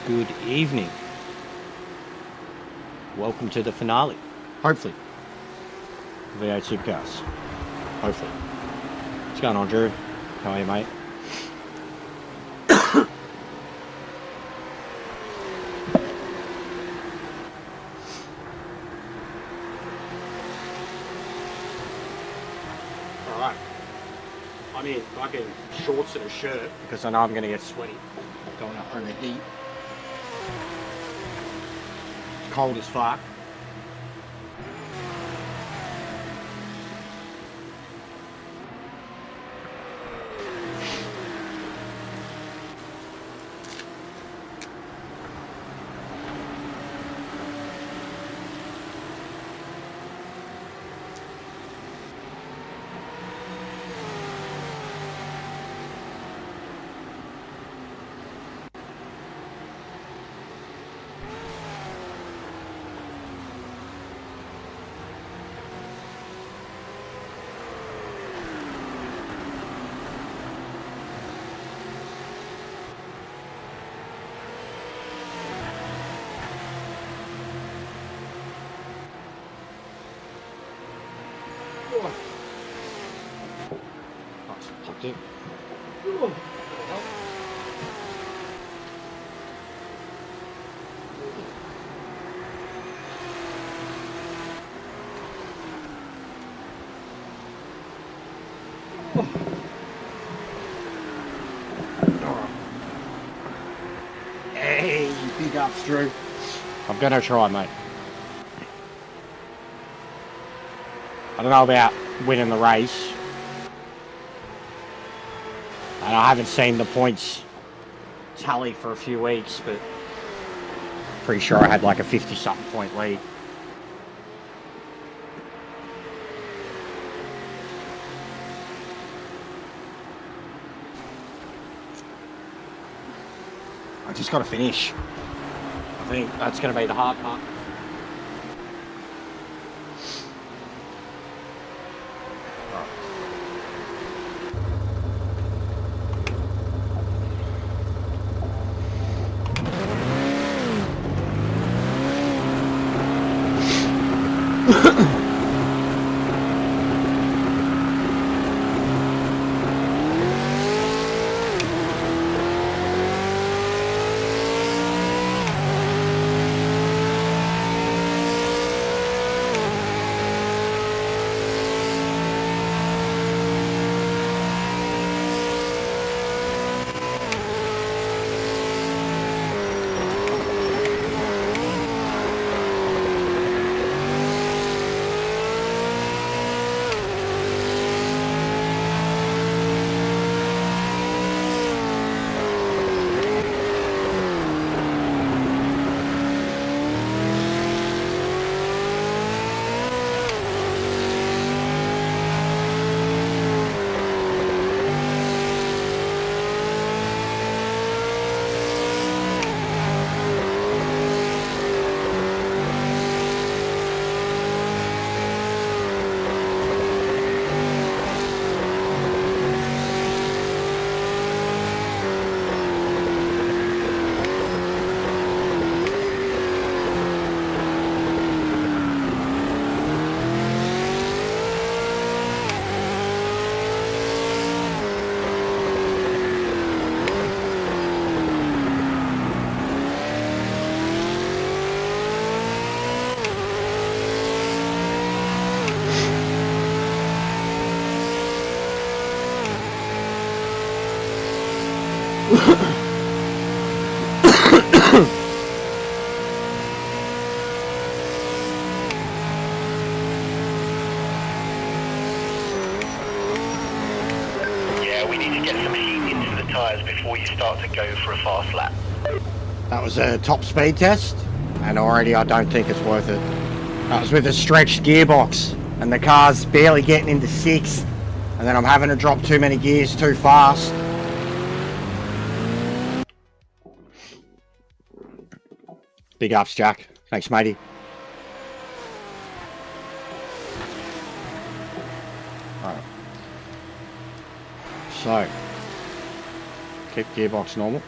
good evening. Welcome to the finale, hopefully, V8 Supercars, hopefully. What's going on, Drew? How are you, mate? Alright, I'm in fucking shorts and a shirt because I know I'm going to get sweaty. Don't want to overheat. It's cold as fuck. It. Hey, big ups, Drew. I'm gonna try, mate. I don't know about winning the race. And I haven't seen the points tally for a few weeks, but pretty sure I had like a 50-something point lead. I just got to finish. I think that's going to be the hard part. Yeah, we need to get some heat into the tyres before you start to go for a fast lap. That was a top speed test, and already I don't think it's worth it. That was with a stretched gearbox, and the car's barely getting into sixth, and then I'm having to drop too many gears too fast. Big ups, Jack. Thanks, matey. Alright. So, keep gearbox normal.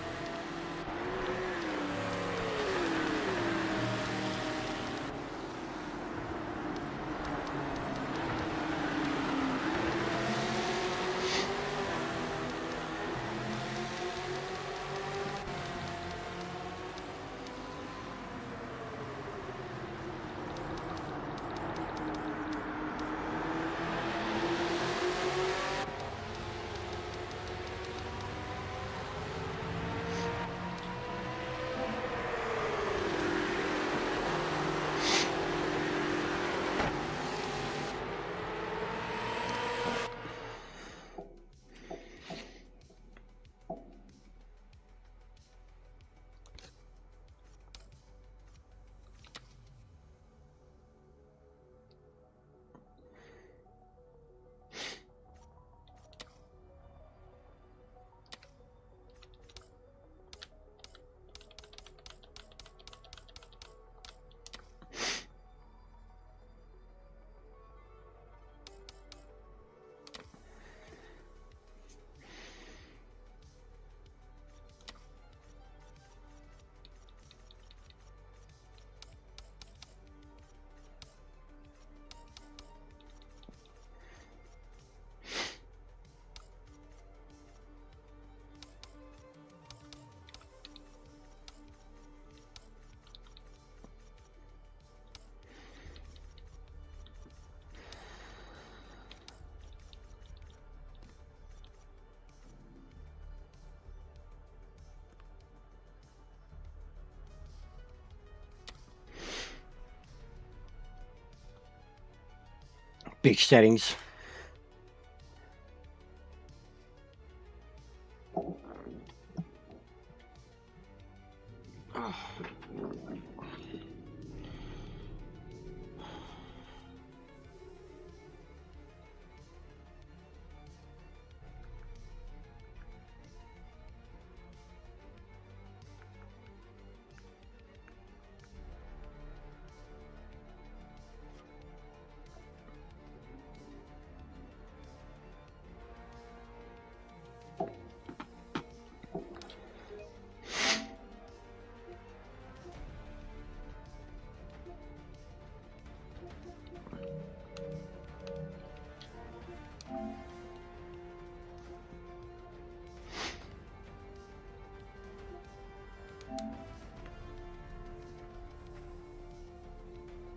bitch settings.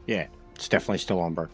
Yeah, it's definitely still on, bro.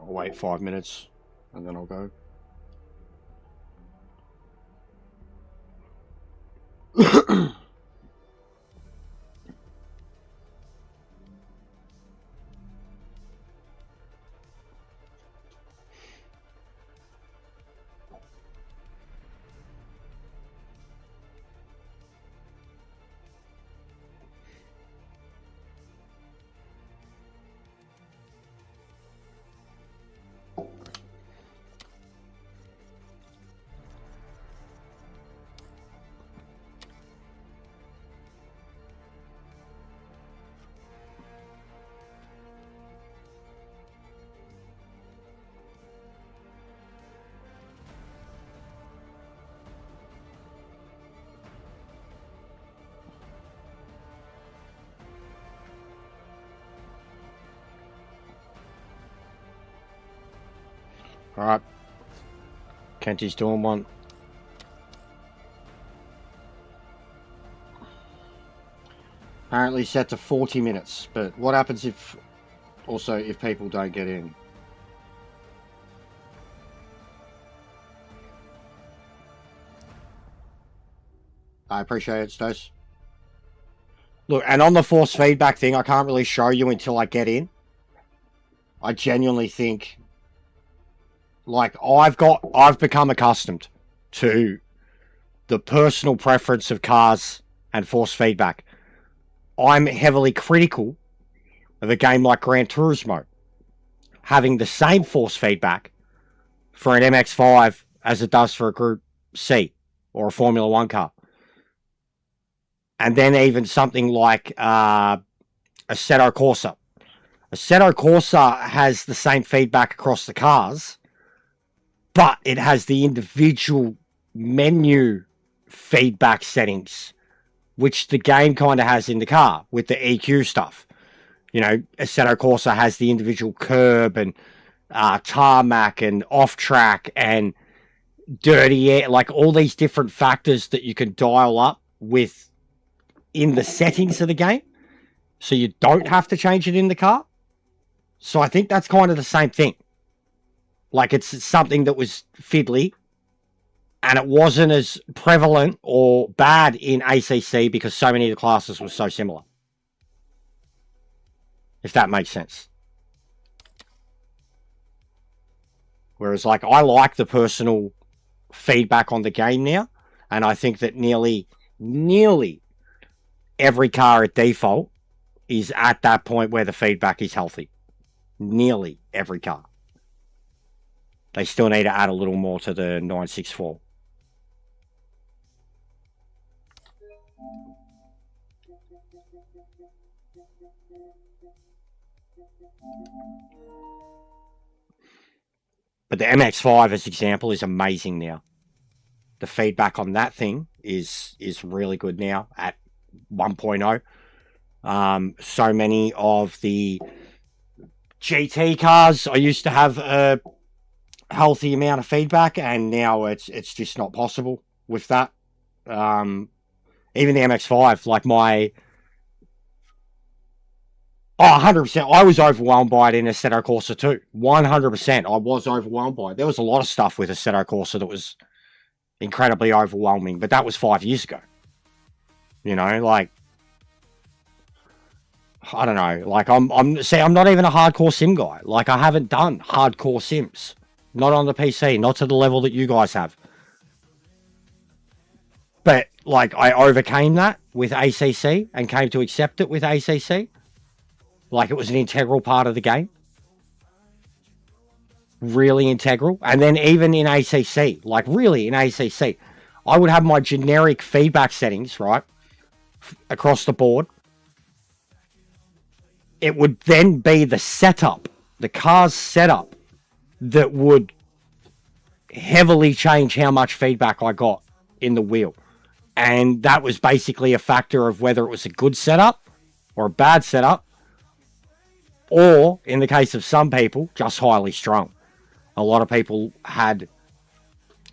I'll wait 5 minutes and then I'll go. Alright. Kenty's doing one. Apparently set to 40 minutes, but what happens if people don't get in? I appreciate it, Stos. Look, and on the force feedback thing, I can't really show you until I get in. I genuinely think, like, I've become accustomed to the personal preference of cars and force feedback. I'm heavily critical of a game like Gran Turismo having the same force feedback for an MX-5 as it does for a Group C or a Formula 1 car. And then even something like Assetto Corsa. Assetto Corsa has the same feedback across the cars, but it has the individual menu feedback settings, which the game kind of has in the car with the EQ stuff. You know, Assetto Corsa has the individual curb and tarmac and off-track and dirty air, like all these different factors that you can dial up with in the settings of the game, so you don't have to change it in the car. So I think that's kind of the same thing. Like, it's something that was fiddly, and it wasn't as prevalent or bad in ACC because so many of the classes were so similar. If that makes sense. Whereas, like, I like the personal feedback on the game now, and I think that nearly every car at default is at that point where the feedback is healthy. Nearly every car. They still need to add a little more to the 964. But the MX-5 as example is amazing now. The feedback on that thing is really good now at 1.0. So many of the GT cars, I used to have a healthy amount of feedback, and now it's just not possible with that. Even the MX-5, like my... Oh, 100%. I was overwhelmed by it in Assetto Corsa too. 100%. I was overwhelmed by it. There was a lot of stuff with Assetto Corsa that was incredibly overwhelming, but that was 5 years ago. You know, like, I don't know. Like, I'm not even a hardcore sim guy. Like, I haven't done hardcore sims. Not on the PC, not to the level that you guys have. But, like, I overcame that with ACC and came to accept it with ACC. Like, it was an integral part of the game. Really integral. And then even in ACC, like, really in ACC, I would have my generic feedback settings, right, across the board. It would then be the setup, the car's setup, that would heavily change how much feedback I got in the wheel. And that was basically a factor of whether it was a good setup or a bad setup, or, in the case of some people, just highly strung. A lot of people had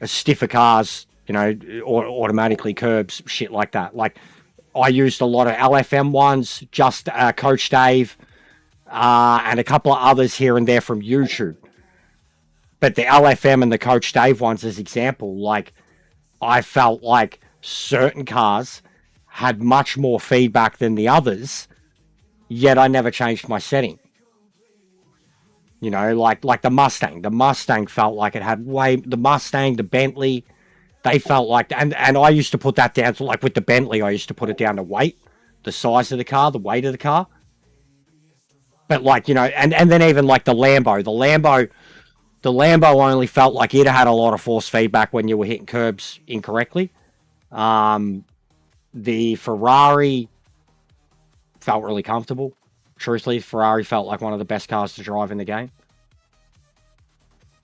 stiffer cars, you know, or automatically curbs, shit like that. Like, I used a lot of LFM ones, just Coach Dave, and a couple of others here and there from YouTube. But the LFM and the Coach Dave ones, as example, like, I felt like certain cars had much more feedback than the others, yet I never changed my setting. You know, like the Mustang. The Mustang felt like it had the Mustang, the Bentley, they felt like, and I used to put that down to, like with the Bentley, I used to put it down to weight, the size of the car, the weight of the car. But like, you know, and then even like the Lambo only felt like it had a lot of force feedback when you were hitting curbs incorrectly. The Ferrari felt really comfortable. Truthfully, Ferrari felt like one of the best cars to drive in the game.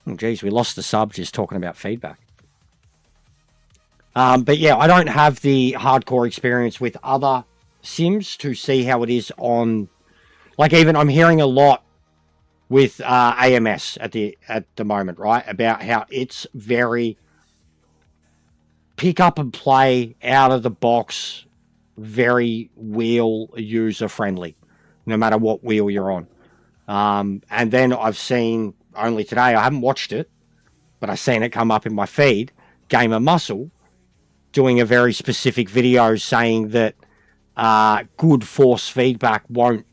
Oh, geez, we lost the sub just talking about feedback. But yeah, I don't have the hardcore experience with other sims to see how it is on... Like, even I'm hearing a lot with AMS at the moment, right? About how it's very pick up and play, out of the box, very wheel user friendly, no matter what wheel you're on. And then I've seen, only today, I haven't watched it, but I've seen it come up in my feed, Gamer Muscle, doing a very specific video saying that good force feedback won't,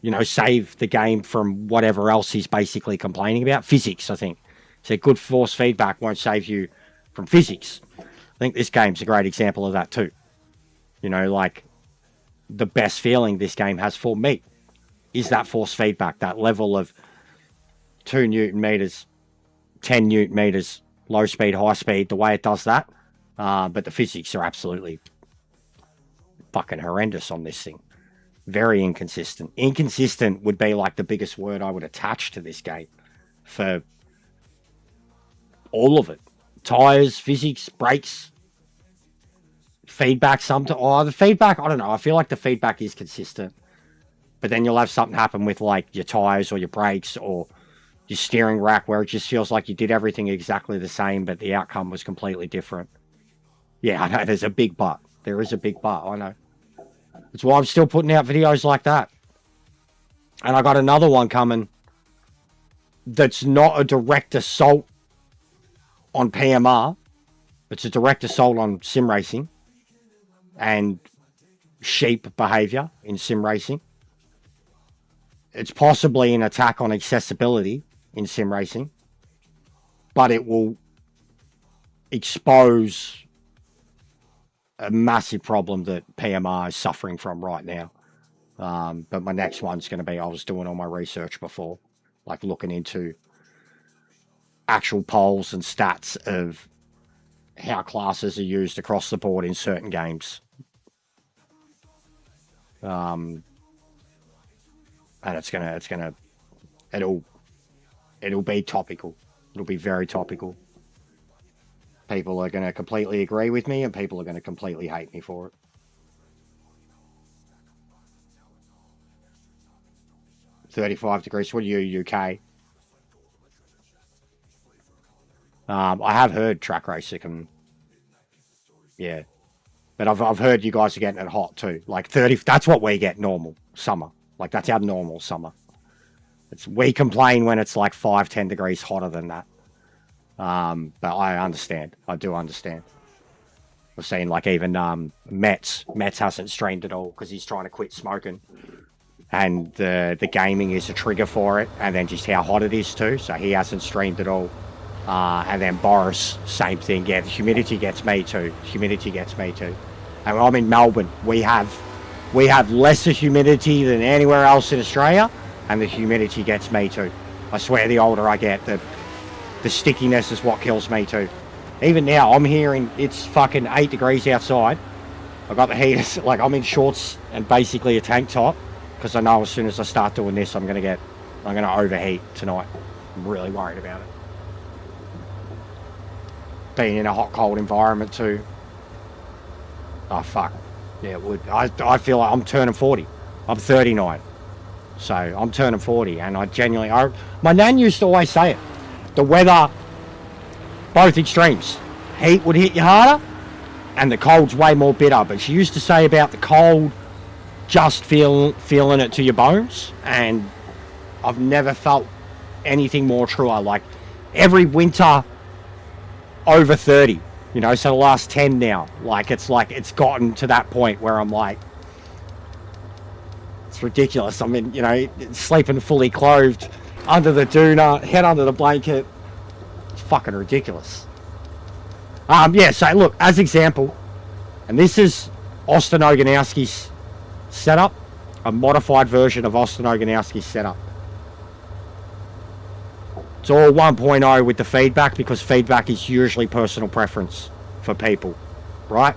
you know, save the game from whatever else he's basically complaining about. Physics, I think. So good force feedback won't save you from physics. I think this game's a great example of that too. You know, like, the best feeling this game has for me is that force feedback, that level of 2 Newton meters, 10 Newton meters, low speed, high speed, the way it does that. But the physics are absolutely fucking horrendous on this thing. Very inconsistent. Inconsistent would be like the biggest word I would attach to this game for all of it. Tires, physics, brakes, feedback. The feedback, I don't know. I feel like the feedback is consistent. But then you'll have something happen with like your tires or your brakes or your steering rack where it just feels like you did everything exactly the same, but the outcome was completely different. Yeah, I know. There's a big but. There is a big but. I know. That's why I'm still putting out videos like that. And I got another one coming that's not a direct assault on PMR. It's a direct assault on sim racing and sheep behavior in sim racing. It's possibly an attack on accessibility in sim racing, but it will expose a massive problem that PMR is suffering from right now. But my next one's going to be, I was doing all my research before, like looking into actual polls and stats of how classes are used across the board in certain games. And it'll be topical. It'll be very topical. People are going to completely agree with me and people are going to completely hate me for it. $35 degrees. What are you, UK? I have heard track racer can, yeah. But I've heard you guys are getting it hot too. Like 30, that's what we get normal summer. Like that's our normal summer. We complain when it's like 5-10 degrees hotter than that. But I understand. I do understand. I've seen like even Mets hasn't streamed at all because he's trying to quit smoking. And the gaming is a trigger for it. And then just how hot it is too. So he hasn't streamed at all. And then Boris, same thing. Yeah, the humidity gets me too. Humidity gets me too. And I'm in Melbourne. We have lesser humidity than anywhere else in Australia. And the humidity gets me too. I swear the older I get, the stickiness is what kills me too. Even now, I'm hearing it's fucking 8 degrees outside. I got the heaters, like I'm in shorts and basically a tank top. Because I know as soon as I start doing this, I'm gonna overheat tonight. I'm really worried about it. Being in a hot, cold environment too. Oh fuck. Yeah, it would. I feel like I'm turning 40. I'm 39. So I'm turning 40 and I genuinely... my nan used to always say it. The weather, both extremes. Heat would hit you harder and the cold's way more bitter. But she used to say about the cold, just feeling it to your bones. And I've never felt anything more truer. Like every winter over 30, you know, so the last 10 now. Like it's gotten to that point where I'm like, it's ridiculous. I mean, you know, sleeping fully clothed under the doona, head under the blanket. It's fucking ridiculous. Yeah, so look, as example, and this is Austin Oganowski's setup, a modified version of Austin Oganowski's setup. It's all 1.0 with the feedback because feedback is usually personal preference for people, right?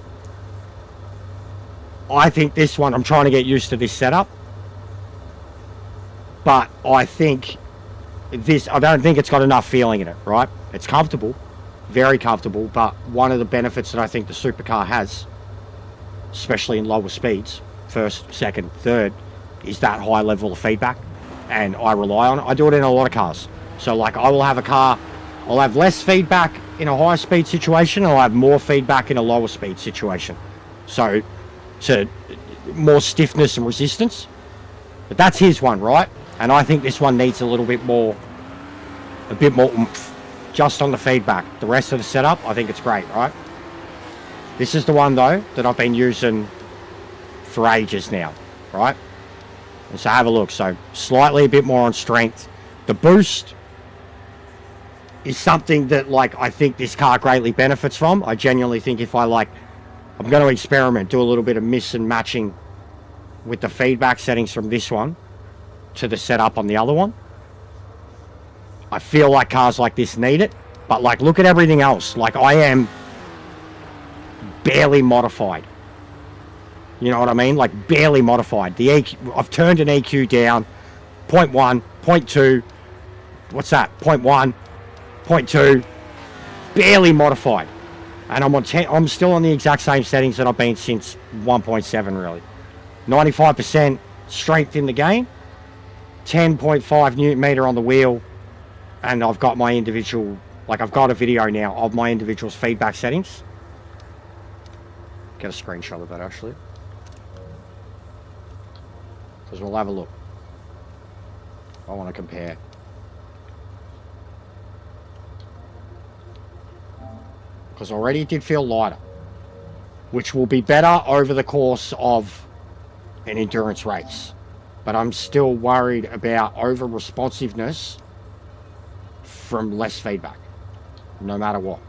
I think this one, I'm trying to get used to this setup. But I think I don't think it's got enough feeling in it, right? It's comfortable, very comfortable, but one of the benefits that I think the supercar has, especially in lower speeds, first, second, third, is that high level of feedback. And I rely on it. I do it in a lot of cars. So like I will have a car, I'll have less feedback in a higher speed situation, I'll have more feedback in a lower speed situation. So more stiffness and resistance. But that's his one, right? And I think this one needs a bit more oomph just on the feedback. The rest of the setup, I think it's great, right? This is the one though that I've been using for ages now, right? And so have a look. So slightly a bit more on strength. The boost is something that like I think this car greatly benefits from. I genuinely think if I'm going to experiment, do a little bit of mix and matching with the feedback settings from this one to the setup on the other one. I feel like cars like this need it, but like look at everything else. Like I am barely modified. You know what I mean? Like barely modified. The EQ, I've turned an EQ down 0.1, 0.2. What's that? 0.1, 0.2. Barely modified. And I'm on 10, I'm still on the exact same settings that I've been since 1.7 really. 95% strength in the game. 10.5 newton meter on the wheel, and I've got my individual, like I've got a video now of my individual's feedback settings. Get a screenshot of that actually, because we'll have a look. I want to compare. Because already it did feel lighter, which will be better over the course of an endurance race. But I'm still worried about over responsiveness from less feedback, no matter what.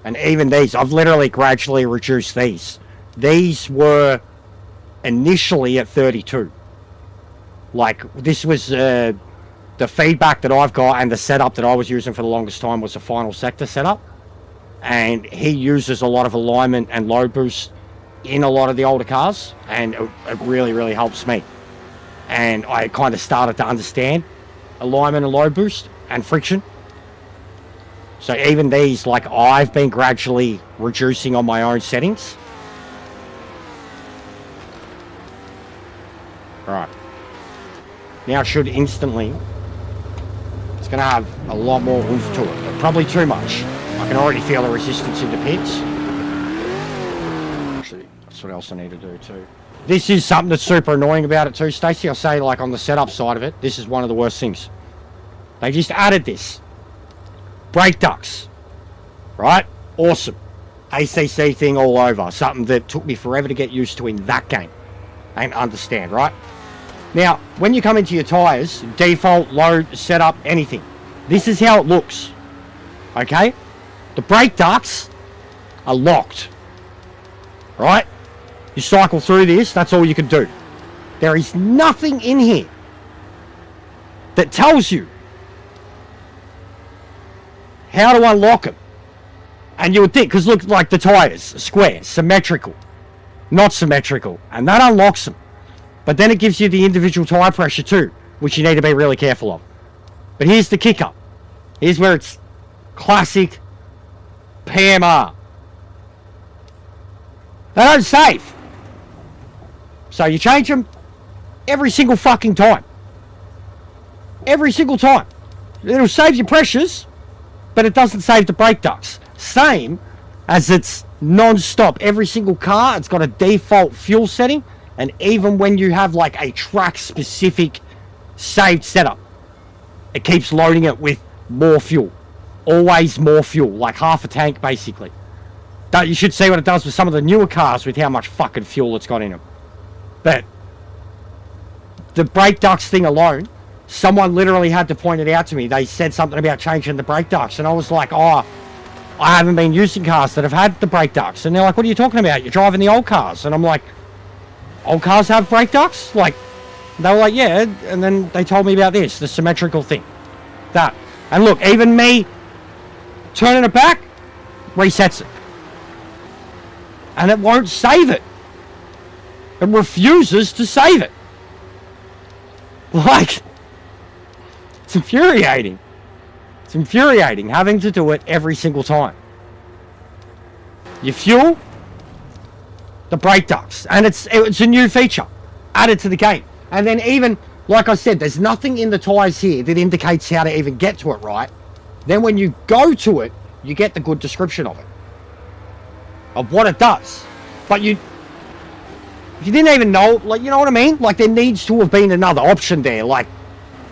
And even these, I've literally gradually reduced these. These were initially at 32. Like this was the feedback that I've got, and the setup that I was using for the longest time was a final sector setup. And he uses a lot of alignment and low boost in a lot of the older cars, and it really, really helps me. And I kind of started to understand alignment and low boost and friction. So even these, like I've been gradually reducing on my own settings. Right. now it should instantly. It's going to have a lot more oomph to it, but probably too much. I can already feel the resistance in the pits. Actually, that's what else I need to do too. This is something that's super annoying about it too, Stacey. I'll say, like, on the setup side of it, this is one of the worst things. They just added this. Brake ducts. Right? Awesome. ACC thing all over. Something that took me forever to get used to in that game. And understand, right? Now, when you come into your tyres, default, load, setup, anything. This is how it looks. Okay? The brake ducts are locked. Right? You cycle through this, that's all you can do. There is nothing in here that tells you how to unlock them. And you would think, because look, like the tyres, square, symmetrical, not symmetrical, and that unlocks them. But then it gives you the individual tyre pressure too, which you need to be really careful of. But here's the kicker. Here's where it's classic PMR. They don't save. So you change them every single fucking time. Every single time. It'll save your pressures, but it doesn't save the brake ducts. Same as it's non-stop. Every single car, it's got a default fuel setting, and even when you have like a track-specific saved setup, it keeps loading it with more fuel. Always more fuel, like half a tank basically. You should see what it does with some of the newer cars with how much fucking fuel it's got in them. But the brake ducts thing alone, someone literally had to point it out to me. They said something about changing the brake ducts, and I was like, oh, I haven't been using cars that have had the brake ducts. And they're like, what are you talking about? You're driving the old cars. And I'm like, old cars have brake ducts? Like, they were like, yeah. And then they told me about this, the symmetrical thing. That. And look, even me turning it back resets it. And it won't save it. It refuses to save it. Like, it's infuriating. It's infuriating having to do it every single time. You fuel the brake ducts, and it's a new feature added to the game. And then even, like I said, there's nothing in the tyres here that indicates how to even get to it right. Then when you go to it, you get the good description of it, of what it does. But if you didn't even know, like, you know what I mean? Like, there needs to have been another option there. Like,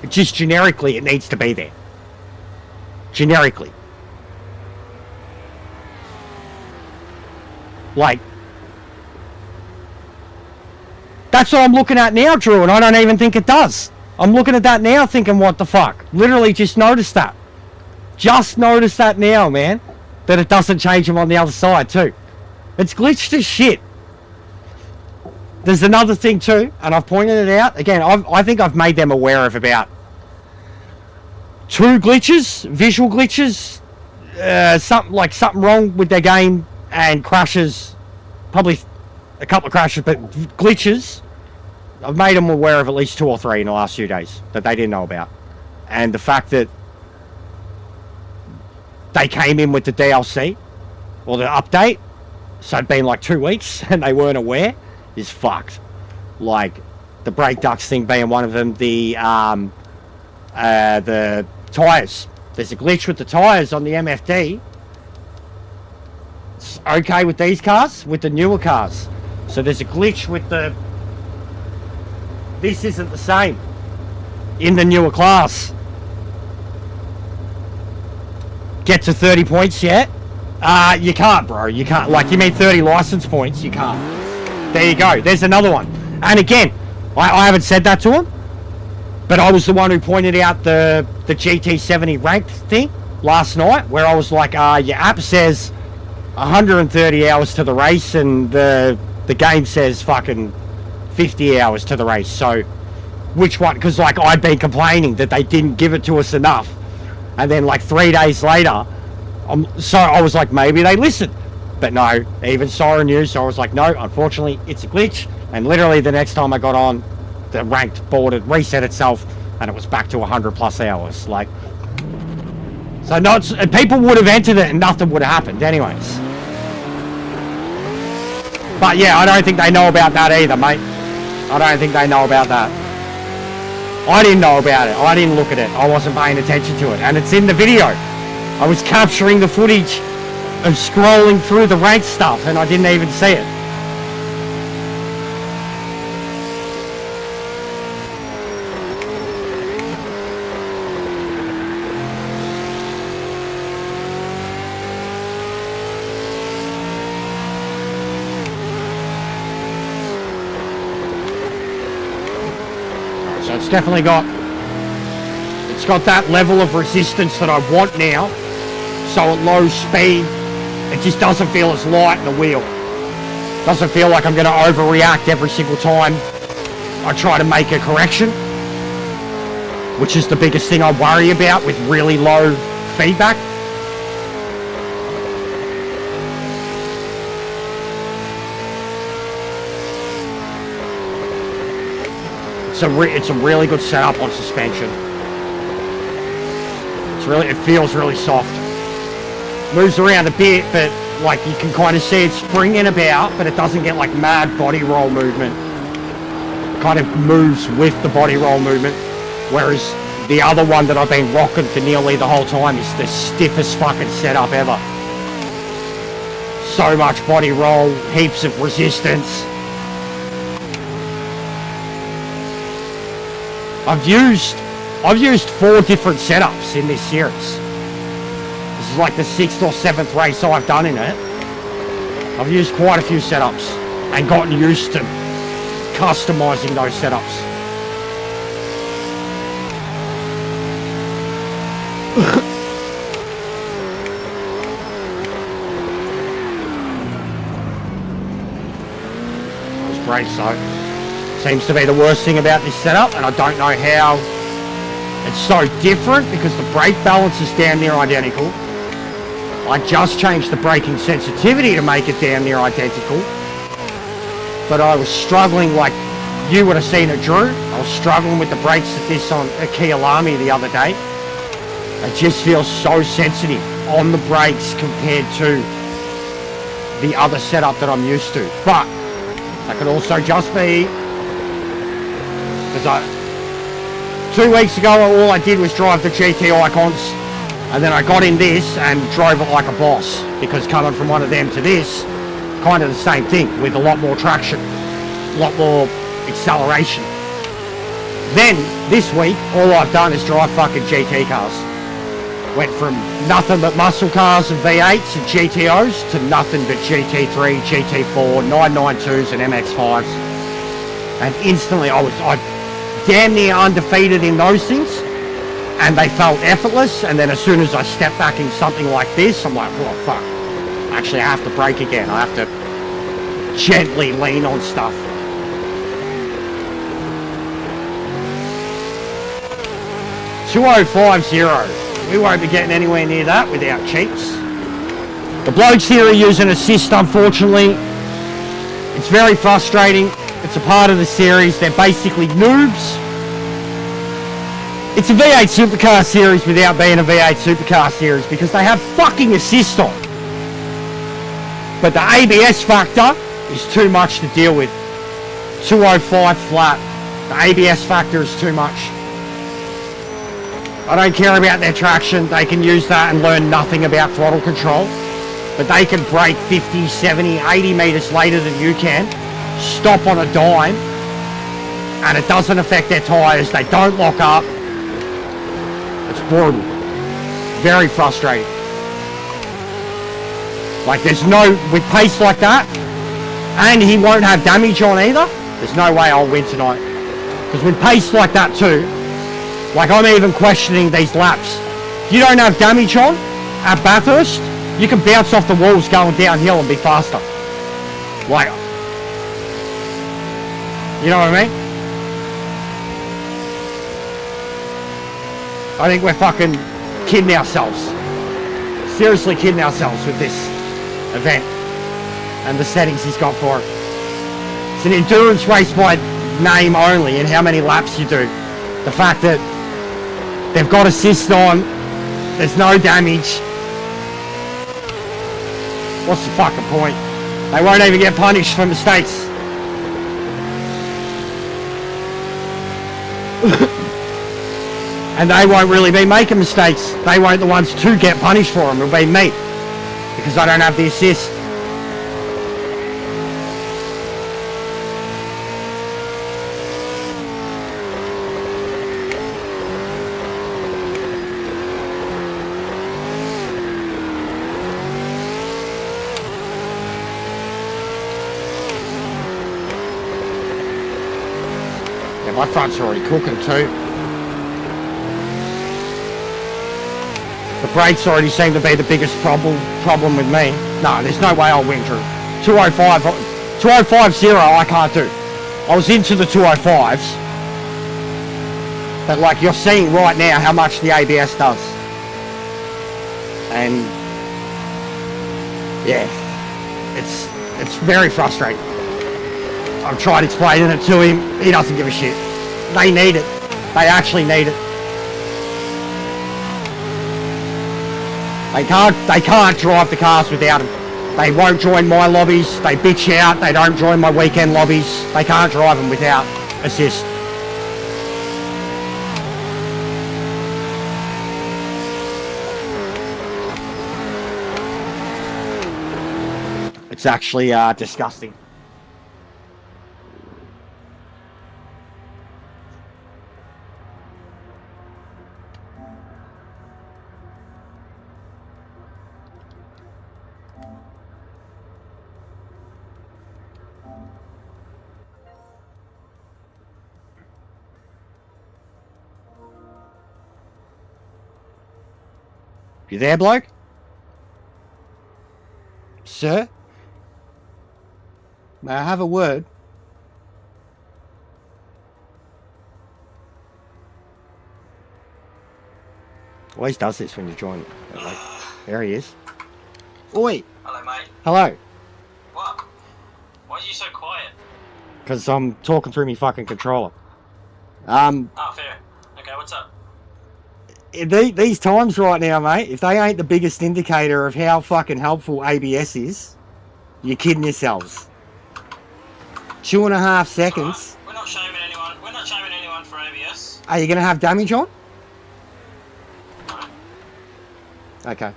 just generically, it needs to be there. Generically. Like, that's what I'm looking at now, Drew, and I don't even think it does. I'm looking at that now thinking, what the fuck? Literally just noticed that. Just noticed that now, man. That it doesn't change them on the other side, too. It's glitched as shit. There's another thing, too, and I've pointed it out. Again, I think I've made them aware of about 2 glitches, visual glitches, something wrong with their game, and crashes, probably a couple of crashes, but glitches. I've made them aware of at least 2 or 3 in the last few days that they didn't know about. And the fact that they came in with the DLC, or the update, so it'd been like 2 weeks, and they weren't aware, is fucked. Like, the brake ducts thing being one of them, the tyres. There's a glitch with the tyres on the MFD. It's okay with these cars, with the newer cars. So there's a glitch with the... This isn't the same in the newer class. Get to 30 points yet? You can't, bro. You can't. Like, you mean 30 license points? You can't. There you go. There's another one. And again, I haven't said that to him, but I was the one who pointed out the GT70 ranked thing last night, where I was like, your app says 130 hours to the race, and the game says fucking 50 hours to the race. So which one? Because, like, I'd been complaining that they didn't give it to us enough, and then like 3 days later, so I was like, maybe they listened. But no, even Siren knew, so I was like, no, unfortunately, it's a glitch. And literally the next time I got on, the ranked board had reset itself, and it was back to 100 plus hours. Like, so people would have entered it and nothing would have happened anyways. But yeah, I don't think they know about that either, mate. I don't think they know about that. I didn't know about it. I didn't look at it. I wasn't paying attention to it. And it's in the video. I was capturing the footage of scrolling through the rank stuff and I didn't even see it. So it's definitely got that level of resistance that I want now. So at low speed, it just doesn't feel as light in the wheel. Doesn't feel like I'm going to overreact every single time I try to make a correction, which is the biggest thing I worry about with really low feedback. It's a really good setup on suspension. It feels really soft. Moves around a bit, but like you can kind of see it springing about, but it doesn't get like mad body roll movement. It kind of moves with the body roll movement, whereas the other one that I've been rocking for nearly the whole time is the stiffest fucking setup ever. So much body roll, heaps of resistance. I've used 4 different setups in this series. This is like the 6th or 7th race I've done in it. I've used quite a few setups and gotten used to customizing those setups. Those brakes though. Seems to be the worst thing about this setup, and I don't know how it's so different because the brake balance is damn near identical. I just changed the braking sensitivity to make it damn near identical, but I was struggling, like you would have seen it, Drew. I was struggling with the brakes at this on a Kia Lamy the other day. It just feels so sensitive on the brakes compared to the other setup that I'm used to. But that could also just be because 2 weeks ago all I did was drive the GT Icons, and then I got in this and drove it like a boss, because coming from one of them to this, kind of the same thing with a lot more traction, a lot more acceleration. Then this week all I've done is drive fucking GT cars. Went from nothing but muscle cars and V8s and GTOs to nothing but GT3, GT4, 992s and MX5s. And instantly I damn near undefeated in those things, and they felt effortless. And then as soon as I step back in something like this, I'm like, oh fuck, actually I have to brake again. I have to gently lean on stuff. $2050. We won't be getting anywhere near that without cheats. The blokes here are using assist, unfortunately. It's very frustrating. It's a part of the series. They're basically noobs. It's a V8 Supercar series without being a V8 Supercar series because they have fucking assist on. But the ABS factor is too much to deal with. 205 flat. The ABS factor is too much. I don't care about their traction. They can use that and learn nothing about throttle control. But they can brake 50, 70, 80 meters later than you can. Stop on a dime, and it doesn't affect their tyres. They don't lock up. It's brutal. Very frustrating. Like there's no, with pace like that, and he won't have damage on either, there's no way I'll win tonight. Because with pace like that too, like I'm even questioning these laps. If you don't have damage on at Bathurst, you can bounce off the walls going downhill and be faster. Like, you know what I mean? I think we're fucking kidding ourselves. Seriously kidding ourselves with this event and the settings he's got for it. It's an endurance race by name only, and how many laps you do. The fact that they've got assist on, there's no damage. What's the fucking point? They won't even get punished for mistakes. And they won't really be making mistakes. They won't the ones to get punished for them. It'll be me. Because I don't have the assist. Yeah, my front's already cooking too. The brakes already seem to be the biggest problem with me. No, there's no way I'll win, Drew. 205.0 I can't do. I was into the 205s. But like you're seeing right now how much the ABS does. And yeah, it's very frustrating. I've tried explaining it to him. He doesn't give a shit. They need it. They actually need it. They can't drive the cars without them. They won't join my lobbies. They bitch out. They don't join my weekend lobbies. They can't drive them without assist. It's actually disgusting. You there, bloke? Sir? May I have a word? Always does this when you join. Like, there he is. Oi! Hello, mate. Hello. What? Why are you so quiet? Because I'm talking through me fucking controller. Oh, fair. Okay, what's up? These times right now, mate, if they ain't the biggest indicator of how fucking helpful ABS is, you're kidding yourselves. 2.5 seconds. We're not shaming anyone. We're not shaming anyone for ABS. Are you going to have damage on? No. Okay.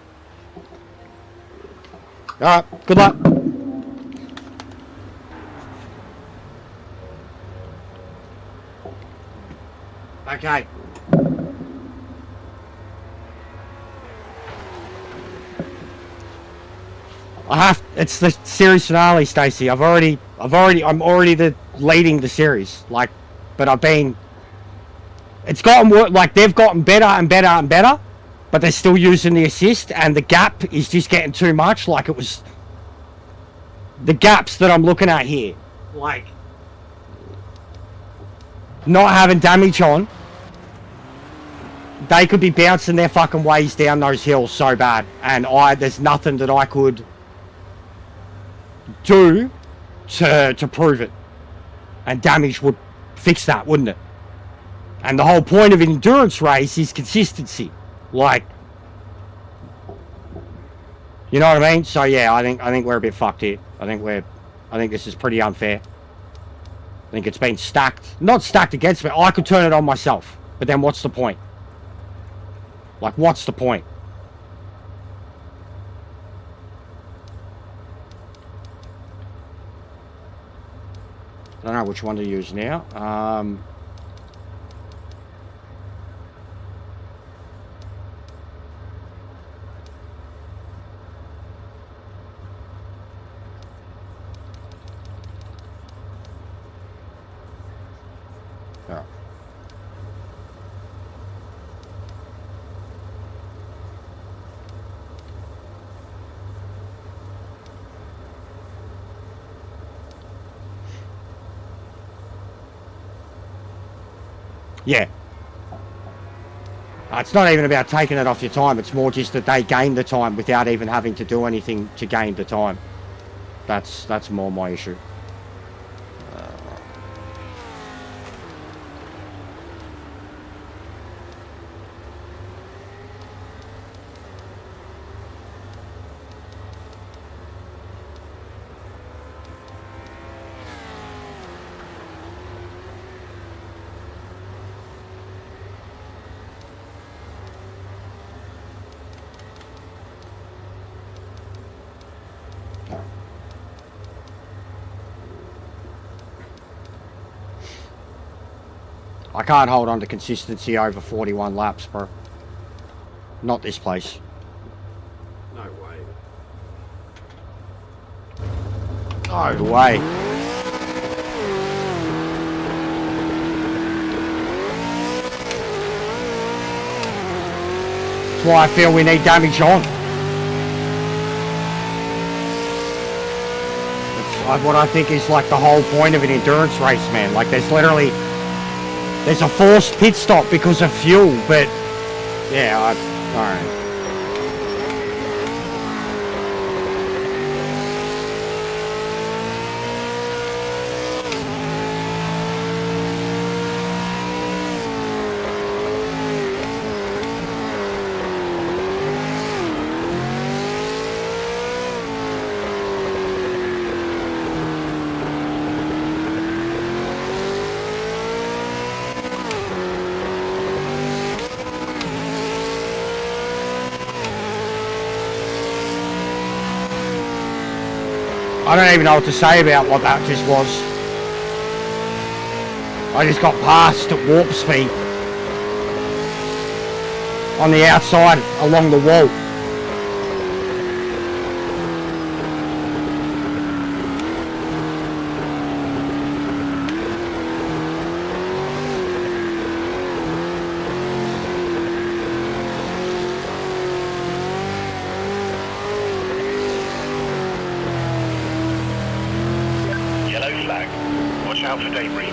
Alright, good luck. Okay. It's the series finale, Stacey. I'm already leading the series. Like, but it's gotten worse, like they've gotten better and better and better, but they're still using the assist, and the gap is just getting too much. Like, it was the gaps that I'm looking at here, like not having damage on, they could be bouncing their fucking ways down those hills so bad, and there's nothing that I could do to prove it, and damage would fix that, wouldn't it? And the whole point of an endurance race is consistency, like, you know what I mean? So yeah, I think we're a bit fucked here. I think this is pretty unfair. I think it's been not stacked against me. I could turn it on myself, but then what's the point? Like, what's the point? I don't know which one to use now. Yeah. Yeah. It's not even about taking it off your time. It's more just that they gain the time without even having to do anything to gain the time. That's more my issue. I can't hold on to consistency over 41 laps, bro. Not this place. No way. No way. That's why I feel we need damage on. That's what I think is like the whole point of an endurance race, man. Like there's a forced pit stop because of fuel, but yeah, alright. I don't even know what to say about what that just was. I just got past at warp speed on the outside along the wall. Watch out for debris.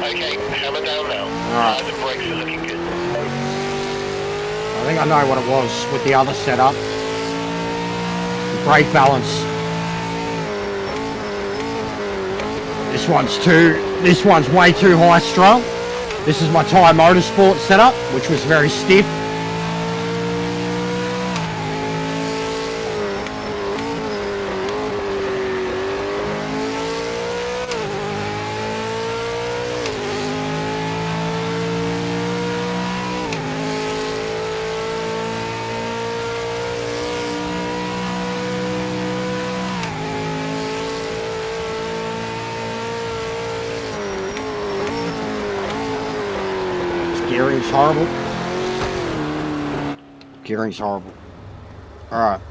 Okay, hammer down now. Alright. The brakes are looking good. I think I know what it was with the other setup. The brake balance. This one's way too high strung. This is my Thai Motorsport setup, which was very stiff. Gearing's horrible. Gearing's horrible. Alright.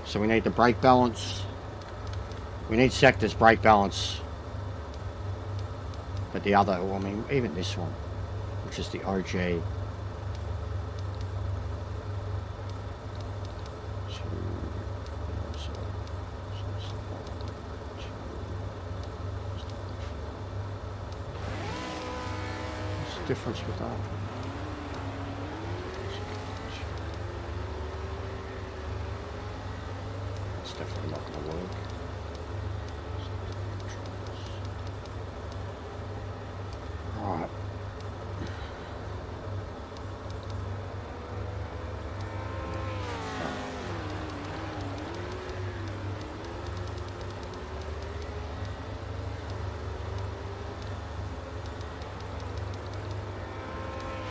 So we need the brake balance. We need sector's brake balance. But the other, well, I mean, even this one, which is the OG. What's the difference with that? It's definitely not going to work. Right.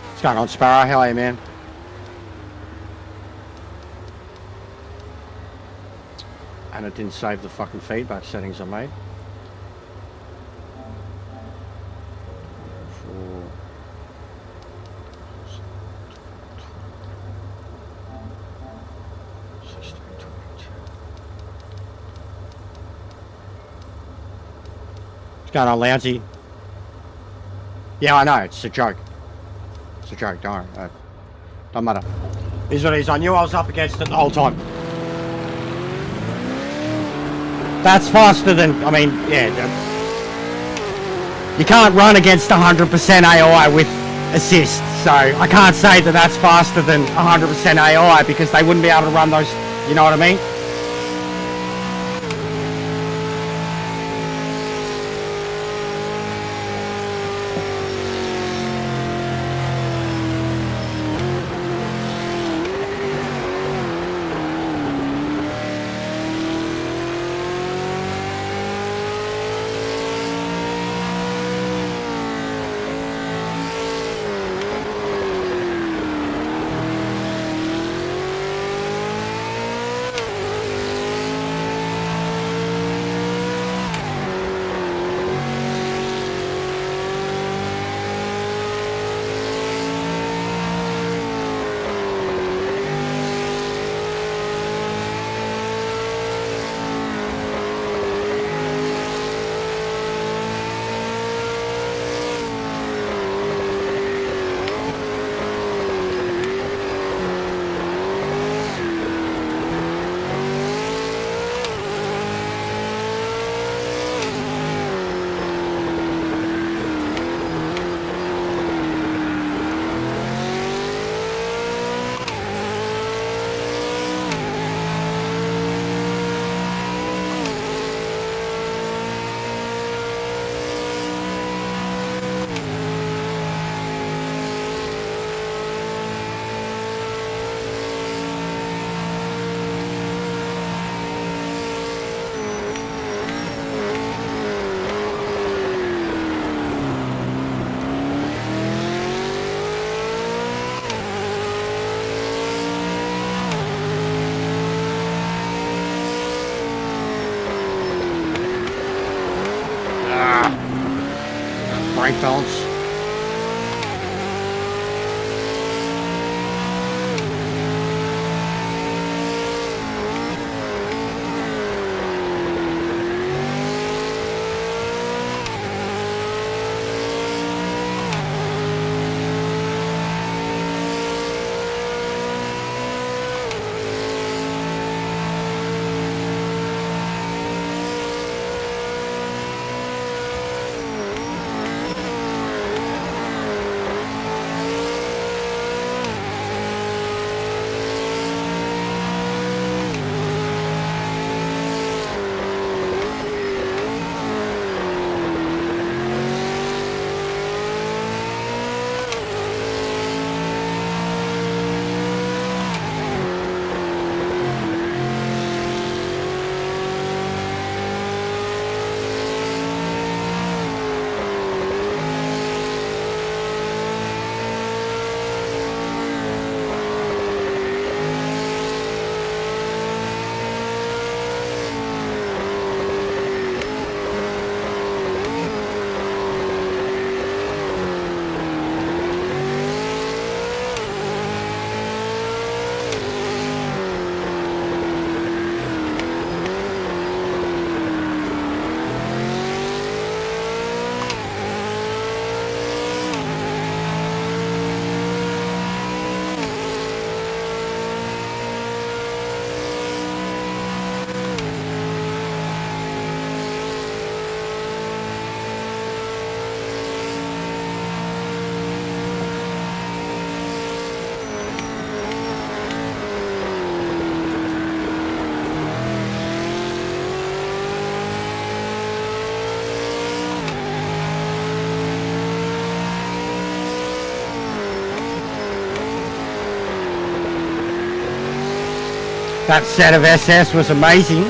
What's going on, Sparrow? How are you, man? And it didn't save the fucking feedback settings I made. What's going on, Lousy? Yeah, I know, it's a joke. It's a joke, don't worry. Don't matter. Here's what it is, I knew I was up against it the whole time. That's faster than, I mean, yeah. You can't run against 100% AI with assist, so I can't say that that's faster than 100% AI because they wouldn't be able to run those, you know what I mean? brake balance. That set of SS was amazing.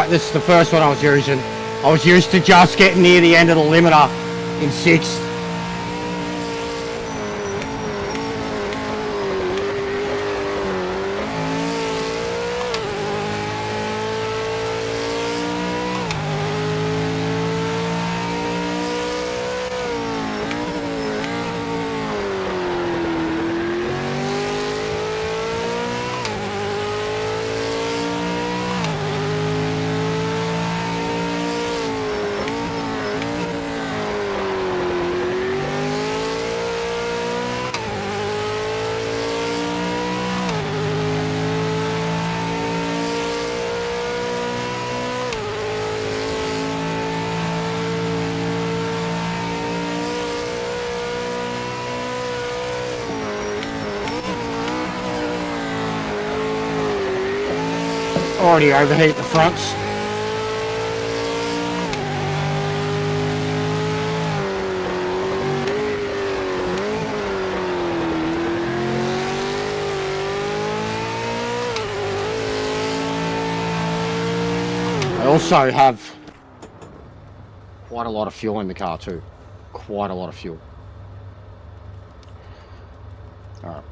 This is the first one I was using. I was used to just getting near the end of the limiter in sixth. Already overheat the fronts. also have quite a lot of fuel in the car too. Quite a lot of fuel. Alright.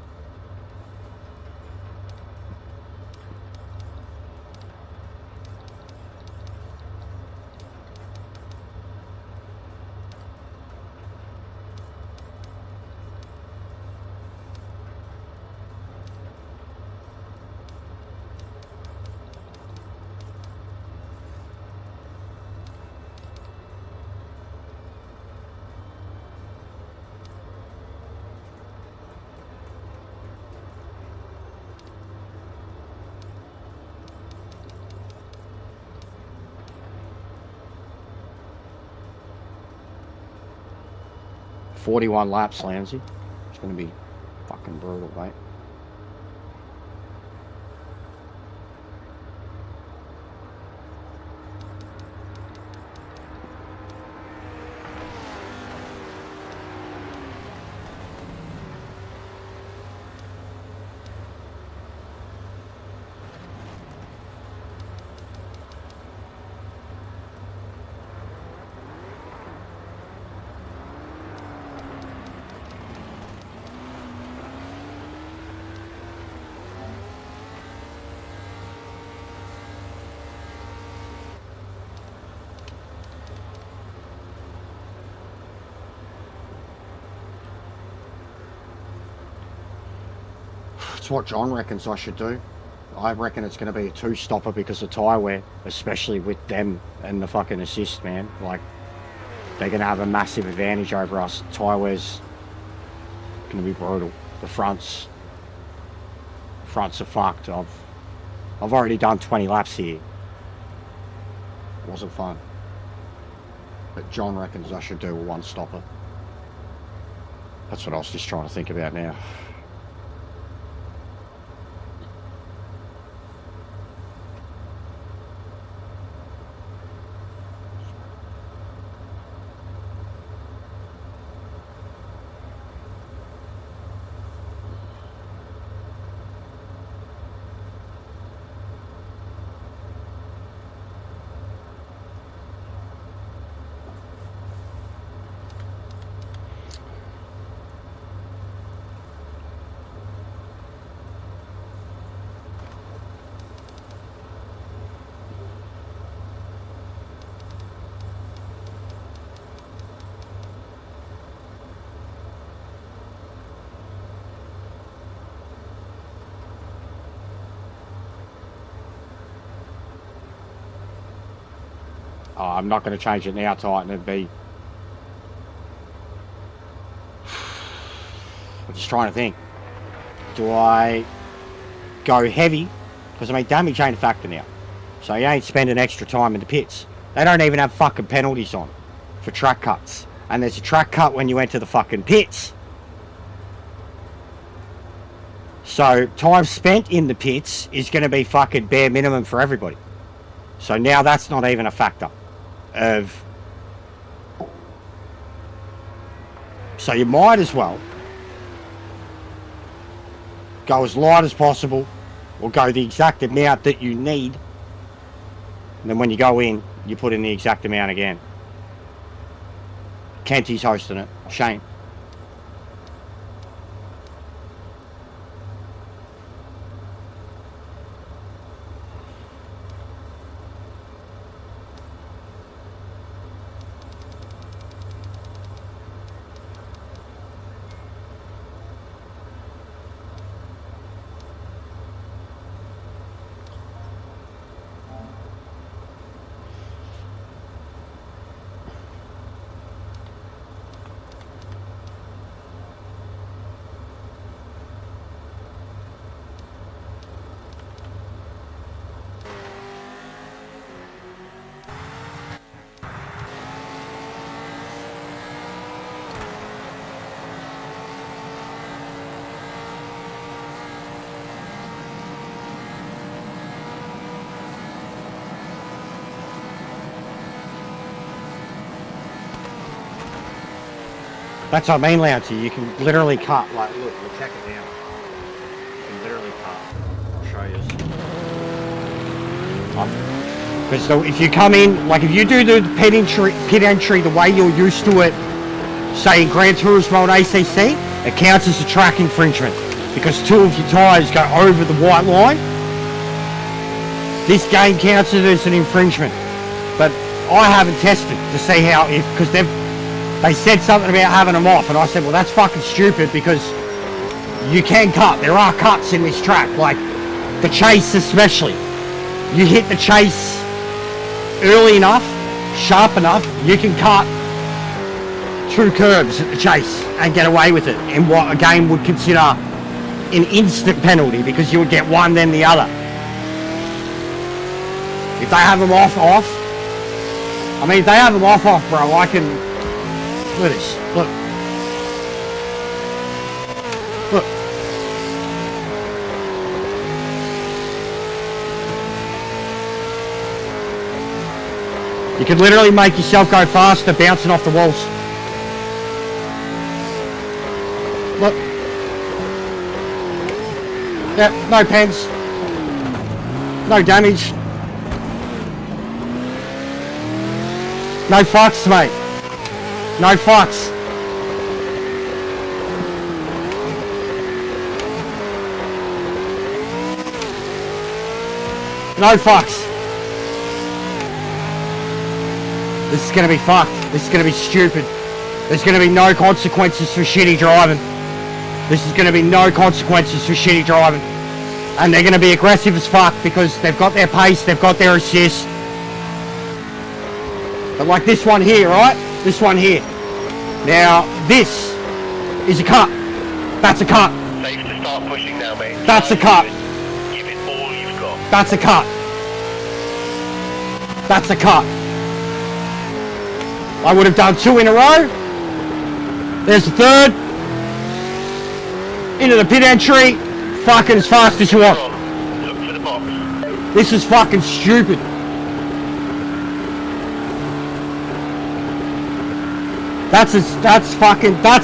"41 laps, Lansy. It's going to be fucking brutal, mate." It's what John reckons I should do. I reckon it's going to be a two-stopper because of tyre wear, especially with them and the fucking assist, man. Like, they're going to have a massive advantage over us. Tyre wear's going to be brutal. The fronts are fucked. I've already done 20 laps here. It wasn't fun. But John reckons I should do a one-stopper. That's what I was just trying to think about now. Oh, I'm not going to change it now, Titan. It'd be... I'm just trying to think. Do I go heavy? Because, I mean, damage ain't a factor now. So you ain't spending extra time in the pits. They don't even have fucking penalties on for track cuts. And there's a track cut when you enter the fucking pits. So time spent in the pits is going to be fucking bare minimum for everybody. So now that's not even a factor. So you might as well go as light as possible, or go the exact amount that you need, and then when you go in, you put in the exact amount again. Kenty's hosting it. Shane. That's what I mean, Lancey. You can literally cut, like, look, we'll check it down. You can literally cut. I'll show you. Because if you come in, like if you do the pit entry the way you're used to it, say in Gran Turismo and ACC, it counts as a track infringement because 2 of your tyres go over the white line. This game counts it as an infringement, but I haven't tested to see how, because they said something about having them off, and I said, well, that's fucking stupid because you can cut. There are cuts in this track, like the chase especially. You hit the chase early enough, sharp enough, you can cut 2 curbs at the chase and get away with it in what a game would consider an instant penalty because you would get one then the other. If they have them off, I mean, if they have them off, bro, I can... Look at this. Look. Look. You can literally make yourself go faster bouncing off the walls. Look. Yeah, no pens. No damage. No fucks, mate. No fucks. No fucks. This is gonna be fucked. This is gonna be stupid. There's gonna be no consequences for shitty driving. This is gonna be no consequences for shitty driving. And they're gonna be aggressive as fuck because they've got their pace, they've got their assist. But like this one here, right? This one here. Now, this is a cut. That's a cut. Safe to start pushing now, mate. That's a cut. Give it all you've got. That's a cut. That's a cut. I would have done 2 in a row. There's the 3rd. Into the pit entry. Fucking as fast as you want. Look for the box. This is fucking stupid. That's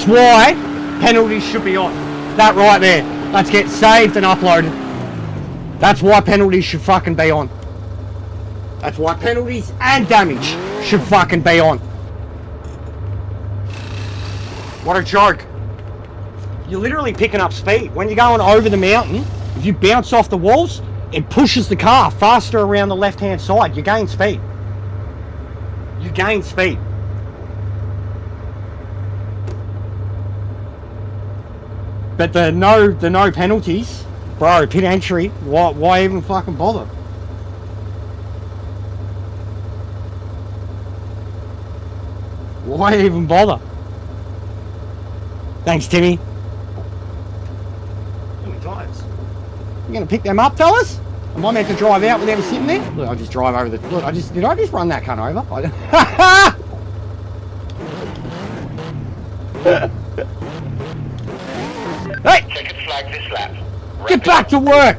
why penalties should be on. That right there. Let's get saved and uploaded. That's why penalties should fucking be on. That's why penalties and damage should fucking be on. What a joke. You're literally picking up speed. When you're going over the mountain, if you bounce off the walls, it pushes the car faster around the left-hand side. You gain speed. You gain speed. But the no penalties, bro, pit entry, why even fucking bother? Why even bother? Thanks, Timmy. How many tires? You gonna pick them up, fellas? Am I meant to drive out with them sitting there? Look, I just drive over the... Look, did I just run that cunt over? Hey! Checkered flag this lap. Get back to work!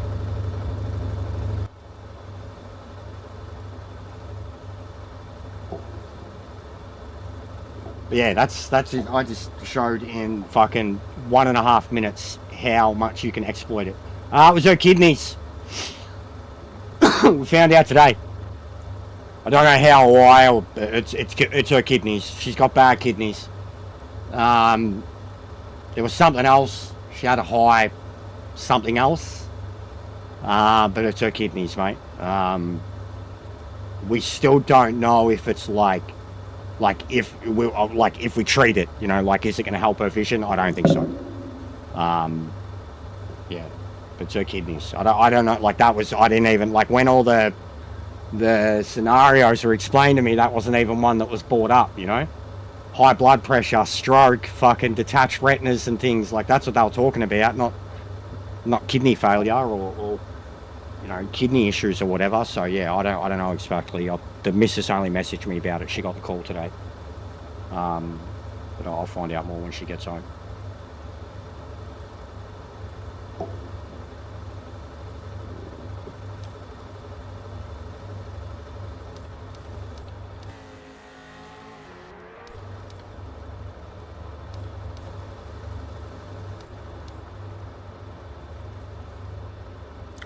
But yeah, that's it. I just showed in fucking 1.5 minutes how much you can exploit it. It was her kidneys. We found out today. I don't know how or why, or it's her kidneys. She's got bad kidneys. There was something else. She had a high something else. But it's her kidneys, mate. We still don't know if it's if we treat it, you know, like, is it going to help her vision? I don't think so. Yeah, but it's her kidneys. I don't know. Like, that was, I didn't even, like, when all the scenarios were explained to me, that wasn't even one that was brought up, you know. High blood pressure, stroke, fucking detached retinas and things like that's what they were talking about, not kidney failure or you know, kidney issues or whatever. So yeah, I don't know exactly. The missus only messaged me about it. She got the call today. But I'll find out more when she gets home.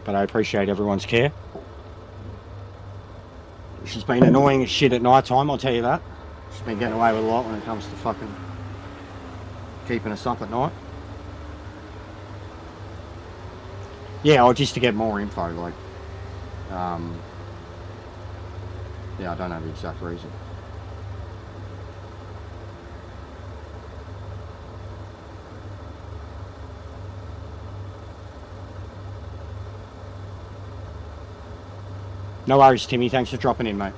But I appreciate everyone's care. She's been annoying as shit at night time, I'll tell you that. She's been getting away with a lot when it comes to fucking keeping us up at night. Yeah, or just to get more info, like, yeah, I don't know the exact reason. No worries, Timmy. Thanks for dropping in, mate.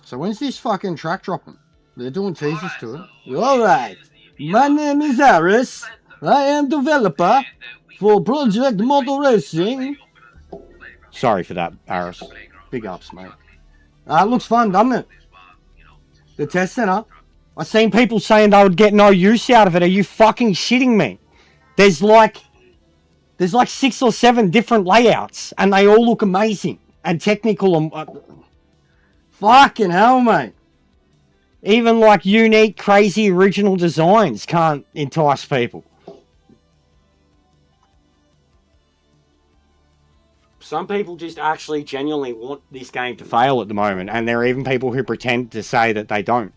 So when's this fucking track dropping? They're doing teasers to it. Alright. My name is Aris. I am developer for Project Motor Racing. Sorry for that, Aris. Big ups, mate. Looks fun, doesn't it? The test center. I've seen people saying they would get no use out of it. Are you fucking shitting me? There's like 6 or 7 different layouts, and they all look amazing and technical. Fucking hell, mate. Even like unique, crazy, original designs can't entice people. Some people just actually genuinely want this game to fail at the moment, and there are even people who pretend to say that they don't.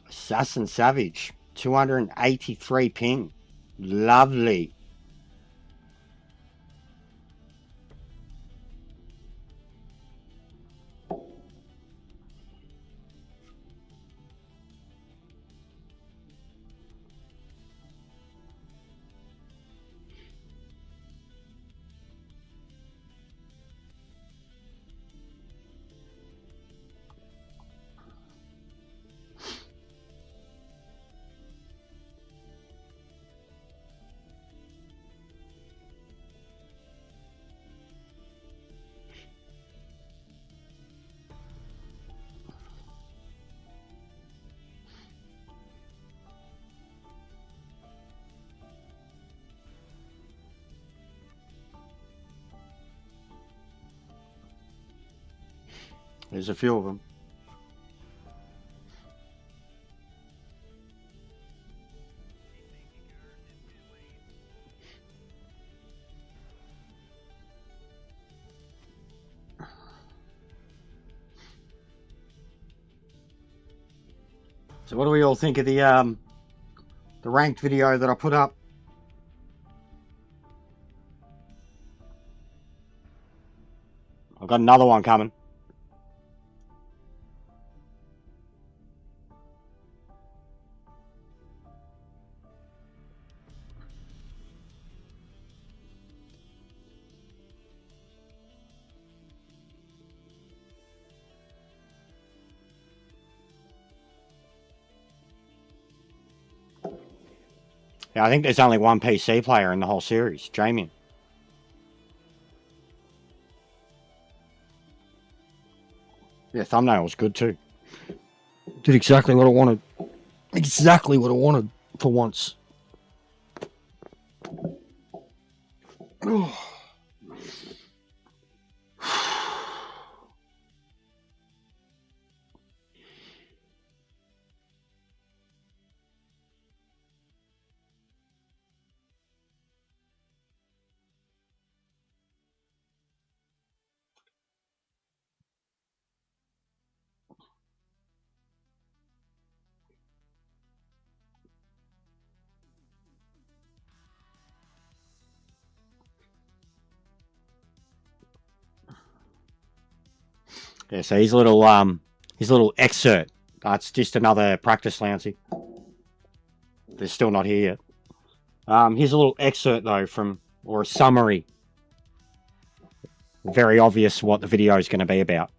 Assassin Savage, 283 ping. Lovely. There's a few of them. So what do we all think of the ranked video that I put up? I've got another one coming. Yeah, I think there's only one PC player in the whole series, Jamie. Yeah, thumbnail was good too. Did exactly what I wanted. Exactly what I wanted for once. Yeah, so his little excerpt. That's just another practice, Lancey. They're still not here yet. Here's a little excerpt though or a summary. Very obvious what the video is going to be about.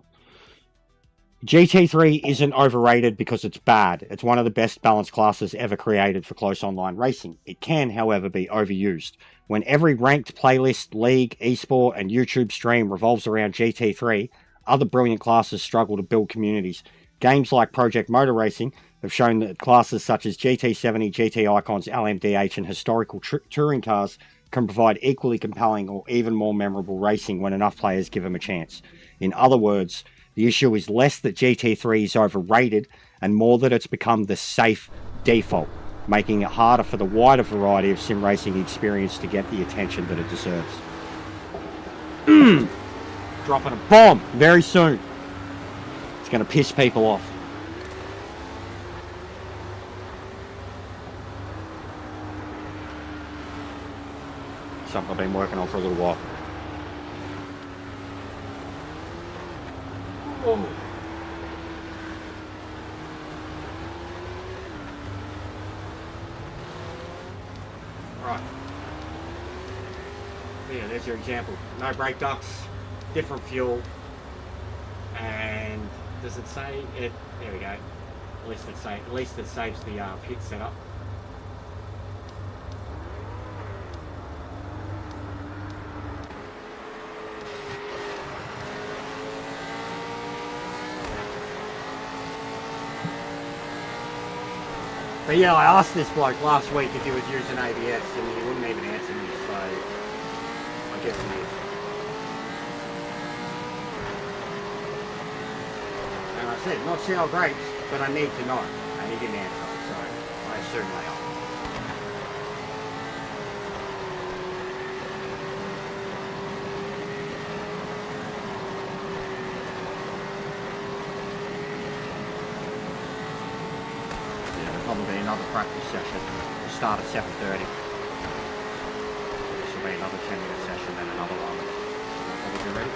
GT3 isn't overrated because it's bad. It's one of the best balanced classes ever created for close online racing. It can, however, be overused. When every ranked playlist, league, esport, and YouTube stream revolves around GT3, other brilliant classes struggle to build communities. Games like Project Motor Racing have shown that classes such as GT70, GT Icons, LMDH, and historical touring cars can provide equally compelling or even more memorable racing when enough players give them a chance. In other words, the issue is less that GT3 is overrated and more that it's become the safe default, making it harder for the wider variety of sim racing experience to get the attention that it deserves. Dropping a bomb very soon. It's going to piss people off. Something I've been working on for a little while. Oh. Right. Yeah, there's your example. No brake ducts, different fuel, and does it say it? There we go. At least it saves the pit setup. But yeah, I asked this bloke last week if he was using ABS and he wouldn't even answer me, so I guess he is. And I said, not sour grapes, but I need to know. And he didn't answer, so I assume they are. Probably another practice session. We'll start at 7:30. This will be another 10-minute session, then another one. We'll be ready.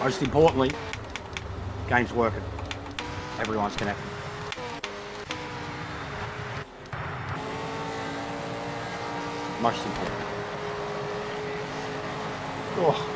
Most importantly, game's working. Everyone's connected. Most important. Oh.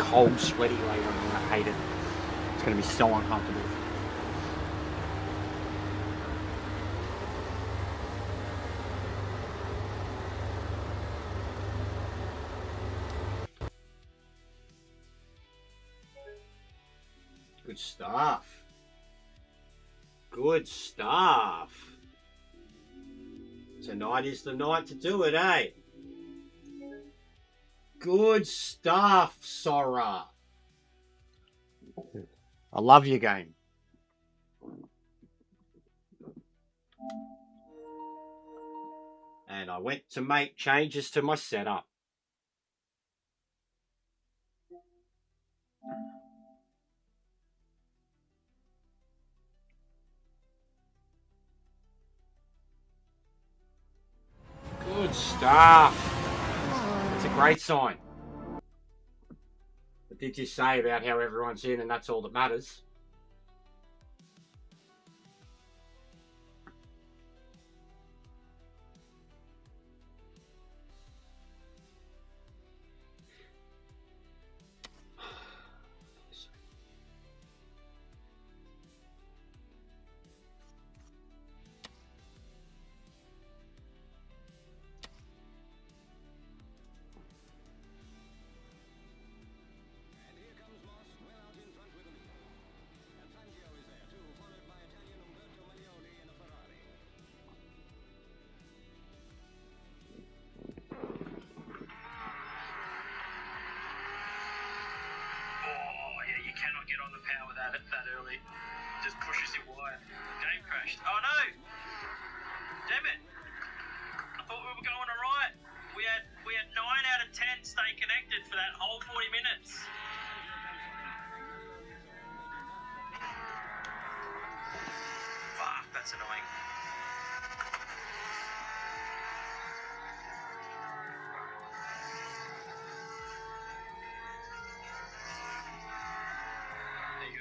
cold, sweaty later, and I'm gonna hate it. It's gonna be so uncomfortable. Good stuff. Good stuff. Tonight is the night to do it, eh? Good stuff, Sora. I love your game. And I went to make changes to my setup. Good stuff. It's a great sign. What did you say about how everyone's in and that's all that matters? Cannot get on the power that early. Just pushes you wide. Game crashed. Oh no! Damn it! I thought we were going alright. We had 9 out of 10 stay connected for that whole 40 minutes. Fuck, that's annoying.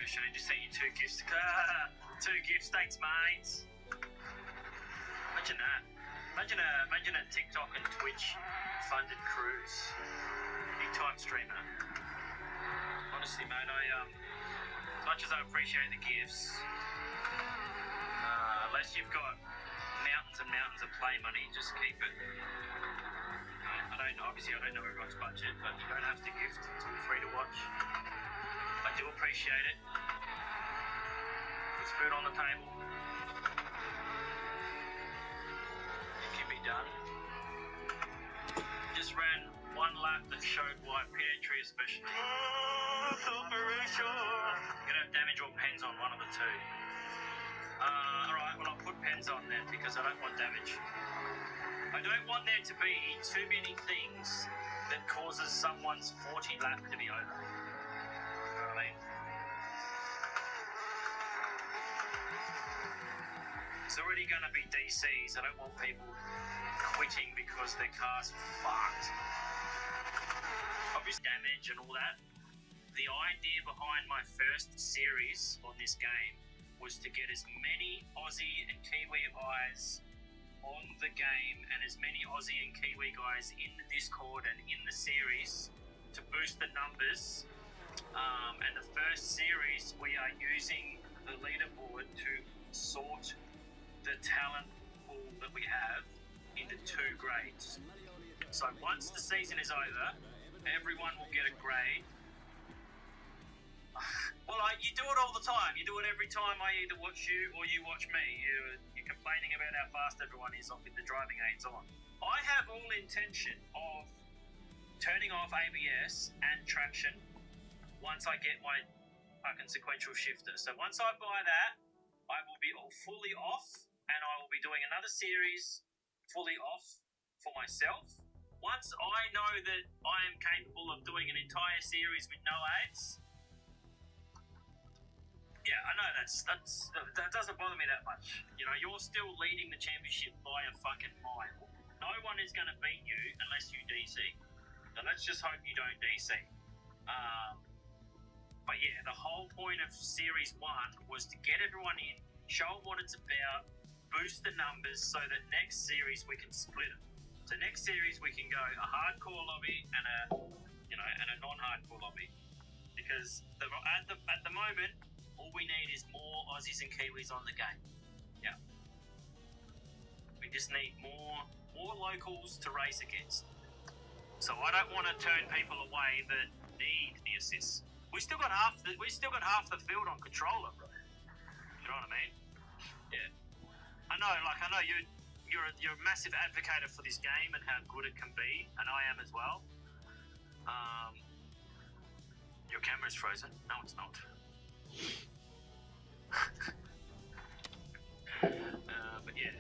Shane, just sent you 2 gifts. 2 gifts, thanks, mates. Imagine that. Imagine a TikTok and Twitch funded cruise. Big time streamer. Honestly, mate, as much as I appreciate the gifts, unless you've got mountains and mountains of play money, just keep it. Obviously I don't know everyone's budget, but you don't have to gift. It's all free to watch. I do appreciate it. Puts food on the table. It can be done. Just ran 1 lap that showed why Petrie especially. You're gonna have damage or pens on, one of the 2. Alright, well I'll put pens on then because I don't want damage. I don't want there to be too many things that causes someone's 40 lap to be over. You know what I mean? It's already going to be DCs. I don't want people quitting because their car's fucked. Obviously damage and all that. The idea behind my first series on this game was to get as many Aussie and Kiwi eyes on the game and as many Aussie and Kiwi guys in the Discord and in the series to boost the numbers. And the first series we are using the leaderboard to sort the talent pool that we have into 2 grades. So once the season is over, everyone will get a grade. Well, you do it all the time. You do it every time I either watch you or you watch me. You're complaining about how fast everyone is with the driving aids on. I have all intention of turning off ABS and traction once I get my fucking sequential shifter. So once I buy that, I will be all fully off and I will be doing another series fully off for myself. Once I know that I am capable of doing an entire series with no aids, yeah, I know that doesn't bother me that much. You know, you're still leading the championship by a fucking mile. No one is going to beat you unless you DC. So let's just hope you don't DC. But yeah, the whole point of Series 1 was to get everyone in, show them what it's about, boost the numbers so that next series we can split it. So next series we can go a hardcore lobby and a non-hardcore lobby. because at the moment, all we need is more Aussies and Kiwis on the game. Yeah. We just need more locals to race against. So I don't want to turn people away that need the assists. We still got half the field on controller, bro. You know what I mean? Yeah. I know you're a massive advocate for this game and how good it can be, and I am as well. Your camera's frozen. No, it's not. But yeah,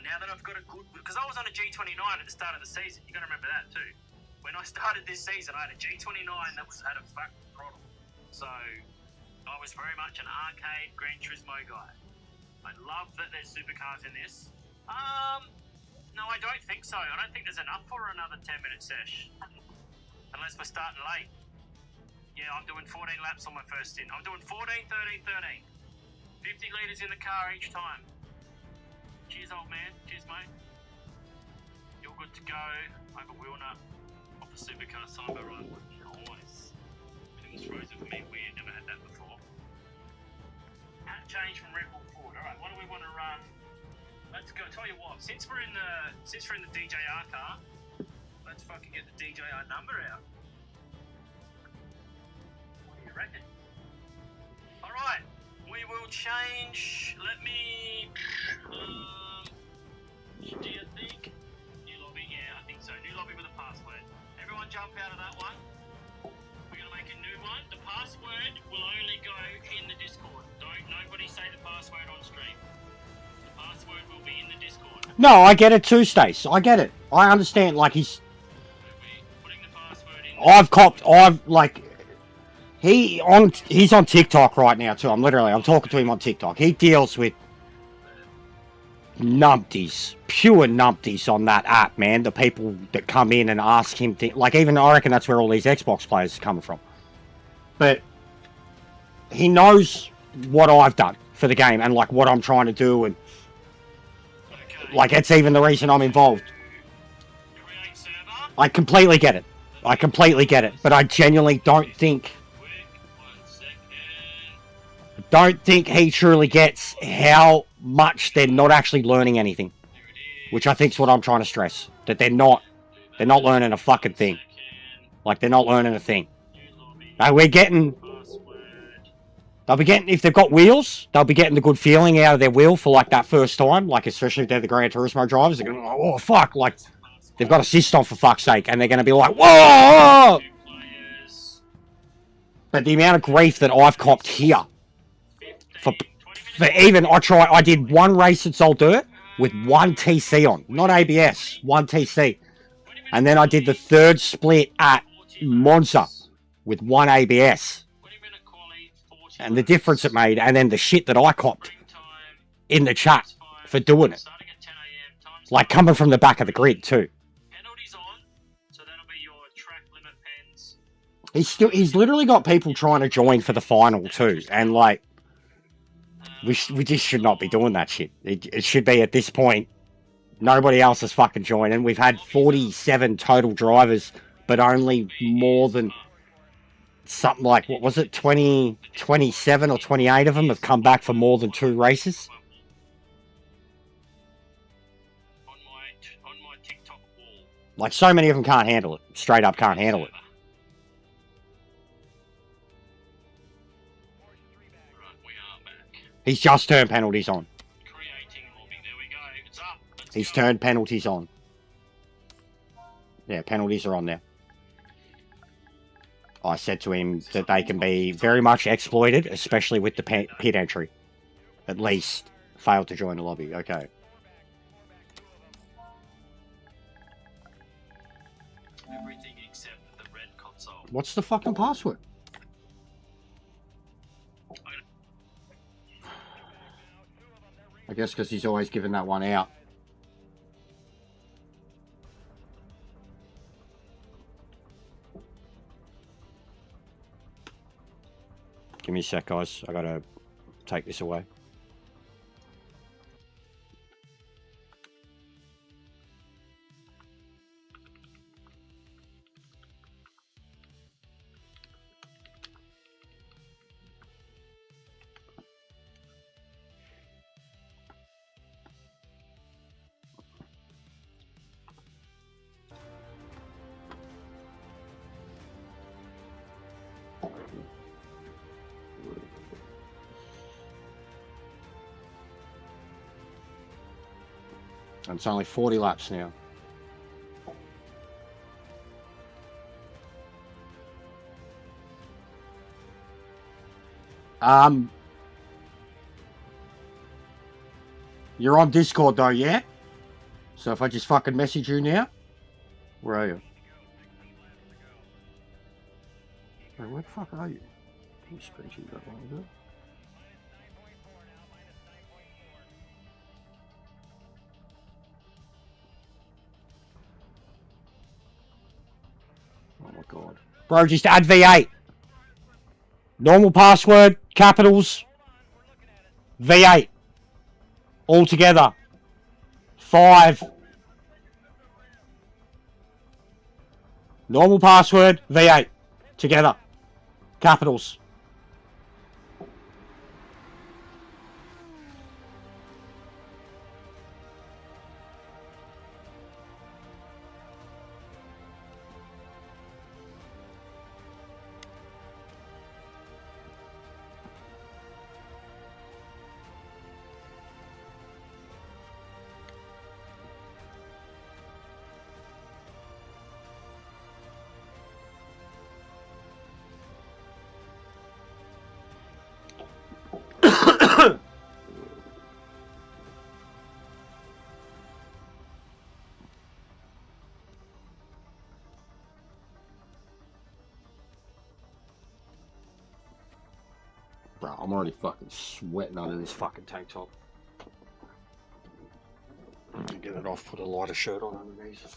now that I've got a good, because I was on a G29 at the start of the season. You got to remember that too. When I started this season, I had a G29 that had a fucking throttle. So I was very much an arcade Gran Turismo guy. I love that there's supercars in this. No, I don't think so. I don't think there's enough for another 10-minute sesh. Unless we're starting late. Yeah, I'm doing 14 laps on my first stint. I'm doing 14, 13, 13. 50 litres in the car each time. Cheers, old man. Cheers, mate. You're good to go. Over wheel nut. Off the supercar cyber run. Nice. It was frozen for me. Weird. Never had that before. Hat change from Red Bull Ford. Alright, what do we want to run? Let's go. Tell you what, since we're in the DJR car, let's fucking get the DJR number out. What do you reckon? Alright, we will change. Let me. Do you think? New lobby? Yeah, I think so. New lobby with a password. Everyone jump out of that one. We're going to make a new one. The password will only go in the Discord. Nobody say the password on stream. The password will be in the Discord. No, I get it too, Stace. I get it. I understand, like, he's... Putting the password in. He's on TikTok right now, too. I'm talking to him on TikTok. He deals with numpties, pure numpties on that app, man. The people that come in and ask him like, even I reckon that's where all these Xbox players are coming from. But he knows what I've done for the game and like what I'm trying to do, and like it's even the reason I'm involved. I completely get it. But I genuinely don't think he truly gets how much they're not actually learning anything, which I think is what I'm trying to stress. That they're not learning a fucking thing. Like, they're not learning a thing. Now they'll be getting, if they've got wheels, they'll be getting the good feeling out of their wheel for like that first time, like especially if they're the Gran Turismo drivers. They're going, oh fuck, like they've got assist on for fuck's sake, and they're going to be like, whoa! But the amount of grief that I've copped here for even, I did one race at Soul Dirt with one TC on, not ABS, one TC. And then I did the third split at Monza with one ABS. And the difference it made, and then the shit that I copped in the chat for doing it. Like coming from the back of the grid too. He's literally got people trying to join for the final too, and like we just should not be doing that shit. It should be at this point nobody else is fucking joining. We've had 47 total drivers, but only more than something like, what was it, 27 or 28 of them have come back for more than 2 races. On my TikTok wall. Like, so many of them can't handle it. Straight up can't handle it. He's just turned penalties on. He's turned penalties on. Yeah, penalties are on there. I said to him that they can be very much exploited, especially with the pit entry. At least, failed to join the lobby. Okay. Everything except the red console. What's the fucking password? I guess because he's always giving that one out. Give me a sec, guys. I gotta take this away. And it's only 40 laps now. You're on Discord though, yeah? So if I just fucking message you now, where are you? Hey, where the fuck are you? Can you spreadsheet that one, is it? Oh my god. Bro, just add V8. Normal password, capitals, V8. All together. 5. Normal password, V8. Together. Capitals. Bro, I'm already fucking sweating under this fucking tank top. Get it off, put a lighter shirt on underneath.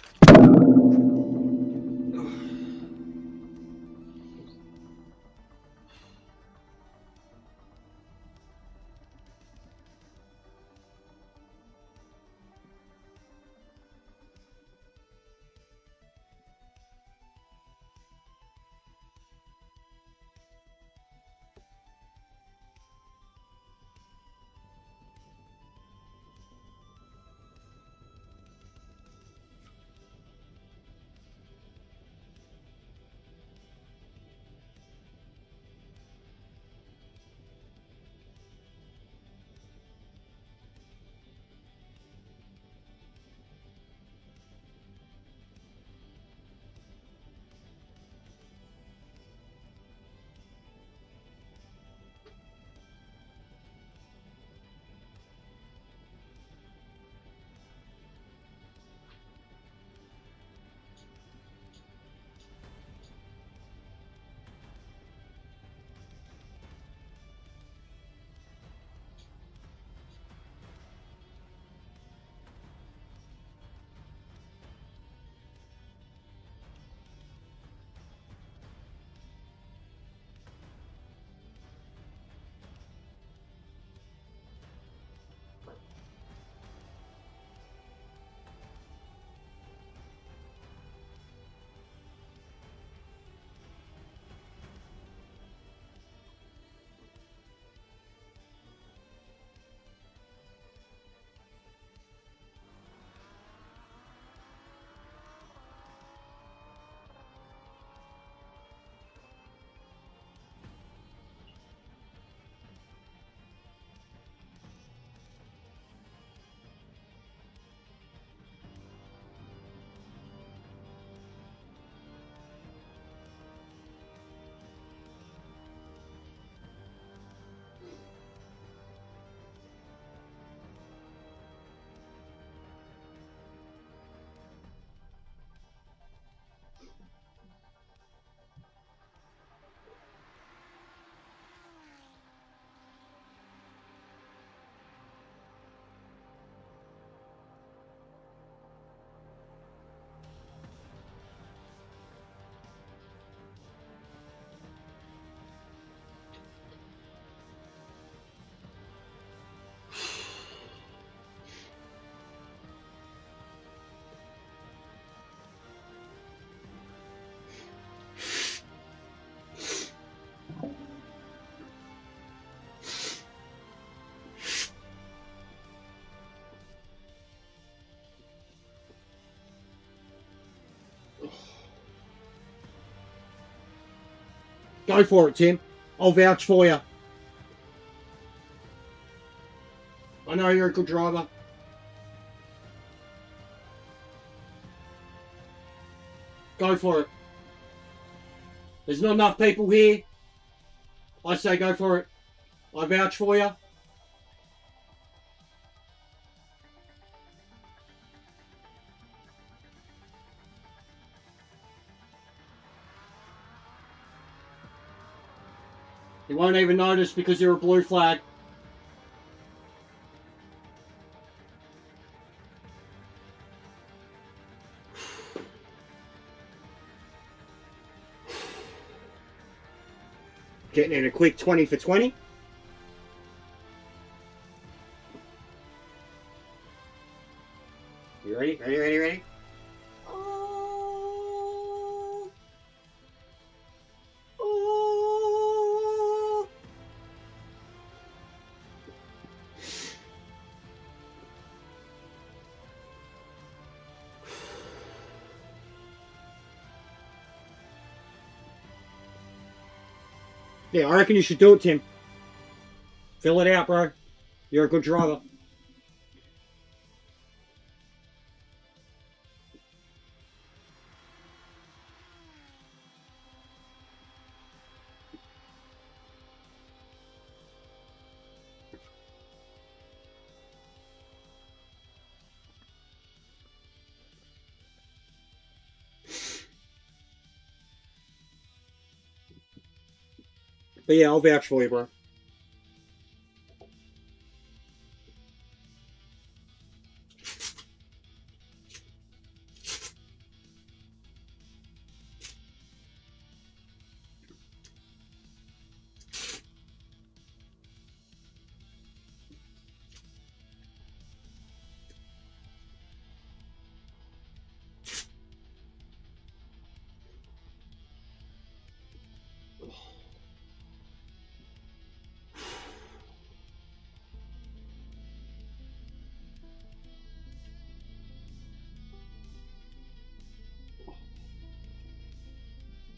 Go for it, Tim. I'll vouch for you. I know you're a good driver. Go for it. There's not enough people here. I say go for it. I vouch for you. You won't even notice because you're a blue flag. Getting in a quick 20 for 20. You ready? Ready? Oh. Oh. Yeah, I reckon you should do it, Tim. Fill it out, bro. You're a good driver. But yeah, I'll vouch for you, bro.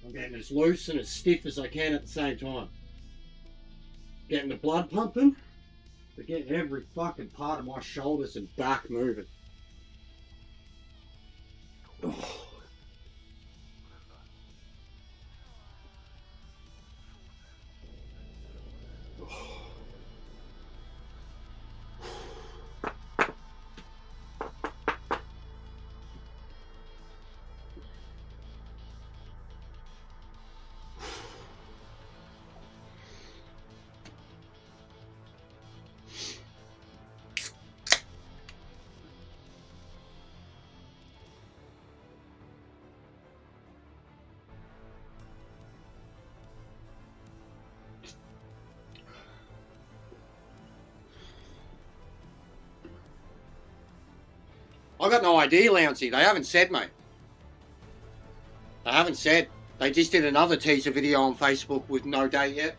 I'm getting as loose and as stiff as I can at the same time. Getting the blood pumping, but getting every fucking part of my shoulders and back moving. Oh. I got no idea, Louncy. They haven't said, mate. They haven't said. They just did another teaser video on Facebook with no date yet.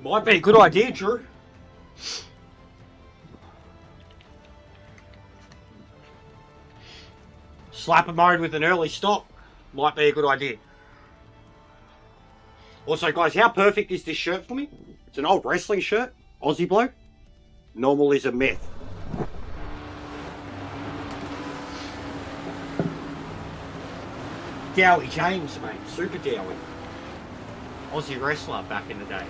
Might be a good idea, Drew. Slapper mode with an early stop might be a good idea. Also, guys, how perfect is this shirt for me? It's an old wrestling shirt, Aussie bloke. Normal is a myth. Dowie James, mate. Super Dowie. Aussie wrestler back in the day.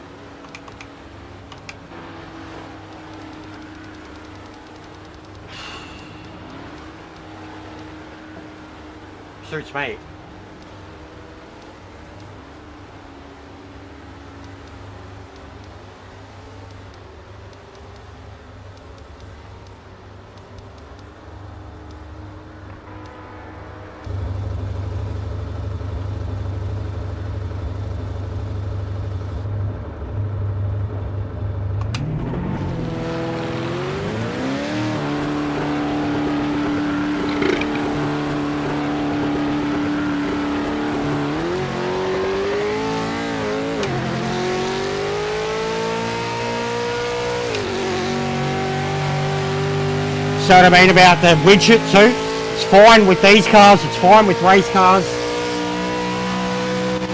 Suits me. So what I mean about the widget too, it's fine with these cars, it's fine with race cars.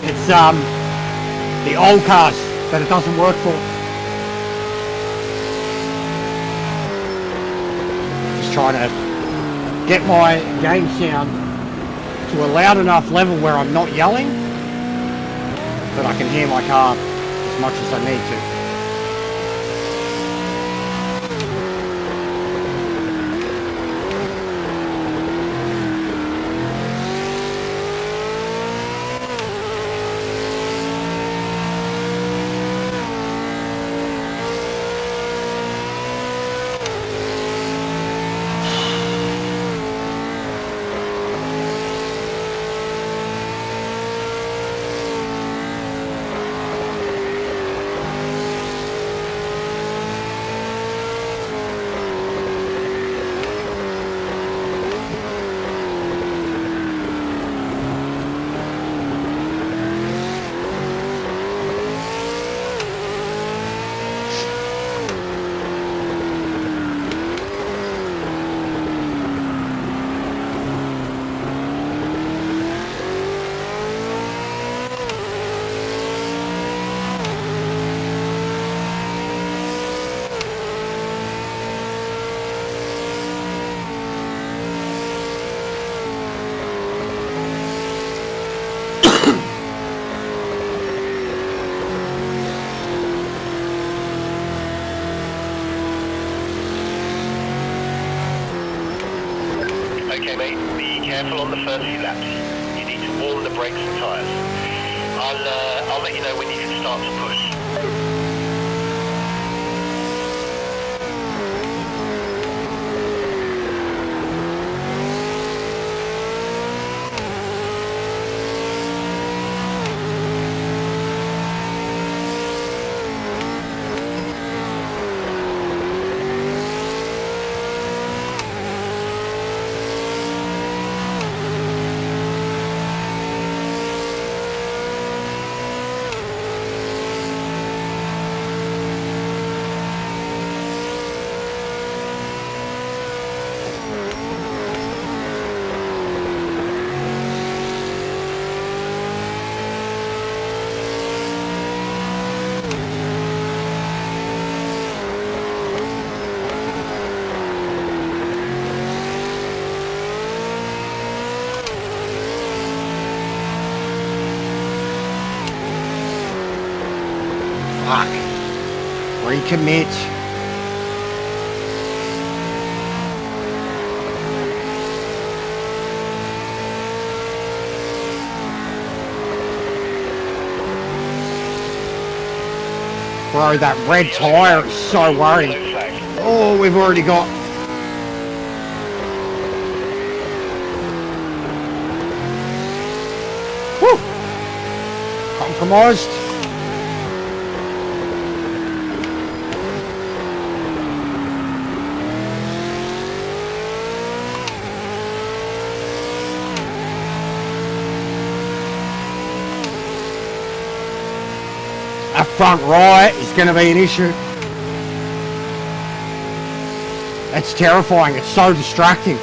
It's the old cars that it doesn't work for. Just trying to get my game sound to a loud enough level where I'm not yelling, but I can hear my car as much as I need to. Okay, mate, be careful on the first few laps. You need to warm the brakes and tyres. I'll let you know when you can start to push. Fuck. Recommit. Bro, that red tyre is so worrying. Oh, we've already got... Woo! Compromised. That front right is going to be an issue. It's terrifying. It's so distracting.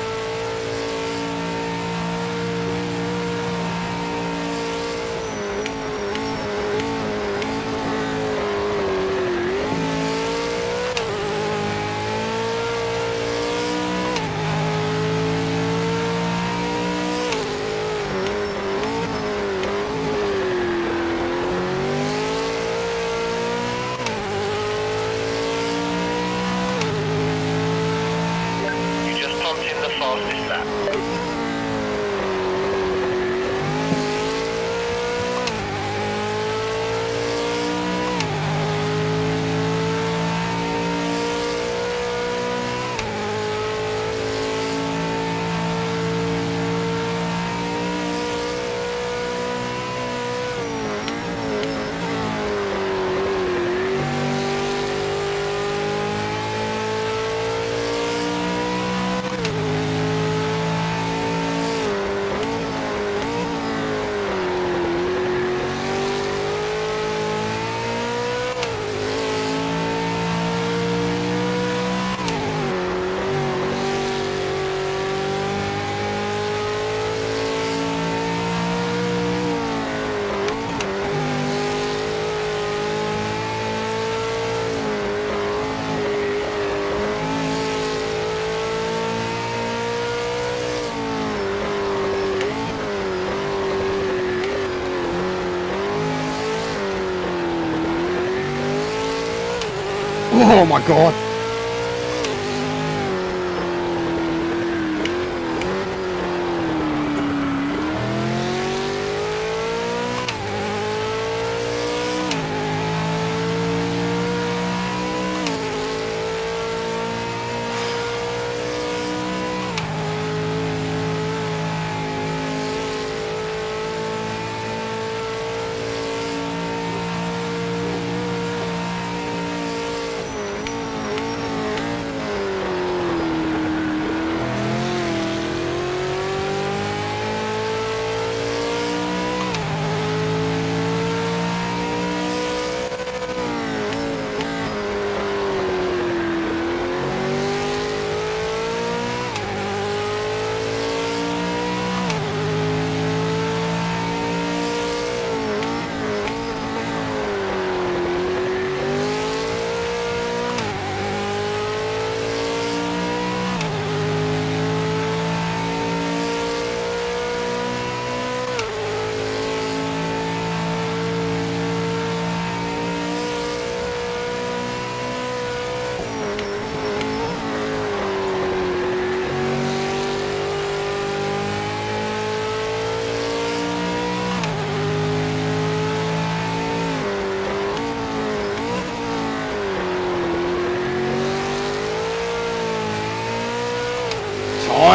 Oh my god.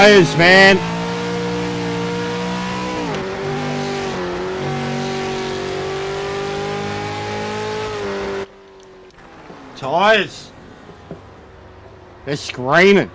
Tires, man. Tires. They're screaming.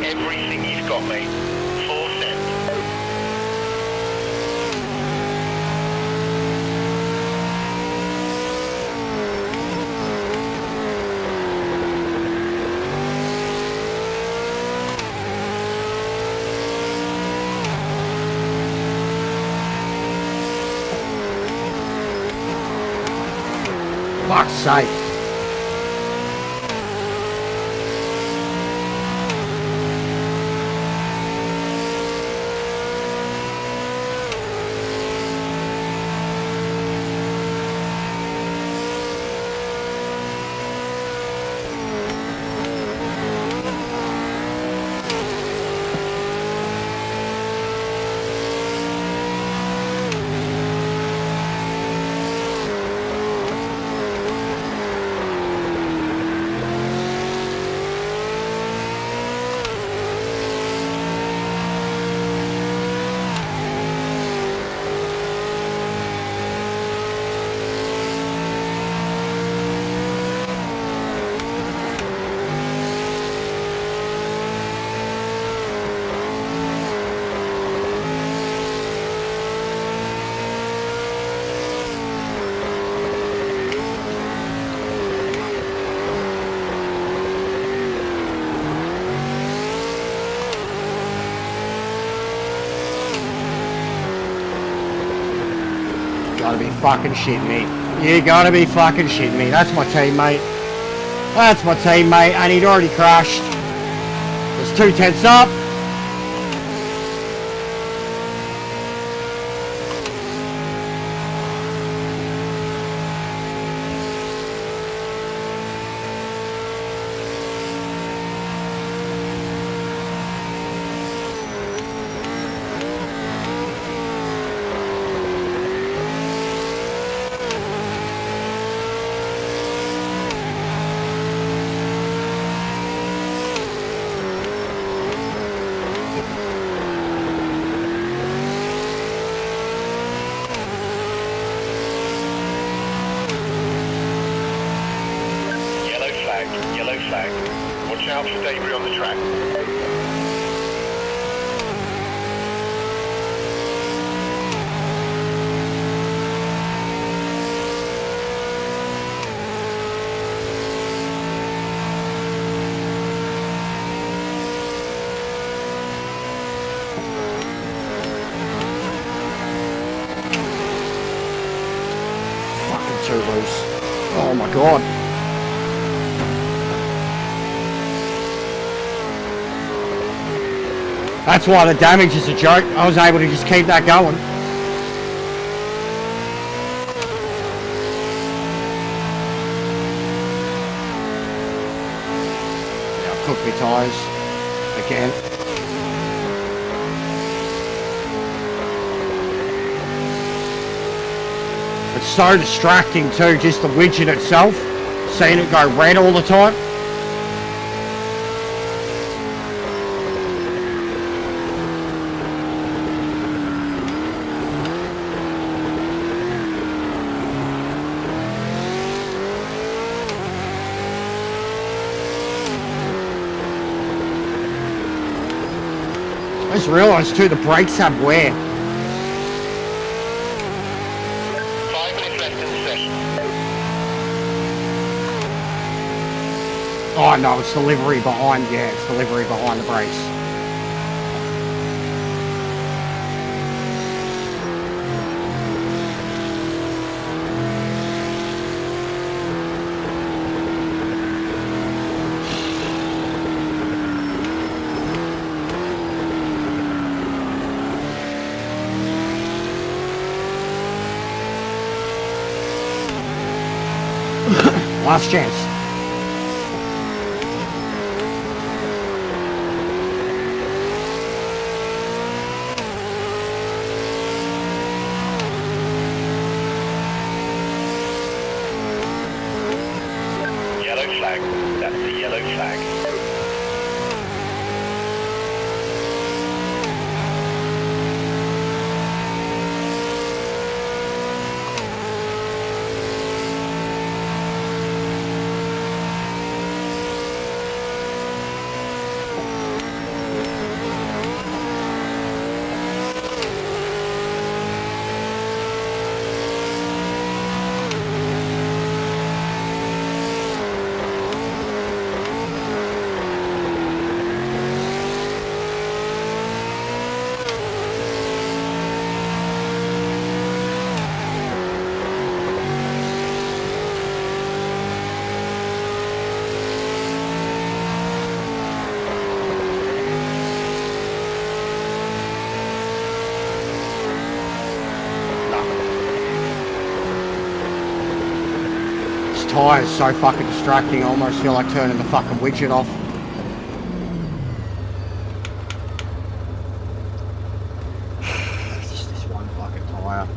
everything you've got, mate. Full send. Fuck's sake. Gotta be fucking shitting me. You gotta be fucking shitting me. That's my teammate. That's my teammate, and he'd already crashed. There's 2 tenths up. Yellow flag. Watch out for debris on the track. Fucking too loose. Oh my god. That's why the damage is a joke. I was able to just keep that going. Yeah, I've cooked my tyres again. It's so distracting too, just the widget itself. Seeing it go red all the time. I just realised too, the brakes have wear. 5 minutes left in the session. Oh no, it's the livery behind, yeah, it's the livery behind the brakes. Last chance. Yellow flag. That's the yellow flag. Tyres so fucking distracting, I almost feel like turning the fucking widget off. Just this one fucking tyre.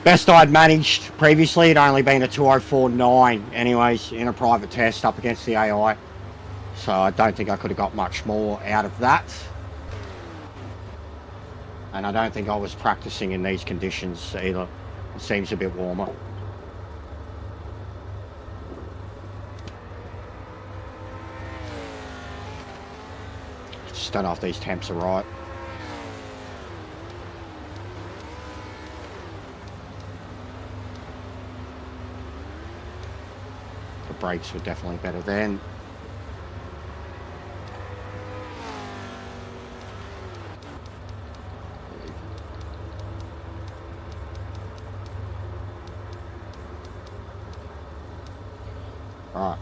Best I'd managed previously, it'd only been a 204.9 anyways in a private test up against the AI. So I don't think I could have got much more out of that. And I don't think I was practicing in these conditions either. It seems a bit warmer. Just don't know if these temps are right. The brakes were definitely better then. Alright.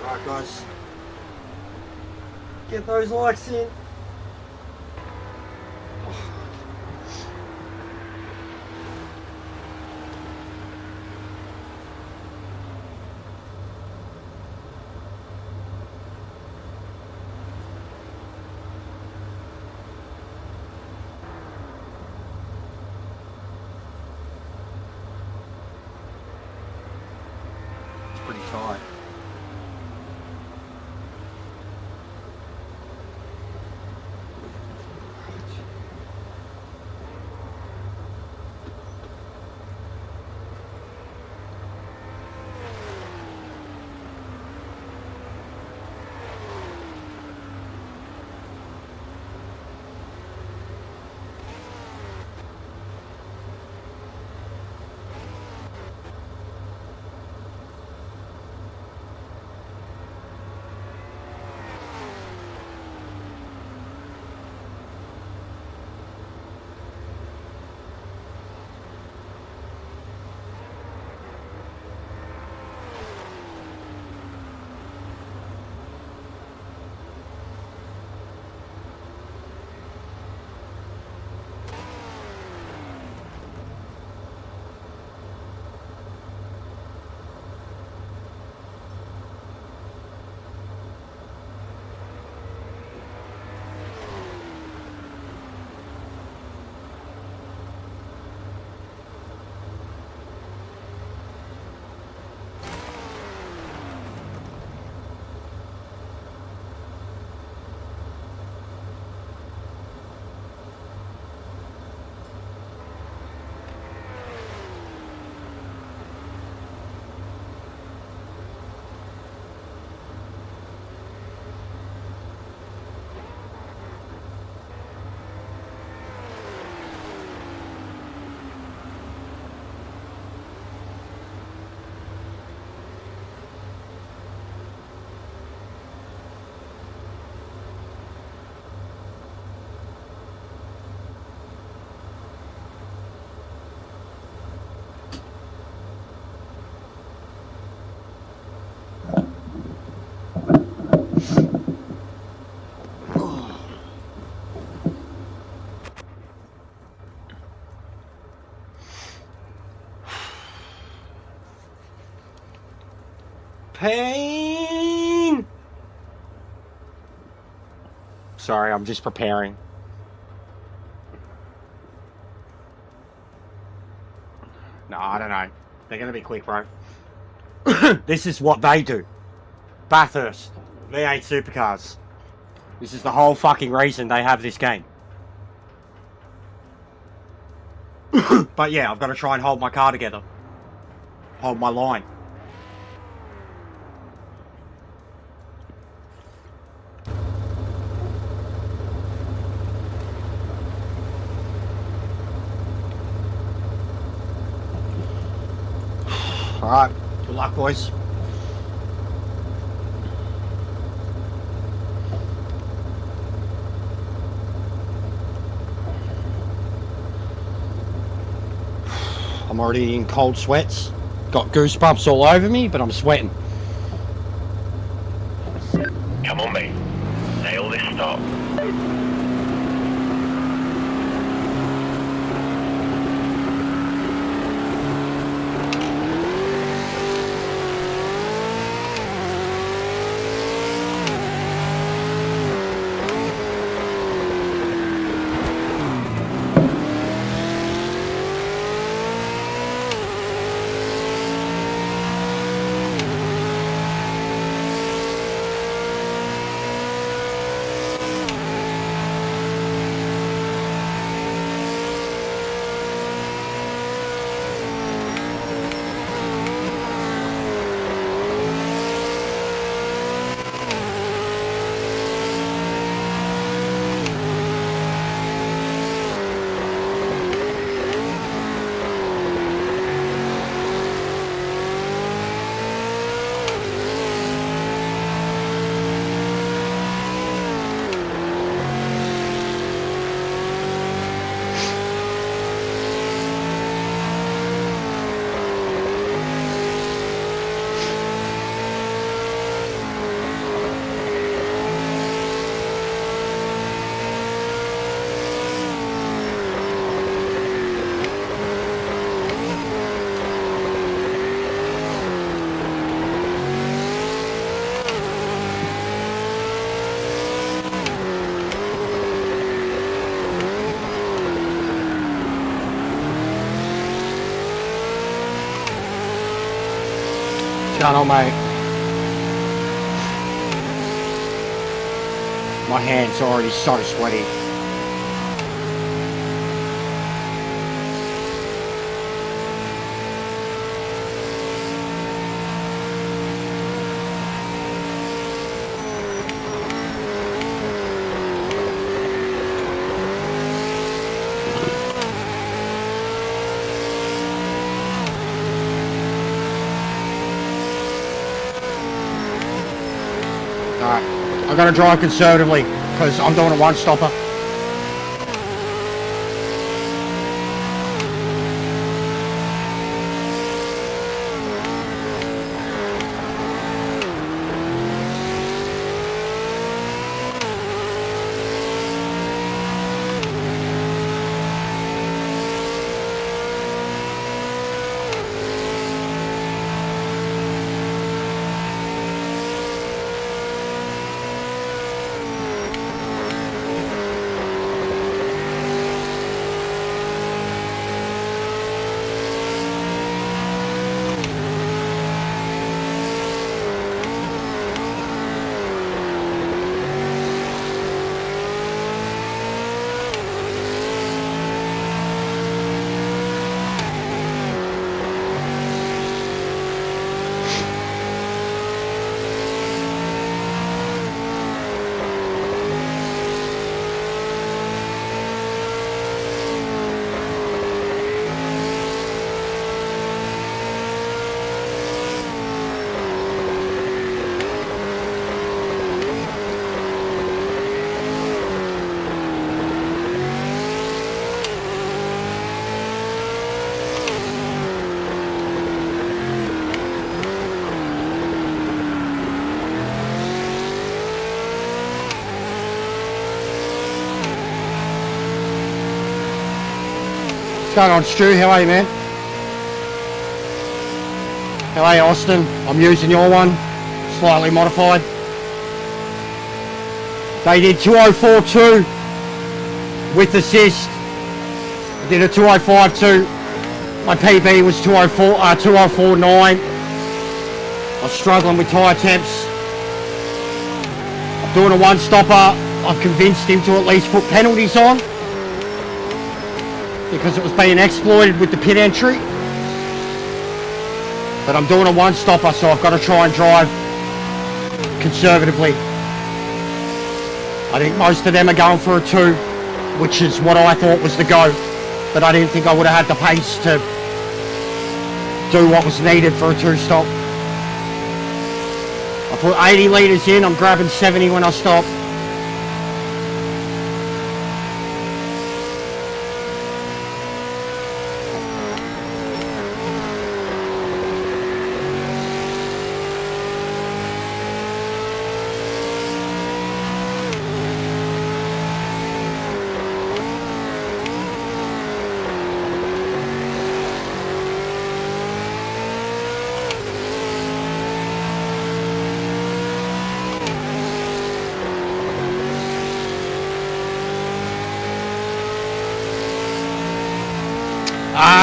Alright guys, get those likes in. It's pretty tight. Pain! Sorry, I'm just preparing. No, I don't know. They're gonna be quick, bro. This is what they do. Bathurst, V8 supercars. This is the whole fucking reason they have this game. But yeah, I've got to try and hold my car together. Hold my line. Alright, good luck, boys. I'm already in cold sweats. Got goosebumps all over me, but I'm sweating. Come on, mate. Nail this stop. What's going on, mate? My hands are already so sweaty. Alright, I'm gonna drive conservatively because I'm doing a one-stopper. What's going on, Stu? How are you, man? How are you, Austin? I'm using your one, slightly modified. They did 2042 with assist. I did a 2052. My PB was 2049. I was struggling with tyre temps. I'm doing a one-stopper. I've convinced him to at least put penalties on. because it was being exploited with the pit entry. But I'm doing a one-stopper, so I've got to try and drive conservatively. I think most of them are going for a 2, which is what I thought was the go. But I didn't think I would have had the pace to do what was needed for a 2-stop. I put 80 litres in, I'm grabbing 70 when I stop.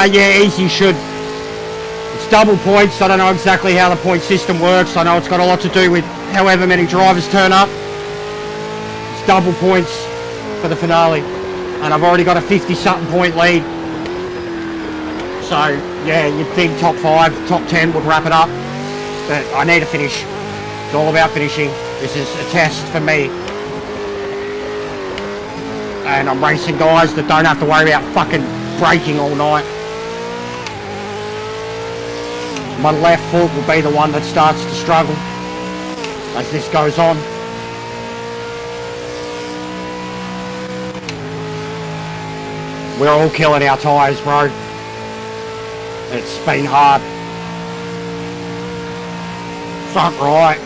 Yeah, easy should. It's double points. I don't know exactly how the point system works. I know it's got a lot to do with however many drivers turn up. It's double points for the finale. And I've already got a 50-something point lead. So, yeah, you'd think top 5, top 10 would wrap it up. But I need to finish. It's all about finishing. This is a test for me. And I'm racing guys that don't have to worry about fucking braking all night. My left foot will be the one that starts to struggle as this goes on. We're all killing our tyres, bro. It's been hard. Front right.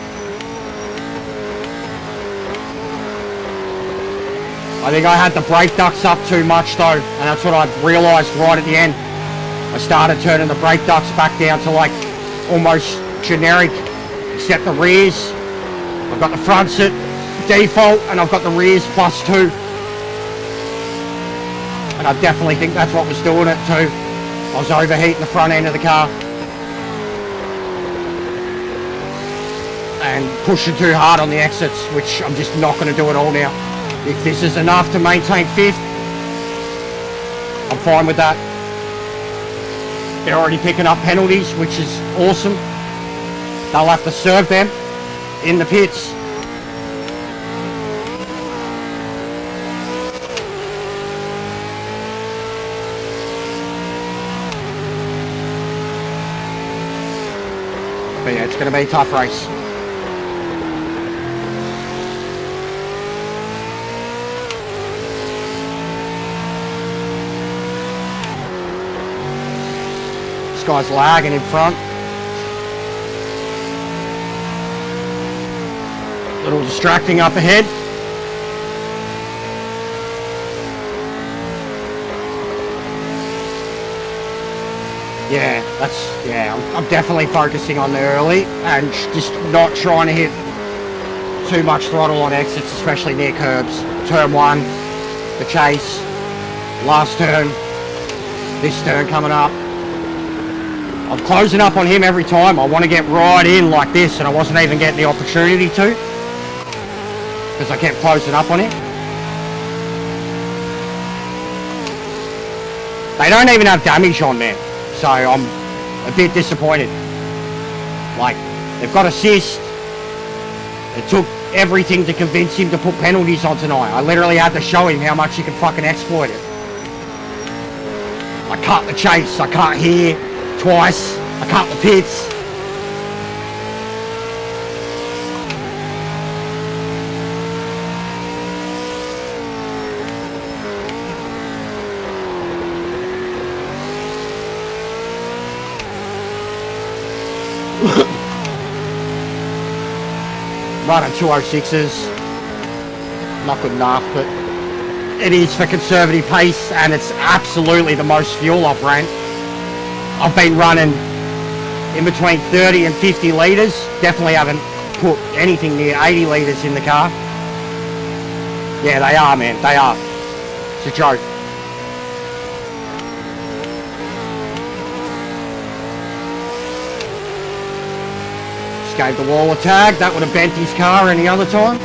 I think I had the brake ducts up too much though, and that's what I realised right at the end. I started turning the brake ducts back down to like almost generic, except the rears. I've got the fronts at default and I've got the rears +2. And I definitely think that's what was doing it too. I was overheating the front end of the car. And pushing too hard on the exits, which I'm just not going to do at all now. If this is enough to maintain 5th, I'm fine with that. They're already picking up penalties, which is awesome. They'll have to serve them in the pits. But yeah, it's going to be a tough race. This guy's lagging in front. A little distracting up ahead. Yeah, I'm definitely focusing on the early and just not trying to hit too much throttle on exits, especially near curbs. Turn 1, the chase, last turn, this turn coming up. I'm closing up on him every time. I want to get right in like this, and I wasn't even getting the opportunity to because I kept closing up on him. They don't even have damage on there, so I'm a bit disappointed. Like, they've got assist. It took everything to convince him to put penalties on tonight. I literally had to show him how much he can fucking exploit it. I cut the chase, I cut here twice, I cut the pits. Running 206s, not good enough, but it is for conservative pace, and it's absolutely the most fuel I've ran. I've been running in between 30 and 50 litres, definitely haven't put anything near 80 litres in the car. Yeah, they are, man, they are. It's a joke. Just gave the wall a tag, that would have bent his car any other time.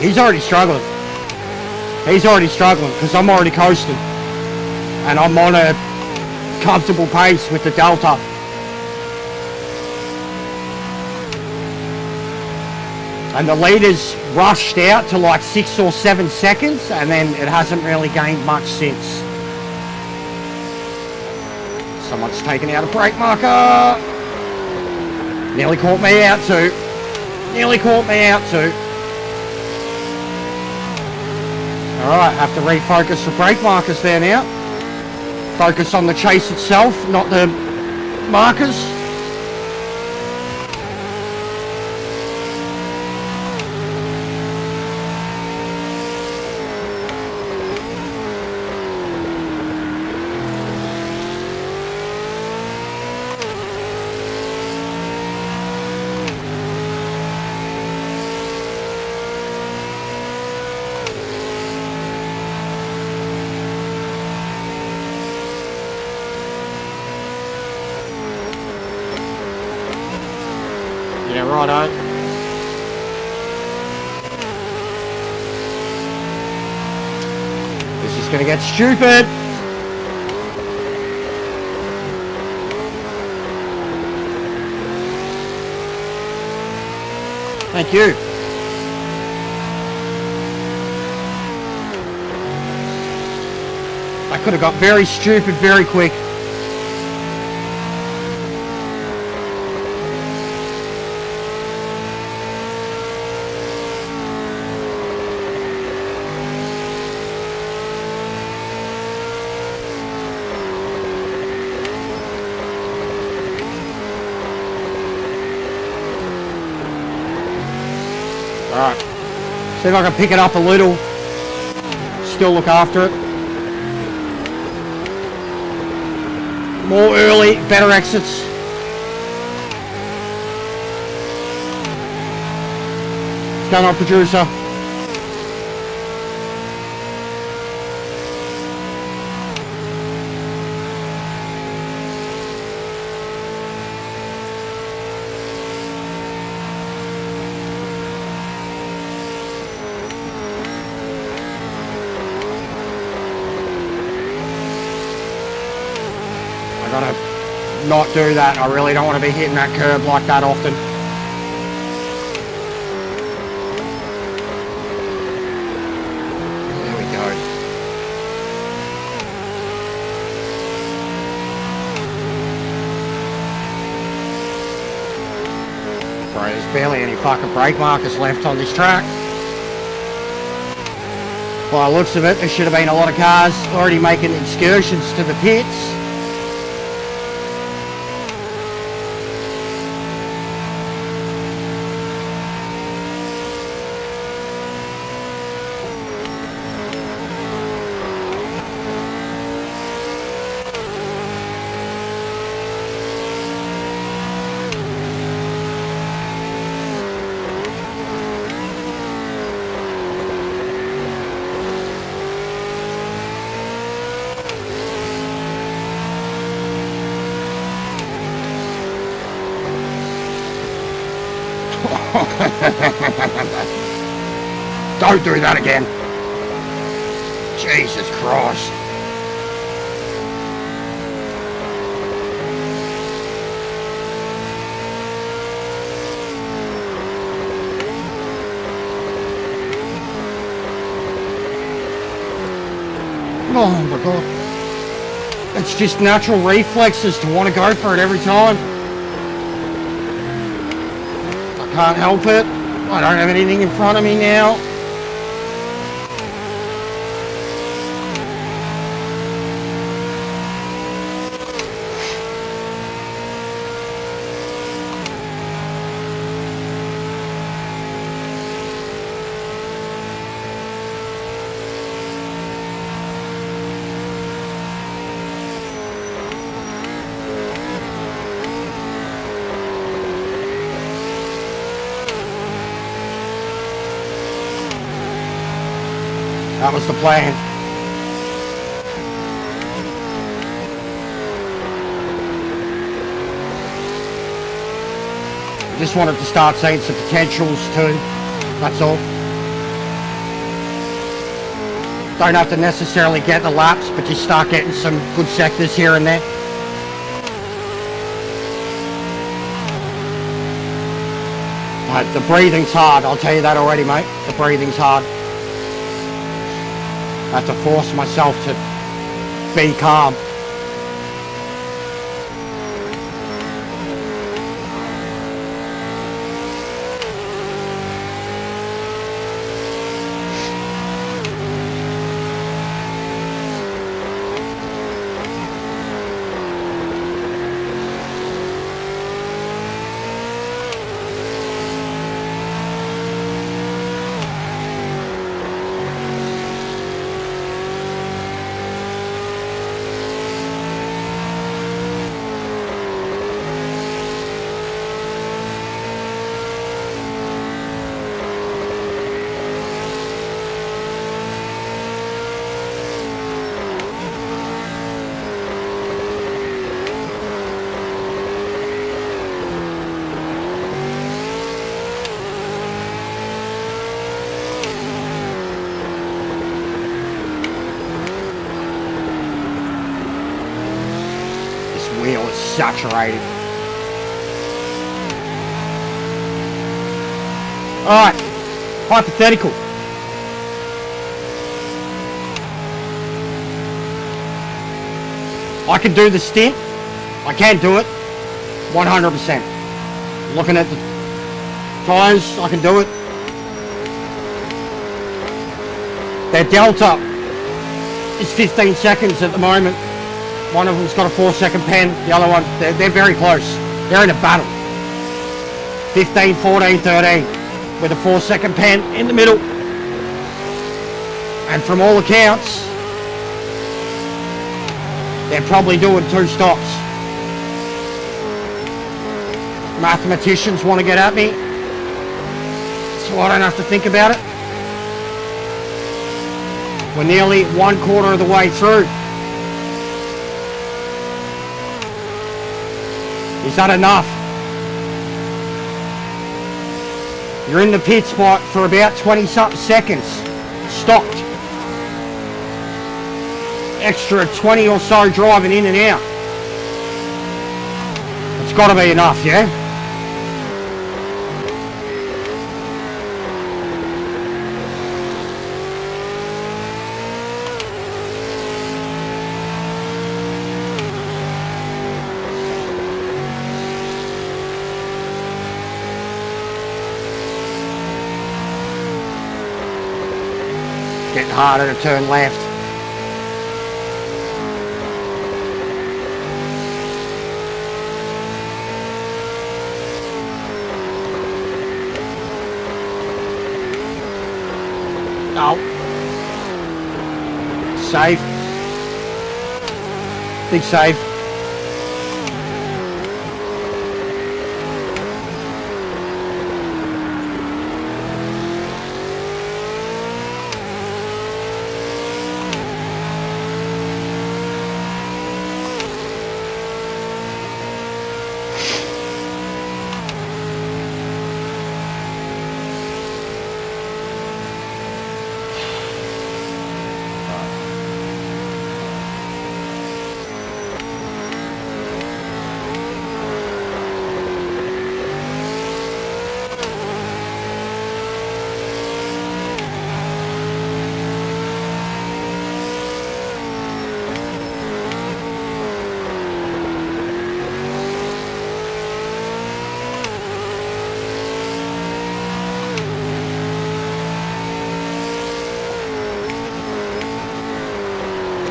he's already struggling. He's already struggling because I'm already coasting. And I'm on a comfortable pace with the Delta. And the leader's rushed out to like 6 or 7 seconds, and then it hasn't really gained much since. Someone's taken out a brake marker. Nearly caught me out too. Nearly caught me out too. Alright, have to refocus the brake markers there now. Focus on the chase itself, not the markers. Yeah, righto. This is gonna get stupid. Thank you. I could have got very stupid very quick. Alright, see if I can pick it up a little, still look after it. More early, better exits. What's going on, producer? I gotta not do that. I really don't want to be hitting that curb like that often. There we go. Bro, there's barely any fucking brake markers left on this track. By the looks of it, there should have been a lot of cars already making excursions to the pits. Don't do that again. Jesus Christ. Oh my God. It's just natural reflexes to want to go for it every time. I can't help it. I don't have anything in front of me now. That was the plan. I just wanted to start seeing some potentials too. That's all. Don't have to necessarily get the laps, but you start getting some good sectors here and there. But the breathing's hard, I'll tell you that already, mate. The breathing's hard. I have to force myself to be calm. Wheel is saturated. Alright, hypothetical. I can do the stint. I can do it 100%. Looking at the tyres, I can do it. Their delta is 15 seconds at the moment. One of them's got a 4-second pen, the other one, they're very close. They're in a battle. 15, 14, 13, with a 4-second pen in the middle. And from all accounts, they're probably doing 2 stops. Mathematicians want to get at me, so I don't have to think about it. We're nearly 1/4 of the way through. Is that enough? You're in the pit spot for about 20-something seconds. Stopped. Extra 20 or so driving in and out. It's got to be enough, yeah? Getting harder to turn left. Oh. Safe. Big save.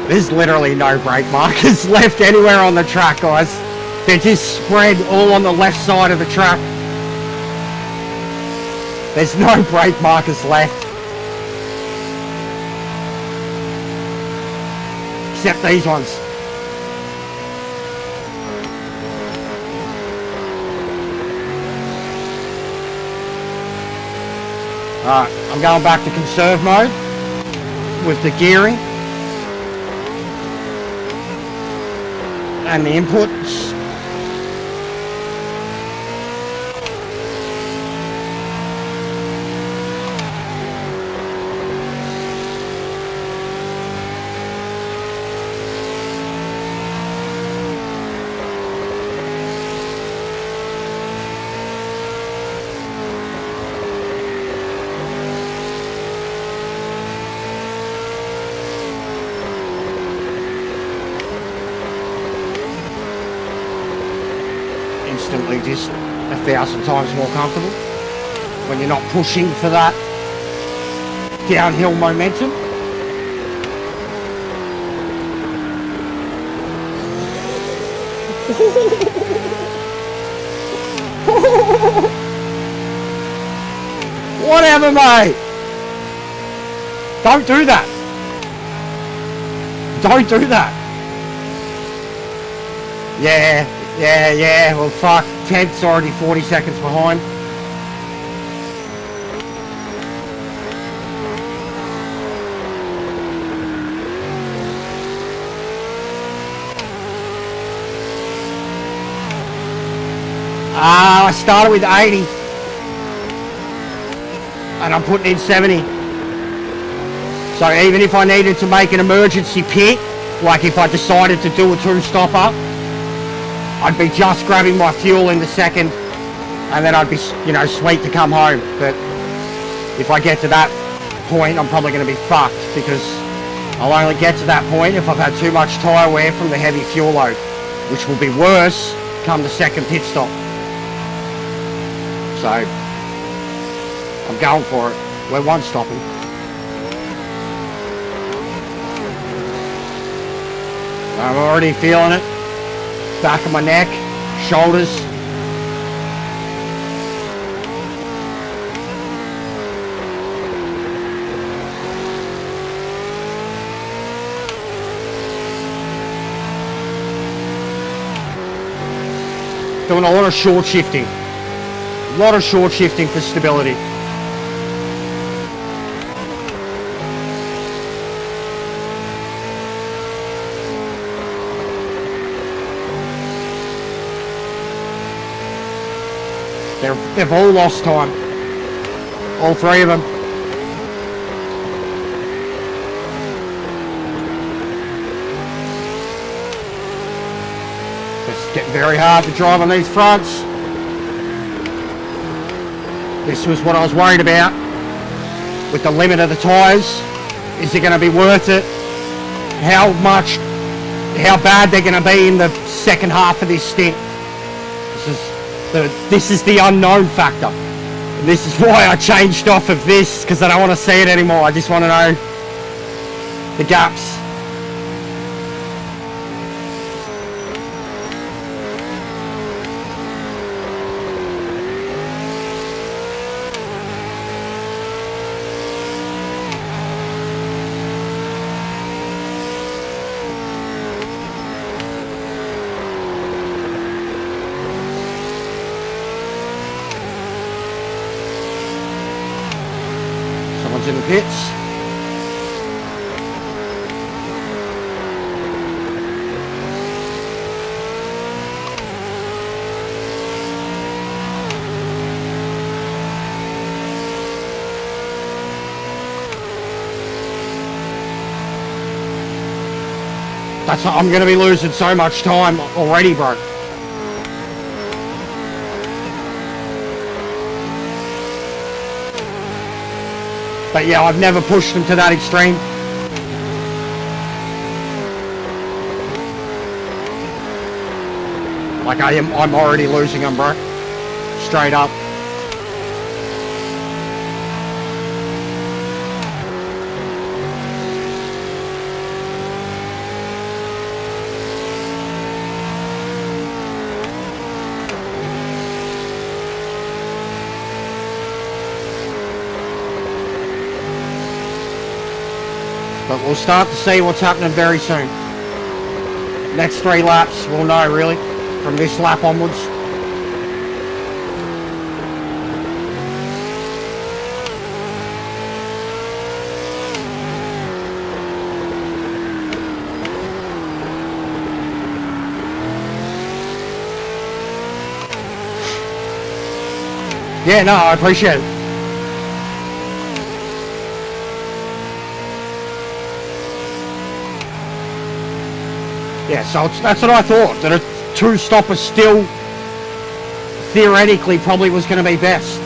There's literally no brake markers left anywhere on the track, guys. They're just spread all on the left side of the track. There's no brake markers left. Except these ones. Alright, I'm going back to conserve mode with the gearing and the inputs. just 1,000 times more comfortable when you're not pushing for that downhill momentum. Whatever, mate. Don't do that. Don't do that. Yeah. Well, fuck. Ted's already 40 seconds behind. I started with 80. And I'm putting in 70. So even if I needed to make an emergency pit, like if I decided to do a two-stopper, I'd be just grabbing my fuel in the second, and then I'd be, you know, sweet to come home. But if I get to that point, I'm probably going to be fucked, because I'll only get to that point if I've had too much tyre wear from the heavy fuel load, which will be worse come the second pit stop. So I'm going for it. We're one stopping. I'm already feeling it. Back of my neck, shoulders. Doing a lot of short shifting. A lot of short shifting for stability. They've all lost time. All three of them. It's getting very hard to drive on these fronts. This was what I was worried about with the limit of the tyres. Is it going to be worth it? How bad they're going to be in the second half of this stint? This is the unknown factor. And this is why I changed off of this, because I don't want to see it anymore. I just want to know the gaps. In the pits. I'm going to be losing so much time already, bro. But yeah, I've never pushed them to that extreme. Like I'm already losing them, bro. Straight up. But we'll start to see what's happening very soon. Next 3 laps, we'll know really, from this lap onwards. Yeah, no, I appreciate it. Yeah, so that's what I thought, that a two-stopper still, theoretically, probably was going to be best.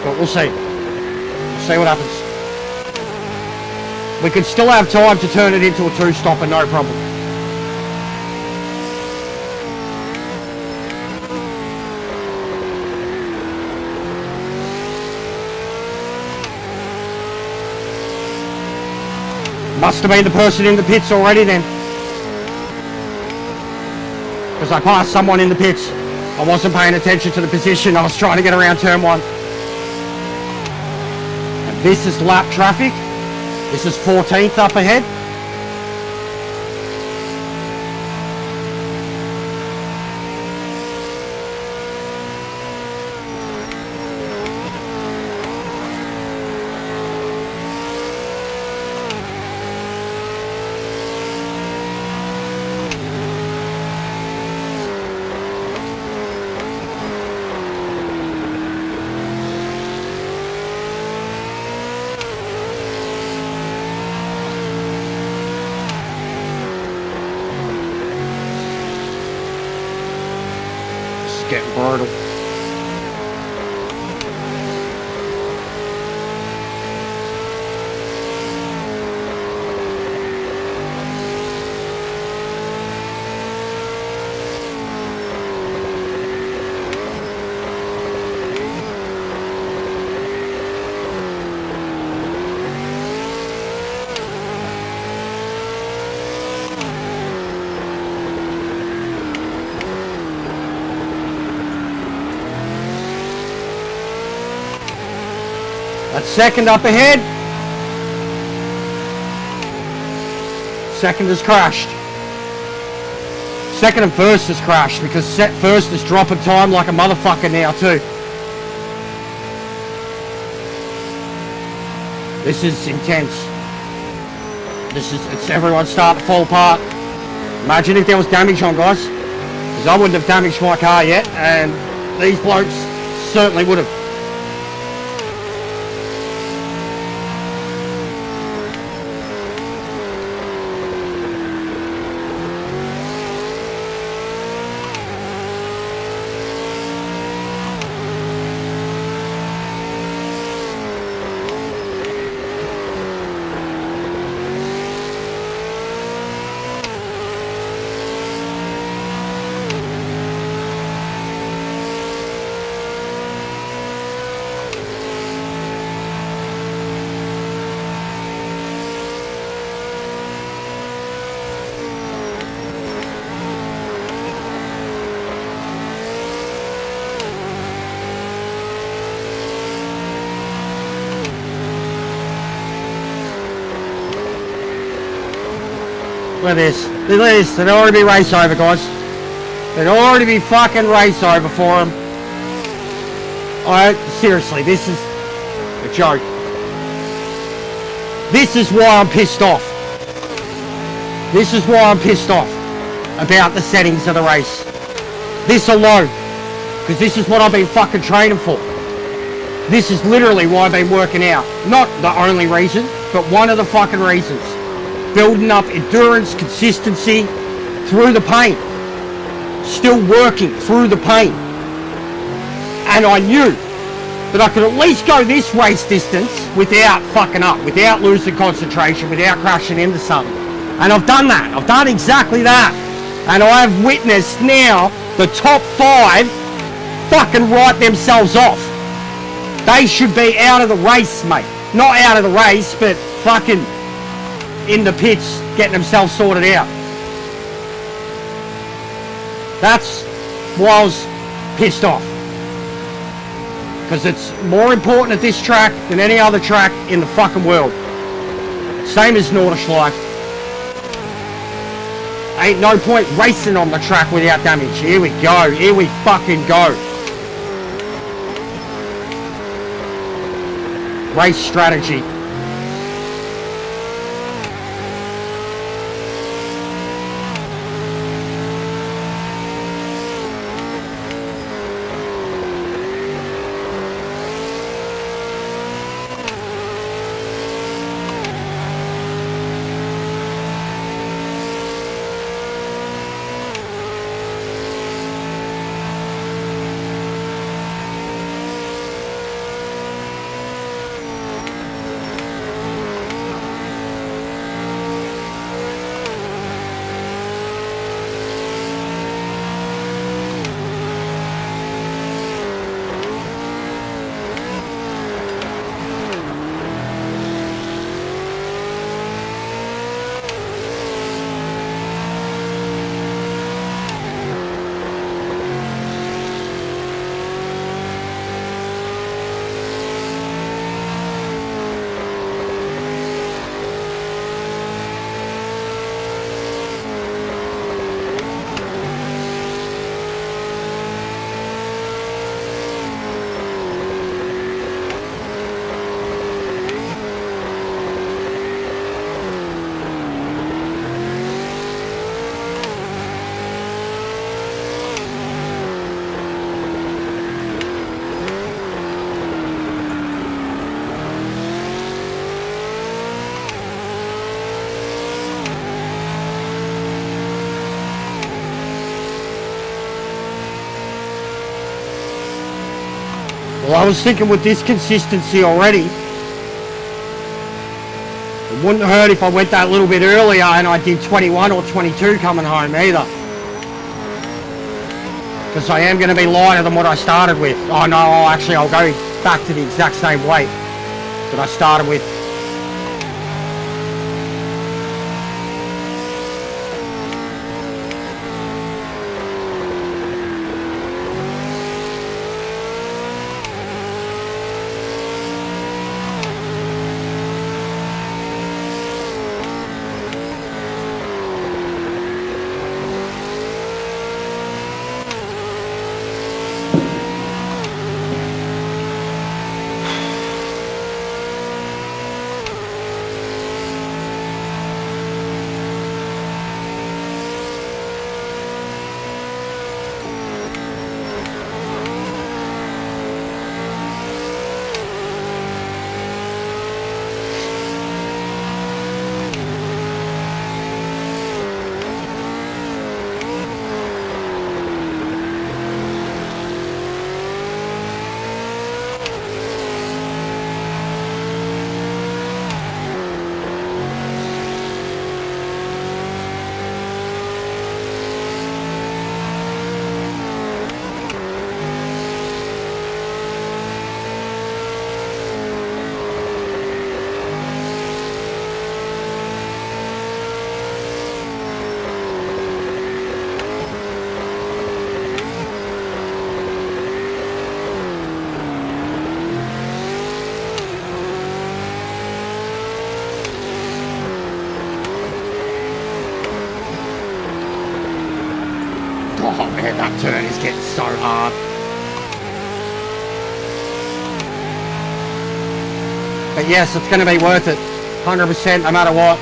But we'll see. We'll see what happens. We could still have time to turn it into a two-stopper, no problem. Must have been the person in the pits already then. Because I passed someone in the pits. I wasn't paying attention to the position. I was trying to get around turn 1. And this is lap traffic. This is 14th up ahead. Getting brutal. That's second up ahead. Second has crashed. Second and first has crashed because first is dropping time like a motherfucker now too. This is intense. It's everyone's starting to fall apart. Imagine if there was damage on, guys. Because I wouldn't have damaged my car yet, and these blokes certainly would have. Look at this. Look at this. There'd already be race over, guys. There'd already be fucking race over for them. Seriously, this is a joke. This is why I'm pissed off. This is why I'm pissed off about the settings of the race. This alone. Because this is what I've been fucking training for. This is literally why I've been working out. Not the only reason, but one of the fucking reasons. Building up endurance, consistency through the pain. Still working through the pain. And I knew that I could at least go this race distance without fucking up, without losing concentration, without crashing into something. And I've done that. I've done exactly that. And I've witnessed now the top 5 fucking write themselves off. They should be out of the race, mate. Not out of the race, but fucking in the pits getting themselves sorted out. That's why I was pissed off. Because it's more important at this track than any other track in the fucking world. Same as Nordschleife. Ain't no point racing on the track without damage. Here we go. Here we fucking go. Race strategy. Well, I was thinking with this consistency already, it wouldn't hurt if I went that little bit earlier and I did 21 or 22 coming home either. Because I am going to be lighter than what I started with. Oh no, actually I'll go back to the exact same weight that I started with. Oh man, that turn is getting so hard. But yes, it's going to be worth it. 100% no matter what.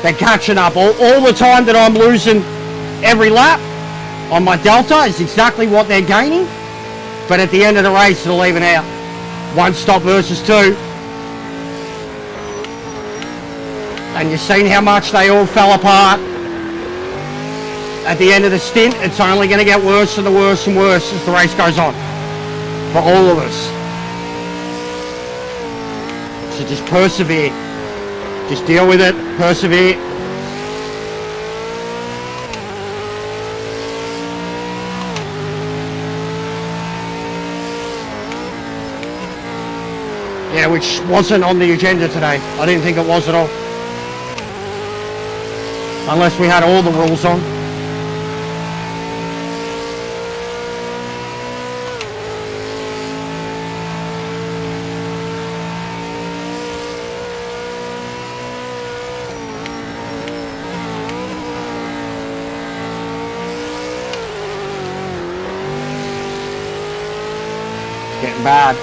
They're catching up. All the time that I'm losing every lap on my Delta is exactly what they're gaining. But at the end of the race, it'll even out. One stop versus two. And you've seen how much they all fell apart. At the end of the stint, it's only going to get worse and worse and worse as the race goes on. For all of us. So just persevere. Just deal with it. Persevere. Yeah, which wasn't on the agenda today. I didn't think it was at all. Unless we had all the rules on. Getting bad.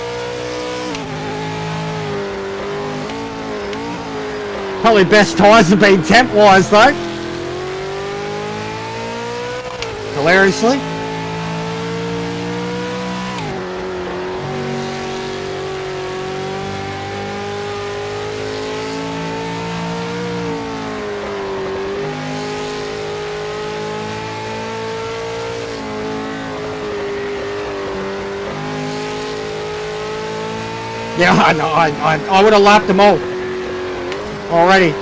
Probably best tyres have been temp wise though. Hilariously. Yeah, I know. I would have lapped them all already,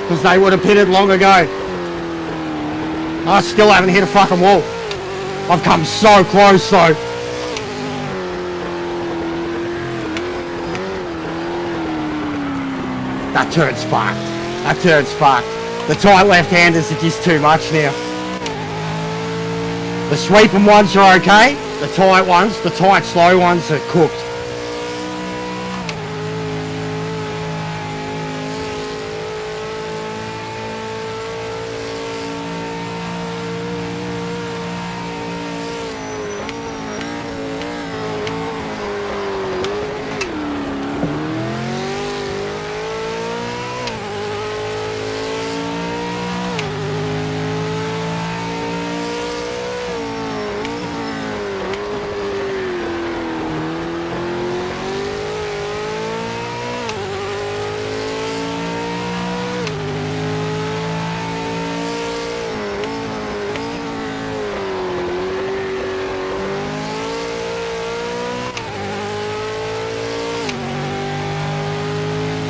because they would have pitted long ago. I still haven't hit a fucking wall. I've come so close though. That turn's fucked. That turn's fucked. The tight left-handers are just too much now. The sweeping ones are okay. The tight ones, the tight slow ones are cooked.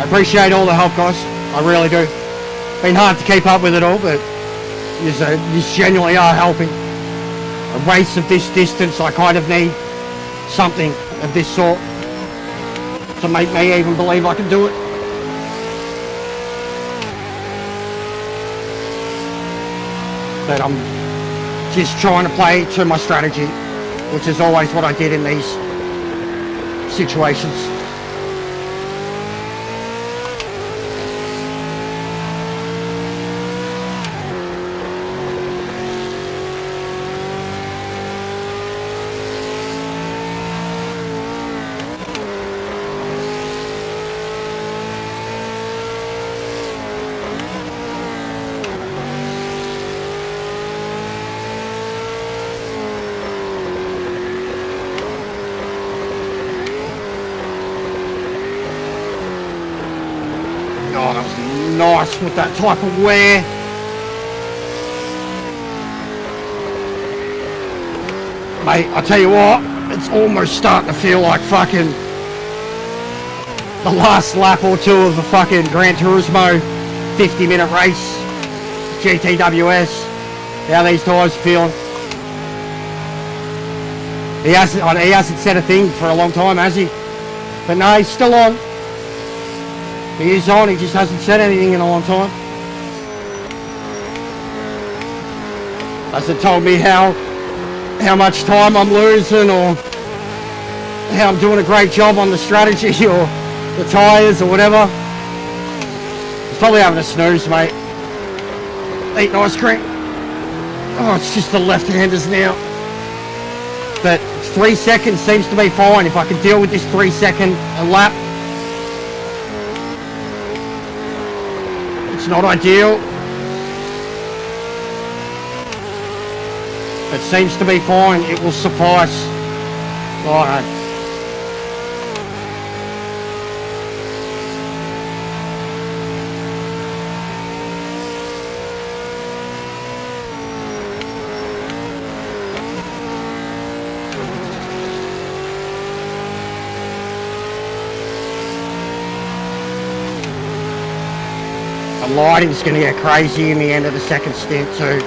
appreciate all the help, guys. I really do. Been hard to keep up with it all, but you genuinely are helping. A race of this distance, I kind of need something of this sort to make me even believe I can do it. But I'm just trying to play to my strategy, which is always what I did in these situations. Oh, that was nice with that type of wear. Mate, I tell you what, it's almost starting to feel like fucking the last lap or two of the fucking Gran Turismo 50-minute race, GTWS. How these tyres are feeling. He hasn't said a thing for a long time, has he? But no, he's still on. He is on, he just hasn't said anything in a long time. Hasn't told me how much time I'm losing or how I'm doing a great job on the strategy or the tyres or whatever. He's probably having a snooze, mate. Eating ice cream. Oh, it's just the left-handers now. But 3 seconds seems to be fine. If I can deal with this 3 second a lap, it's not ideal. It seems to be fine. It will suffice. Alright. The lighting's going to get crazy in the end of the second stint too.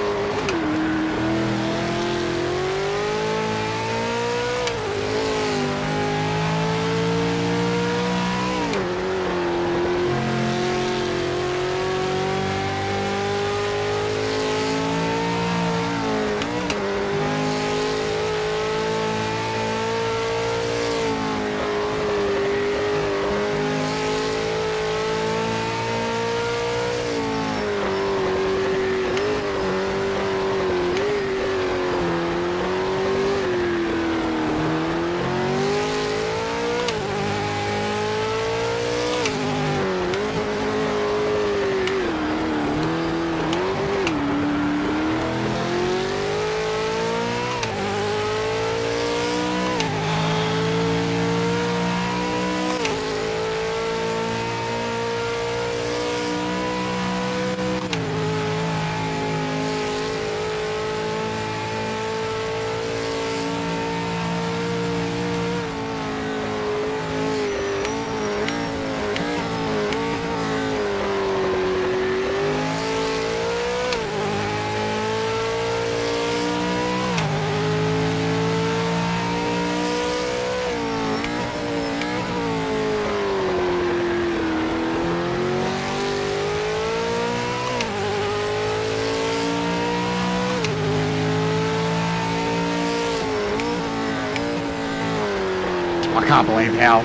I can't believe how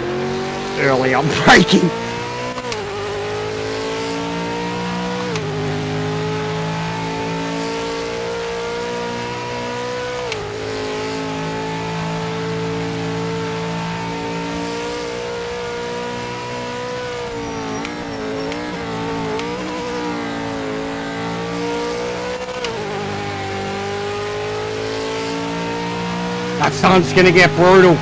early I'm braking. That sun's gonna get brutal.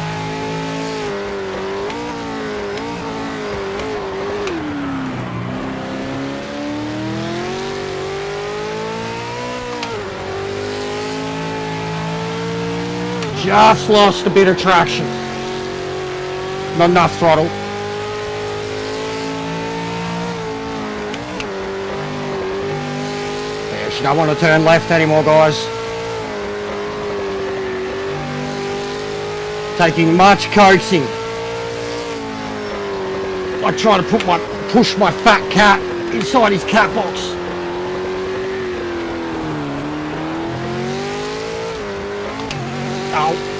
Just lost a bit of traction. Not enough throttle. Don't want to turn left anymore, guys. Taking much coaxing. I try to push my fat cat inside his cat box. Oh.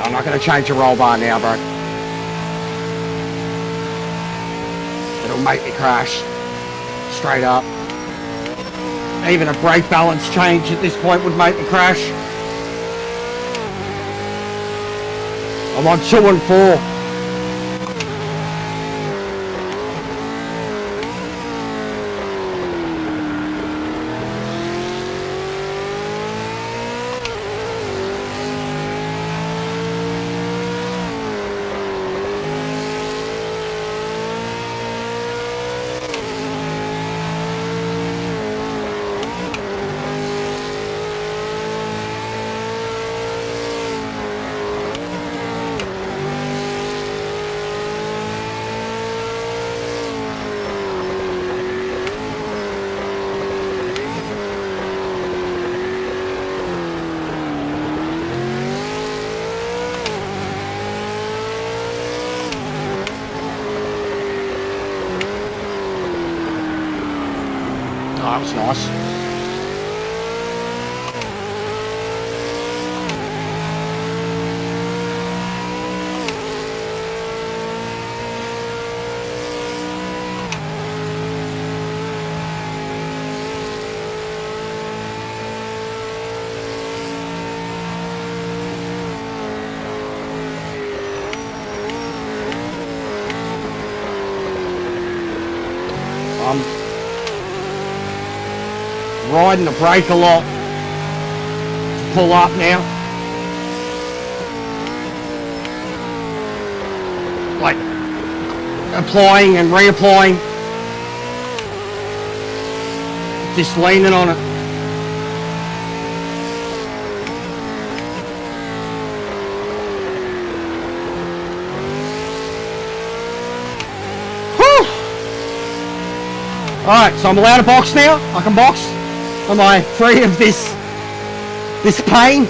I'm not going to change the roll bar now, bro. It'll make me crash. Straight up. Even a brake balance change at this point would make me crash. I'm on 2 and 4. Oh, that was nice. Riding the brake a lot to pull up now. Like applying and reapplying. Just leaning on it. Whew! Alright, so I'm allowed to box now. I can box. Am I free of this pain?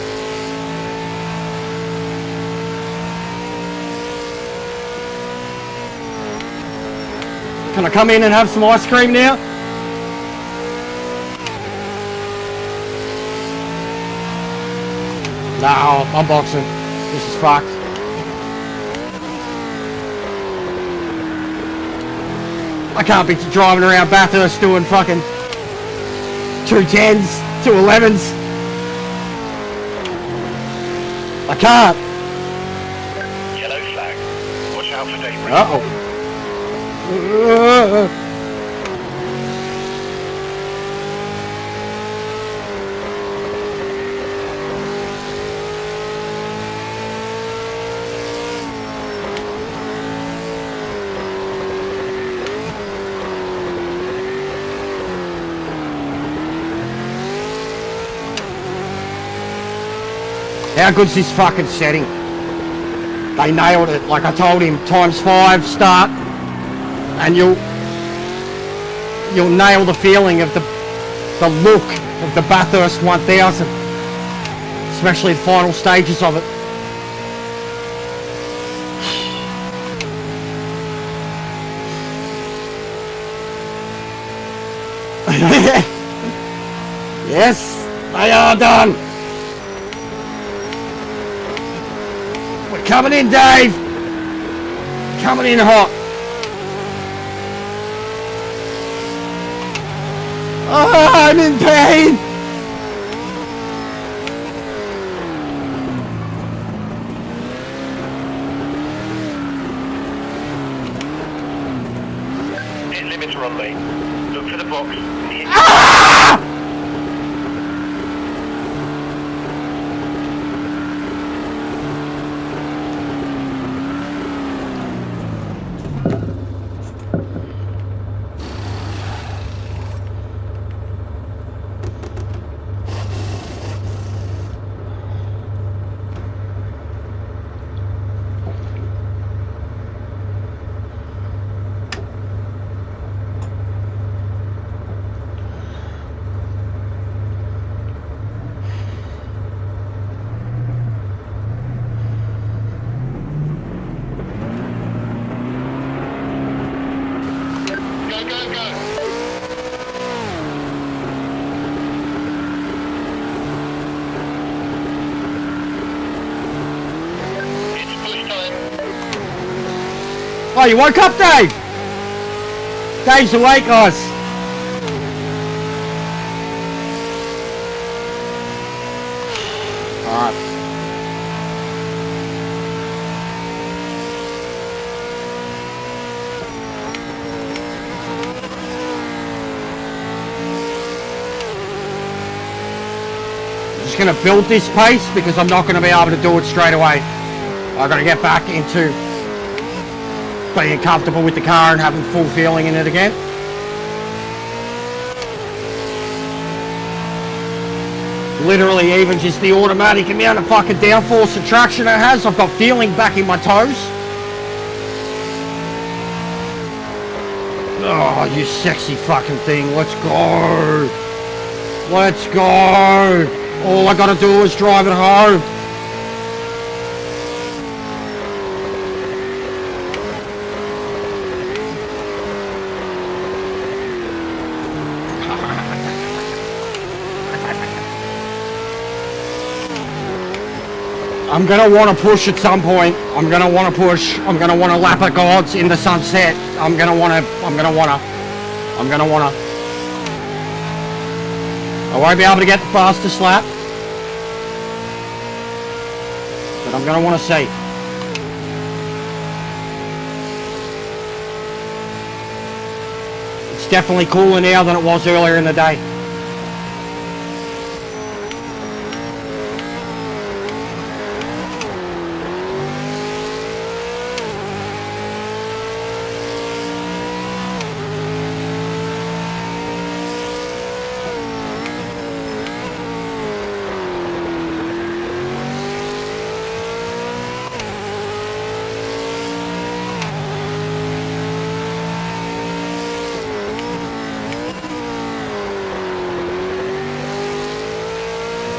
Can I come in and have some ice cream now? No, I'm boxing. This is fucked. I can't be driving around Bathurst doing fucking 210s, 211s. I can't. Yellow flag. Watch out for debris. Uh-oh. How good's this fucking setting? They nailed it. Like I told him, ×5 start, and you'll nail the feeling of the look of the Bathurst 1000, especially the final stages of it. Yes, they are done. We're coming in, Dave. Coming in hot. Oh, I'm in pain. Hit limits runway. Look for the box. Oh, you woke up, Dave? Dave's awake, guys. Alright. I'm just going to build this pace because I'm not going to be able to do it straight away. I've got to get back into being comfortable with the car and having full feeling in it again. Literally even just the automatic amount of fucking downforce and traction it has, I've got feeling back in my toes. Oh, you sexy fucking thing, let's go. Let's go. All I gotta do is drive it home. I'm gonna want to push at some point. I'm gonna want to push. I'm gonna want to lap at Gods in the sunset. I'm gonna wanna. I won't be able to get the fastest lap, but I'm gonna want to see. It's definitely cooler now than it was earlier in the day.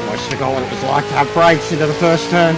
I forgot what it was like to have brakes into the first turn.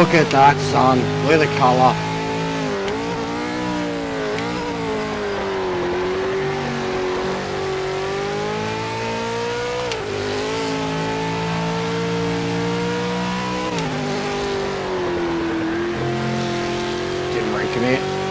Look at that, son. Look at the colour. Didn't recommit.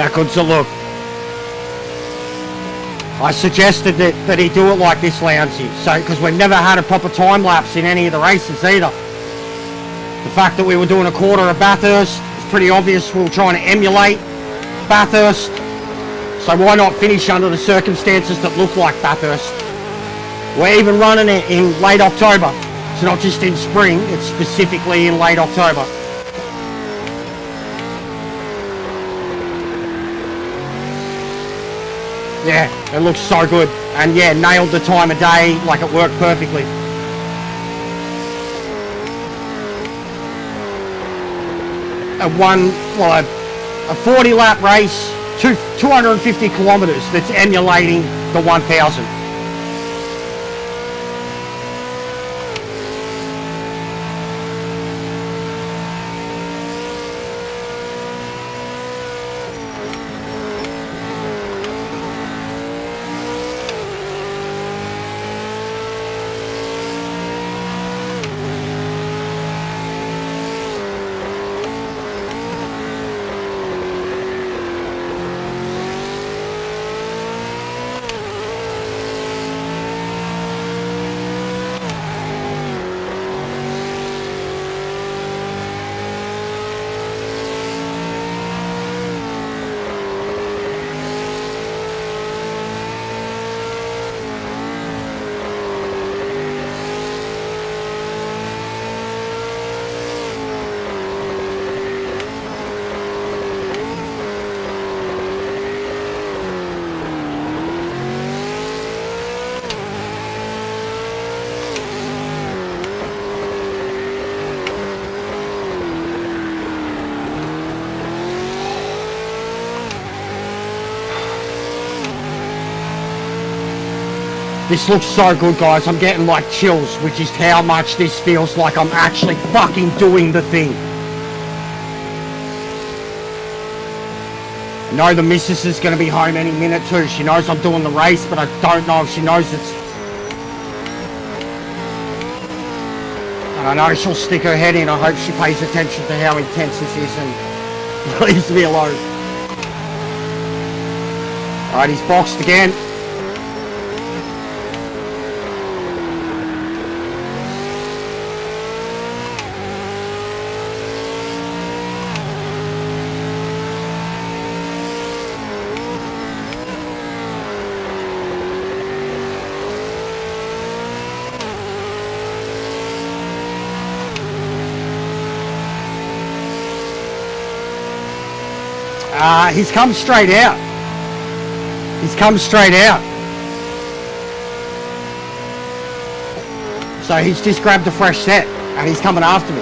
How good's it look? I suggested that he do it like this, Lounsey, so because we've never had a proper time lapse in any of the races either. The fact that we were doing a quarter of Bathurst is pretty obvious. We were trying to emulate Bathurst, so why not finish under the circumstances that look like Bathurst? We're even running it in late October. It's not just in spring, it's specifically in late October. Yeah, it looks so good. And yeah, nailed the time of day, like it worked perfectly. A 40 lap race, 250 kilometers that's emulating the 1000. This looks so good, guys. I'm getting like chills, which is how much this feels like I'm actually fucking doing the thing. I know the missus is going to be home any minute too. She knows I'm doing the race, but I don't know if she knows it's... And I know she'll stick her head in. I hope she pays attention to how intense this is and leaves me alone. Alright, he's boxed again. He's come straight out. He's come straight out. So he's just grabbed a fresh set and he's coming after me.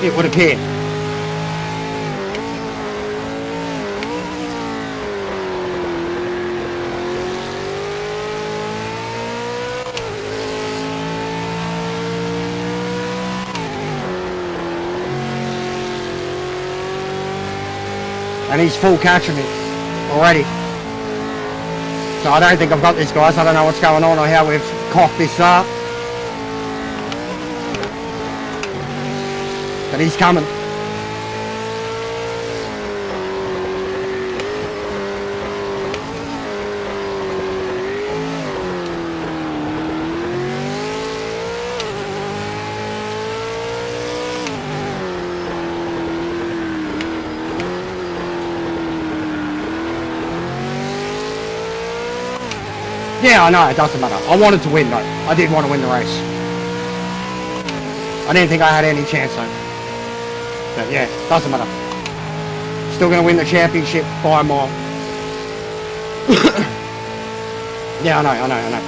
It would appear. And he's full catching me already. So I don't think I've got this, guys. I don't know what's going on or how we've cocked this up. But he's coming. Yeah, I know, it doesn't matter. I wanted to win, though. I did want to win the race. I didn't think I had any chance, though. But yeah, doesn't matter. Still going to win the championship by a mile. Yeah, I know.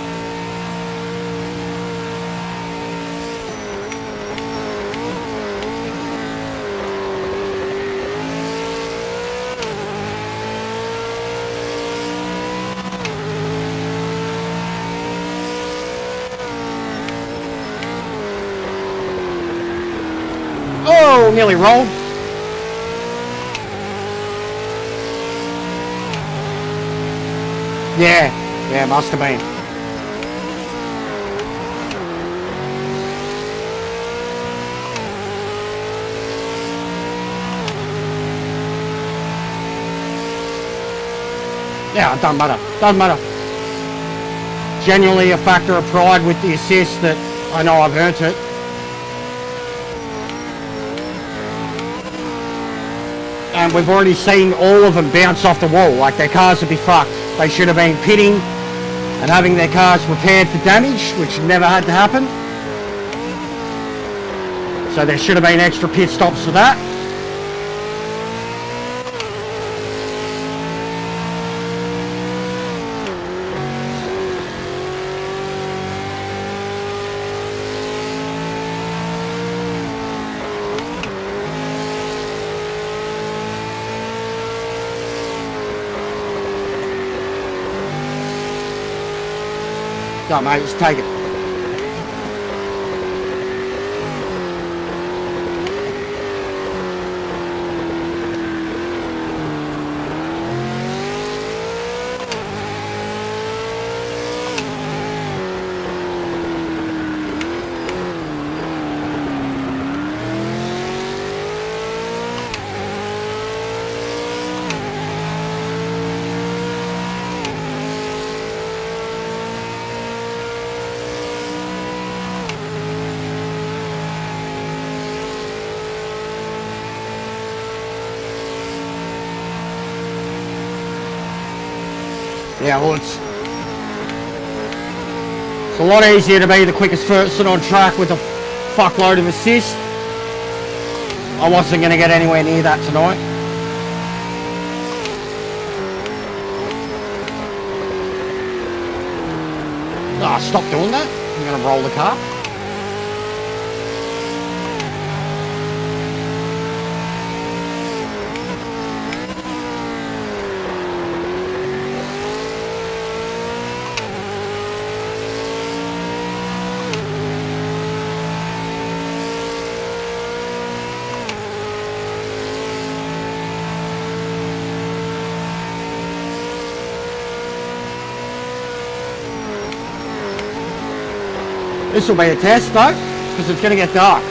Oh, nearly rolled. Yeah, must have been. Yeah, it doesn't matter. Genuinely a factor of pride with the assist that I know I've earned it. And we've already seen all of them bounce off the wall, like their cars would be fucked. They should have been pitting and having their cars repaired for damage, which never had to happen. So there should have been extra pit stops for that. Go, mate, just take it. Yeah, well, it's a lot easier to be the quickest person on track with a fuckload of assist. I wasn't going to get anywhere near that tonight. Ah, stop doing that. I'm going to roll the car. This will be a test though, because it's going to get dark.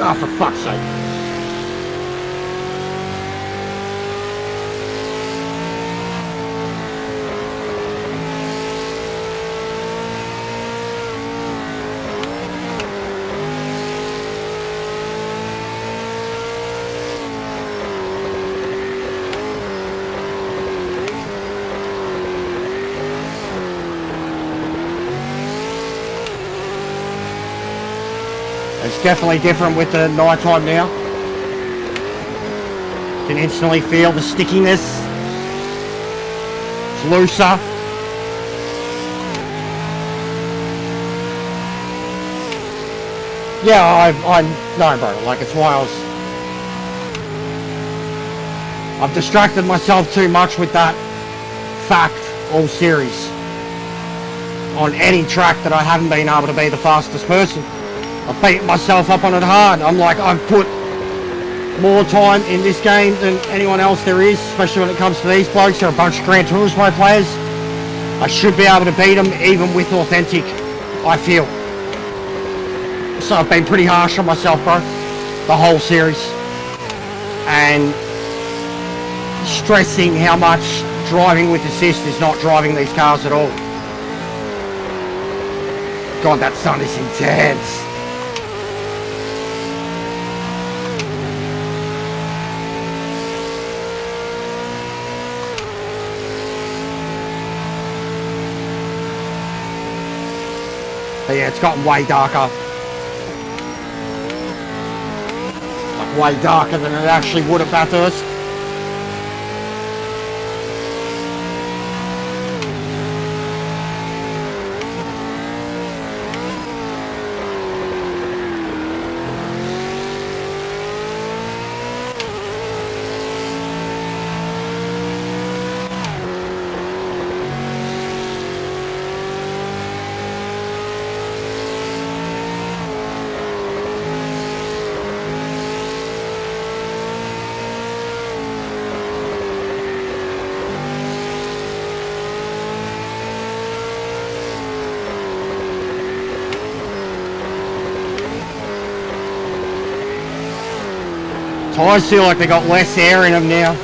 Oh, for fuck's sake. It's definitely different with the night time now. Can instantly feel the stickiness. It's looser. Yeah, I know, bro. Like, it's why I've distracted myself too much with that fact all series. On any track that I haven't been able to be the fastest person. I've beat myself up on it hard. I'm like, I've put more time in this game than anyone else there is, especially when it comes to these blokes. They're a bunch of Gran Turismo players. I should be able to beat them even with authentic, I feel. So I've been pretty harsh on myself, bro, the whole series. And stressing how much driving with assist is not driving these cars at all. God, that sun is intense. But yeah, it's gotten way darker. Like way darker than it actually would at Bathurst. Tyres feel like they got less air in them now.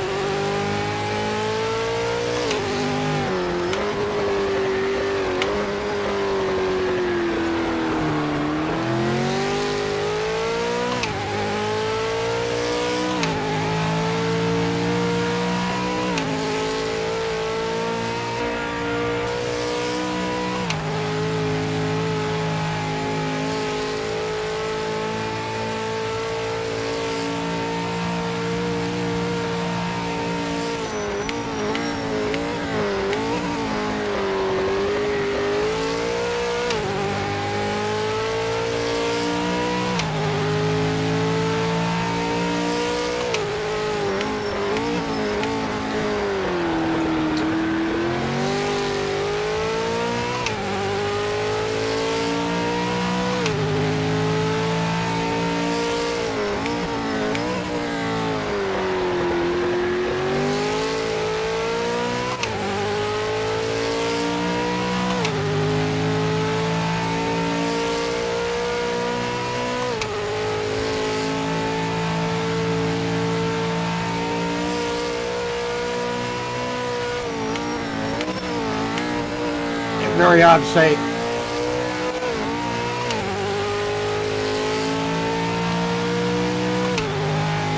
Very hard to see.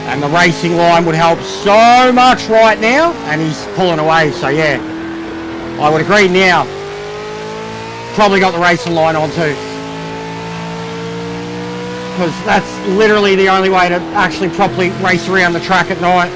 And the racing line would help so much right now, and he's pulling away, so yeah, I would agree now. Probably got the racing line on too. Because that's literally the only way to actually properly race around the track at night.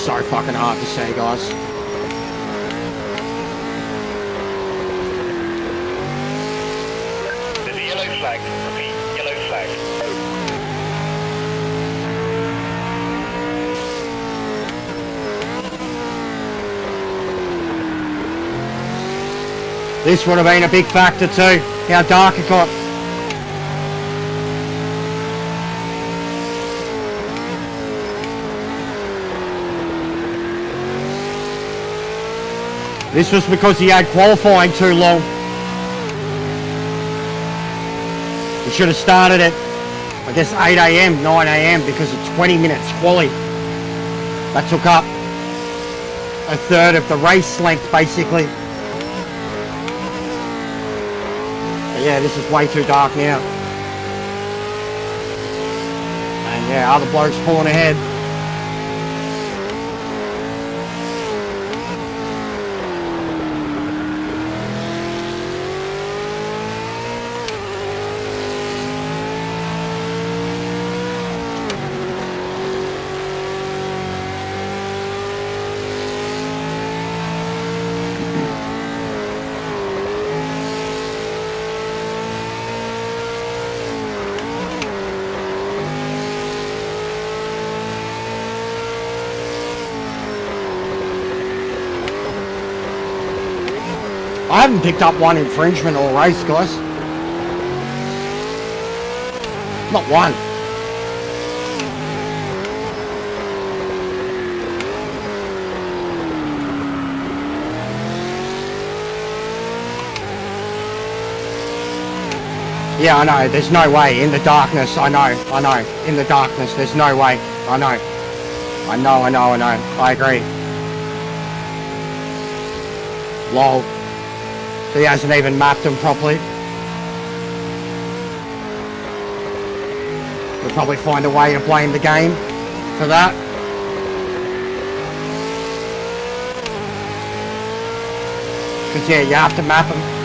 so fucking hard to see, guys. There's a yellow flag. Repeat, yellow flag. This would have been a big factor too, how dark it got. This was because he had qualifying too long. He should have started at, I guess, 8 AM, 9 AM because of 20 minutes quali. That took up a third of the race length, basically. But yeah, this is way too dark now. And yeah, other blokes pulling ahead. I haven't picked up one infringement all race, guys. Not one. Yeah, I know, there's no way. In the darkness, I know. In the darkness, there's no way. I know. I agree. Lol. He hasn't even mapped them properly. We'll probably find a way to blame the game for that. Because yeah, you have to map them.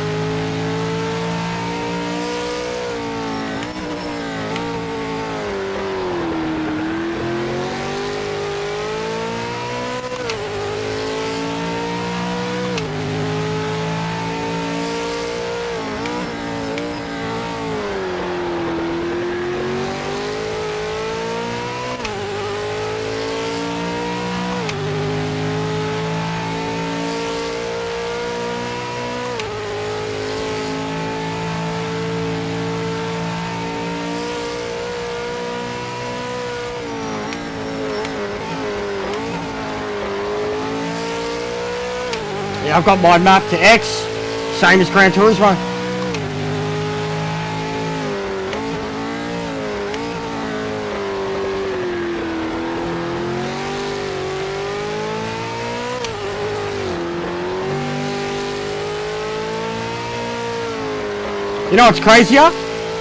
Yeah, I've got my map to X, same as Gran Turismo. You know what's crazier?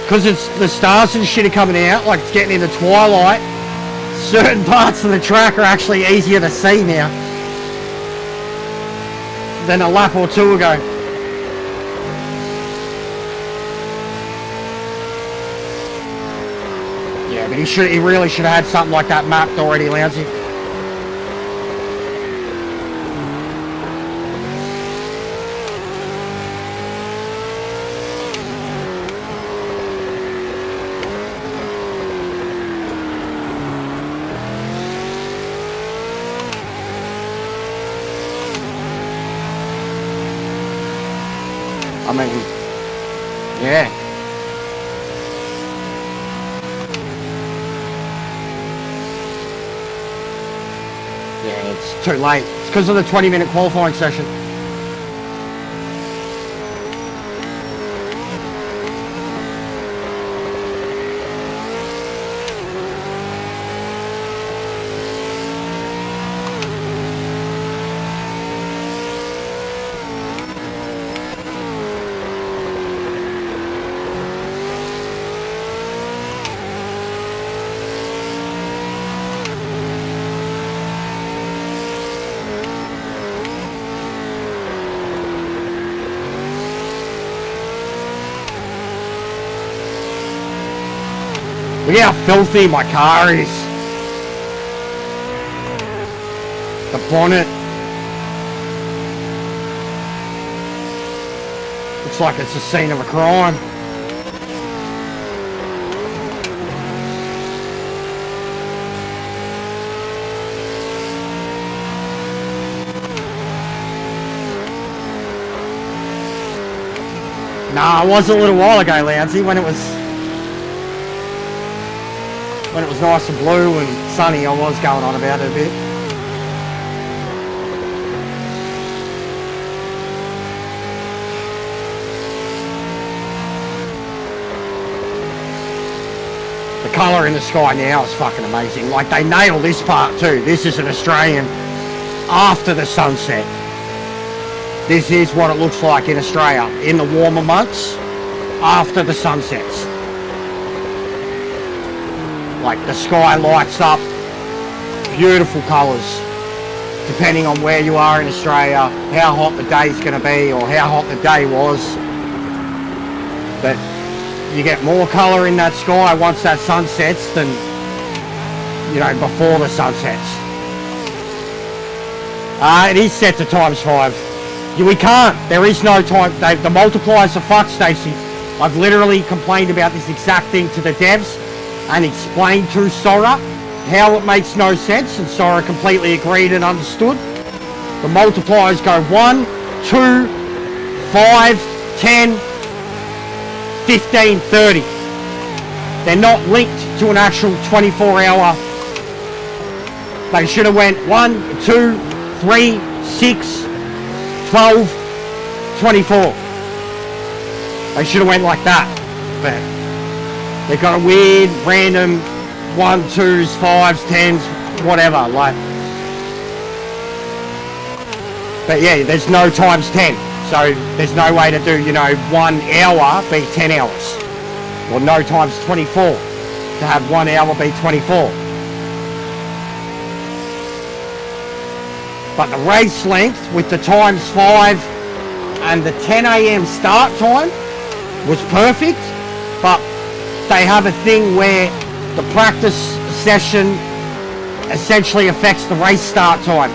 Because it's the stars and shit are coming out, like it's getting into twilight. Certain parts of the track are actually easier to see now than a lap or two ago. Yeah, but he really should have had something like that mapped already, Lounsey. I mean, yeah. Yeah, it's too late. It's because of the 20-minute qualifying session. Look at how filthy my car is. The bonnet. Looks like it's the scene of a crime. Nah, it was a little while ago, Lousy, when it was nice and blue and sunny. I was going on about it a bit. The colour in the sky now is fucking amazing. Like, they nail this part too. This is an Australian after the sunset. This is what it looks like in Australia in the warmer months after the sunsets. Like, the sky lights up, beautiful colours, depending on where you are in Australia, how hot the day's going to be or how hot the day was. But you get more colour in that sky once that sun sets than, you know, before the sun sets. It is set to ×5. We can't. There is no time. The multipliers are fucked, Stacey. I've literally complained about this exact thing to the devs and explained to Sora how it makes no sense, and Sora completely agreed and understood. The multipliers go 1, 2, 5, 10, 15, 30. They're not linked to an actual 24-hour. They should have went 1, 2, 3, 6, 12, 24. They should have went like that. But they've got a weird, random 1, 2s, 5s, 10s, whatever. Like, but yeah, there's no ×10. So there's no way to do, you know, 1 hour be 10 hours. Or no ×24 to have 1 hour be 24. But the race length with the ×5 and the 10 AM start time was perfect. But they have a thing where the practice session essentially affects the race start time.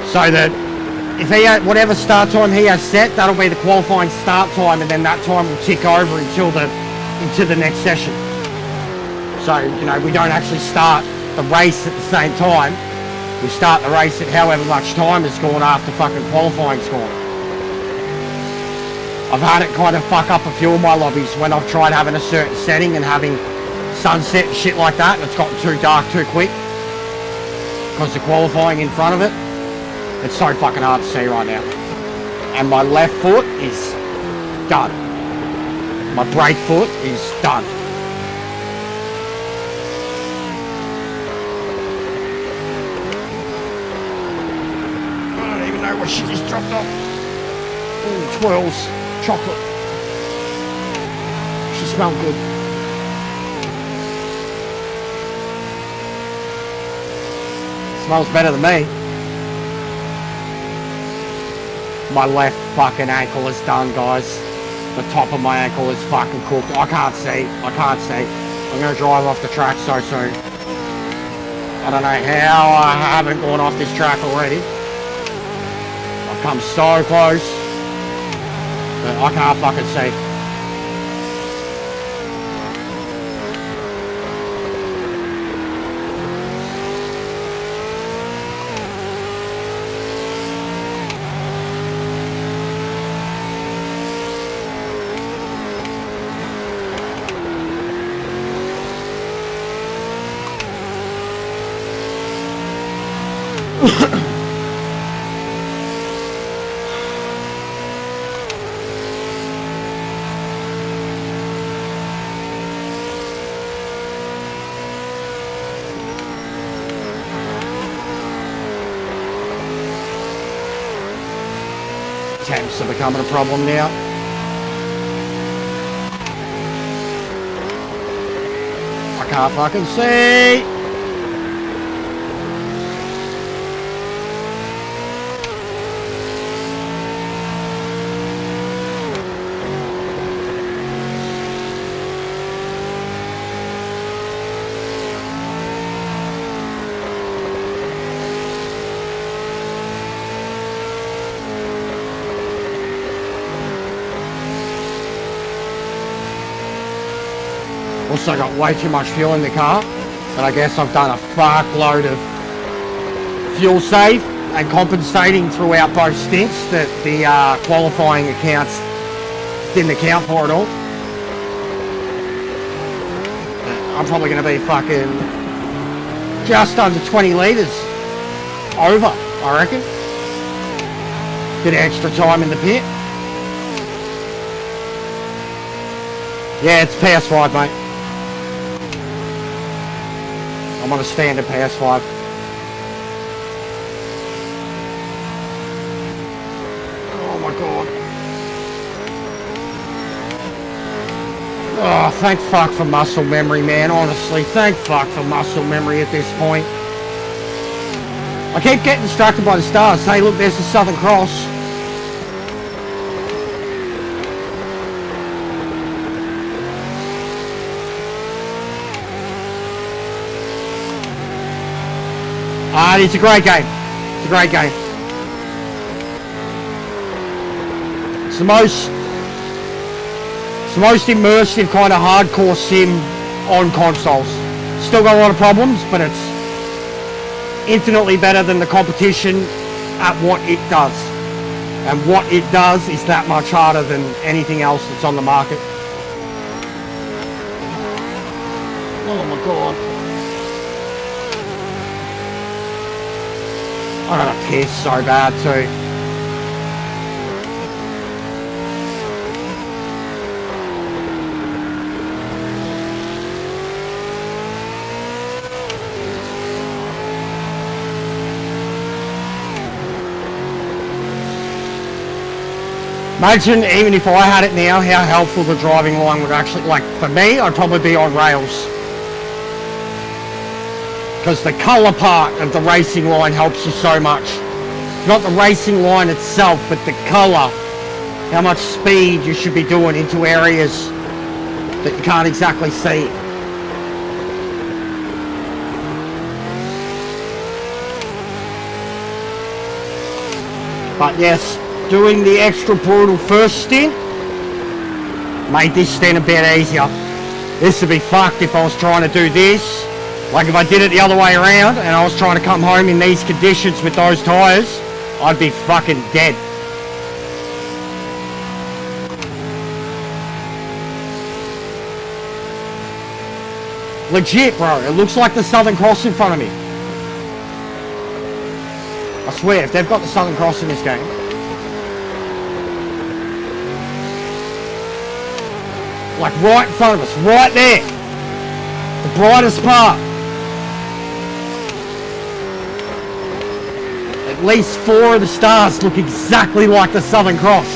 So that if he had whatever start time he has set, that'll be the qualifying start time, and then that time will tick over into the next session. So, you know, we don't actually start the race at the same time. We start the race at however much time is gone after fucking qualifying's gone. I've had it kind of fuck up a few of my lobbies when I've tried having a certain setting and having sunset and shit like that, and it's gotten too dark too quick because the qualifying in front of it. It's so fucking hard to see right now. And my left foot is done. My brake foot is done. I don't even know what she just dropped off. Ooh, twirls, chocolate. She smelled good. Smells better than me. My left fucking ankle is done, guys. The top of my ankle is fucking cooked. I can't see. I can't see. I'm going to drive off the track so soon. I don't know how I haven't gone off this track already. I've come so close. But I can't fucking see. Temps are becoming a problem now. I can't fucking see. Also got way too much fuel in the car, but I guess I've done a fuckload of fuel save and compensating throughout both stints that the qualifying accounts didn't account for at all. I'm probably going to be fucking just under 20 litres over, I reckon. Bit of extra time in the pit. Yeah, it's PS5, mate. I'm on a standard PS5. Oh my god. Oh, thank fuck for muscle memory, man. Honestly, thank fuck for muscle memory at this point. I keep getting distracted by the stars. Hey, look, there's the Southern Cross. It's a great game. It's a great game. It's the most immersive kind of hardcore sim on consoles. Still got a lot of problems, but it's infinitely better than the competition at what it does. And what it does is that much harder than anything else that's on the market. Oh my god. I got a piss so bad too. Imagine even if I had it now, how helpful the driving line would actually, like for me, I'd probably be on rails. Because the colour part of the racing line helps you so much. Not the racing line itself, but the colour. How much speed you should be doing into areas that you can't exactly see. But yes, doing the extra brutal first stint made this stint a bit easier. This would be fucked if I was trying to do this. Like if I did it the other way around and I was trying to come home in these conditions with those tyres, I'd be fucking dead. Legit, bro. It looks like the Southern Cross in front of me. I swear, if they've got the Southern Cross in this game. Like right in front of us, right there. The brightest part. At least 4 of the stars look exactly like the Southern Cross.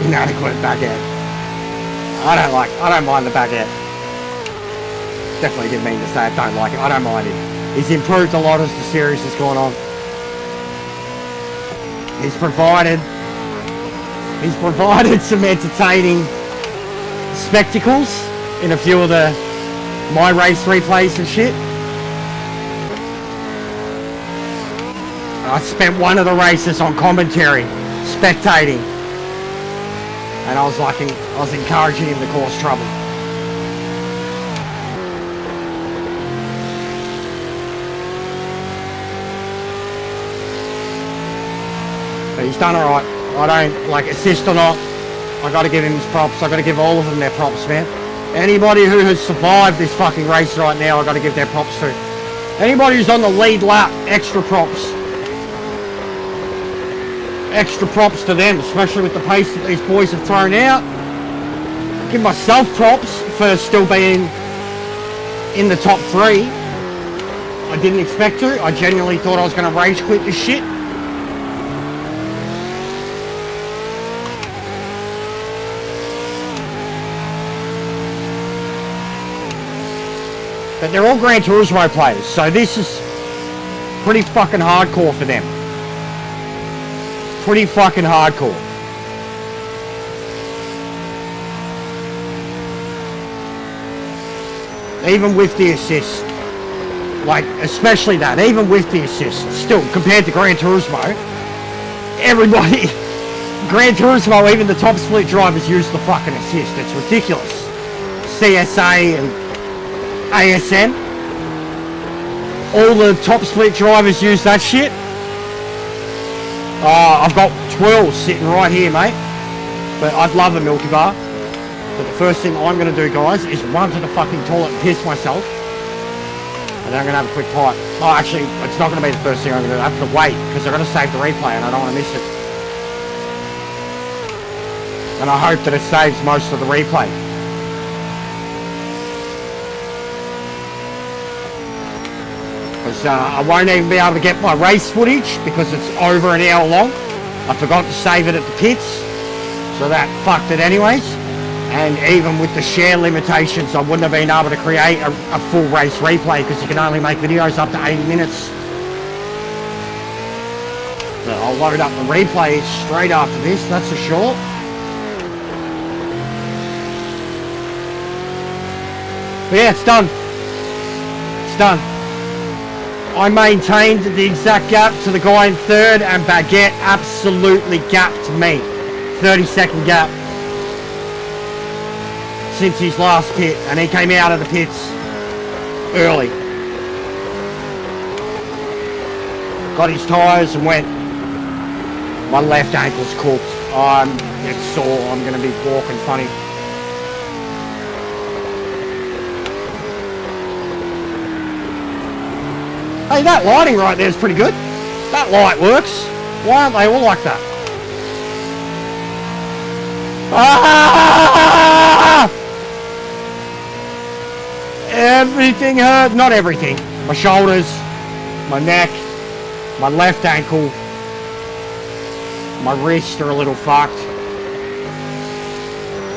Inadequate baguette. I don't mind the baguette. Definitely didn't mean to say I don't like it. I don't mind it. He's improved a lot as the series has gone on. He's provided some entertaining spectacles in a few of the My Race replays and shit. I spent one of the races on commentary, spectating. And I was encouraging him to cause trouble. But he's done alright. I don't, like, assist or not, I gotta give him his props. I gotta give all of them their props, man. Anybody who has survived this fucking race right now, I gotta give their props to. Anybody who's on the lead lap, extra props. Extra props to them, especially with the pace that these boys have thrown out. Give myself props for still being in the top 3. I didn't expect to. I genuinely thought I was going to rage quit this shit. But they're all Gran Turismo players, so this is pretty fucking hardcore for them. Pretty fucking hardcore. even with the assist, like especially that, even with the assist, still compared to Gran Turismo, everybody, Gran Turismo, even the top split drivers use the fucking assist. It's ridiculous. CSA and ASN, all the top split drivers use that shit. I've got twirls sitting right here, mate, but I'd love a Milky Bar. But the first thing I'm going to do, guys, is run to the fucking toilet and piss myself. And then I'm going to have a quick pipe. Oh, actually, it's not going to be the first thing I'm going to do. I have to wait, because they're going to save the replay, and I don't want to miss it. And I hope that it saves most of the replay. Because I won't even be able to get my race footage, because it's over an hour long. I forgot to save it at the pits, so that fucked it anyways. And even with the share limitations, I wouldn't have been able to create a full race replay, because you can only make videos up to 80 minutes. So I'll load up the replay straight after this, that's for sure. But yeah, it's done. It's done. I maintained the exact gap to the guy in third, and Baguette absolutely gapped me. 30-second gap since his last pit, and he came out of the pits early. Got his tyres and went. My left ankle's cooked. It's sore. I'm going to be walking funny. Hey, that lighting right there is pretty good. That light works. Why aren't they all like that? Ah! Everything hurt. Not everything. My shoulders, my neck, my left ankle, my wrists are a little fucked.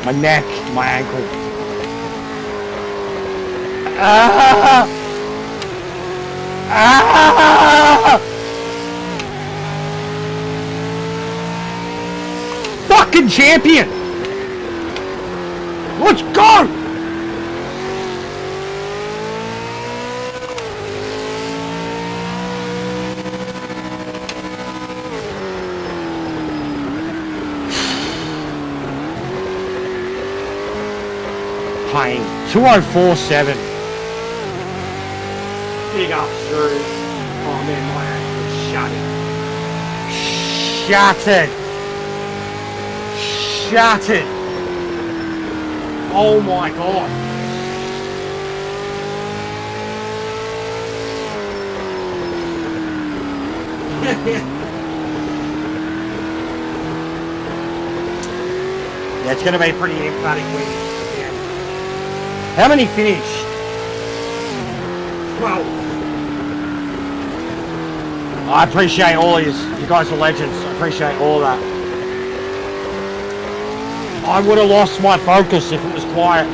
My neck, my ankle. Ah! Ah! Fucking champion! Let's go! Pain. 2047. Big ups, Drew. Oh man, my ankle shattered. Shattered. Oh my god. Yeah, it's going to be a pretty emphatic win. How many finished? 12. I appreciate all of you. You guys are legends. I appreciate all that. I would have lost my focus if it was quiet.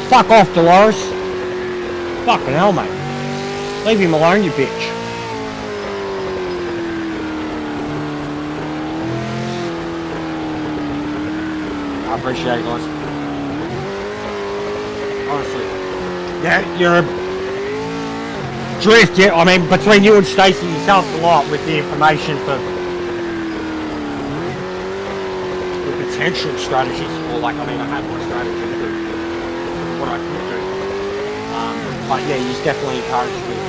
Fuck off, Dolores. Fucking hell, mate. Leave him alone, you bitch. I appreciate it, guys. Honestly. Yeah, you're a drift, yeah. I mean, between you and Stacey, you've helped a lot with the information for the potential strategies. Or like, I mean, I had more strategy for what I could do. But yeah, he's definitely encouraged me to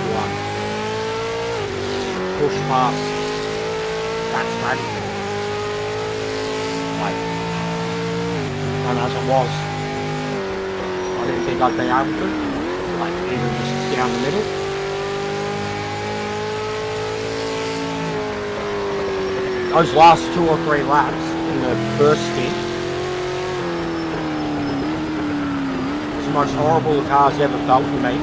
push past that strategy. Like, and as it was, I didn't think I'd be able to. Like, even just down the middle. Those last 2 or 3 laps in the first stint, most horrible the car's ever felt for me,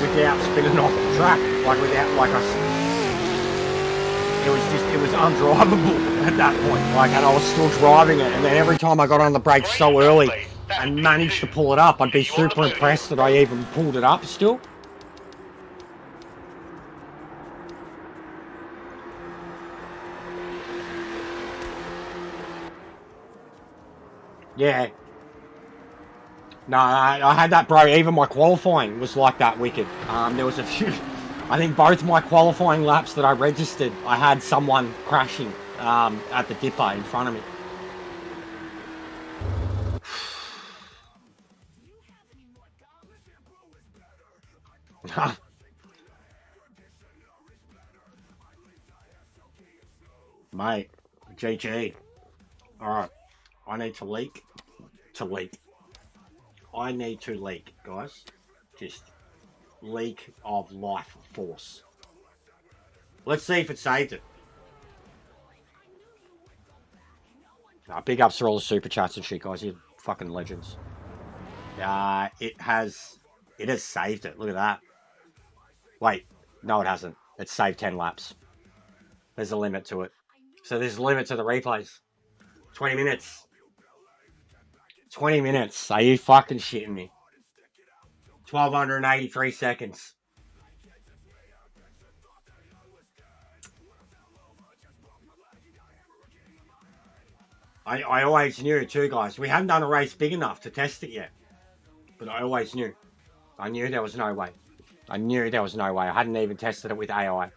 without spinning off the track, like without, like I it was undrivable at that point. Like, and I was still driving it, and then every time I got on the brakes so early and managed to pull it up, I'd be super impressed that I even pulled it up still. Yeah. No, I had that, bro. Even my qualifying was like that, wicked. There was a few... I think both my qualifying laps that I registered, I had someone crashing at the dipper in front of me. Mate, GG. Alright, I need to leak. I need to leak, guys. Just leak of life force. Let's see if it saved it. Big ups for all the super chats and shit, guys. You're fucking legends. It has saved it. Look at that. Wait, no, it hasn't. It's saved 10 laps. There's a limit to it. So there's a limit to the replays. 20 minutes. 20 minutes. Are you fucking shitting me? 1,283 seconds. I always knew too, guys. We hadn't done a race big enough to test it yet. But I always knew. I knew there was no way. I knew there was no way. I hadn't even tested it with AI.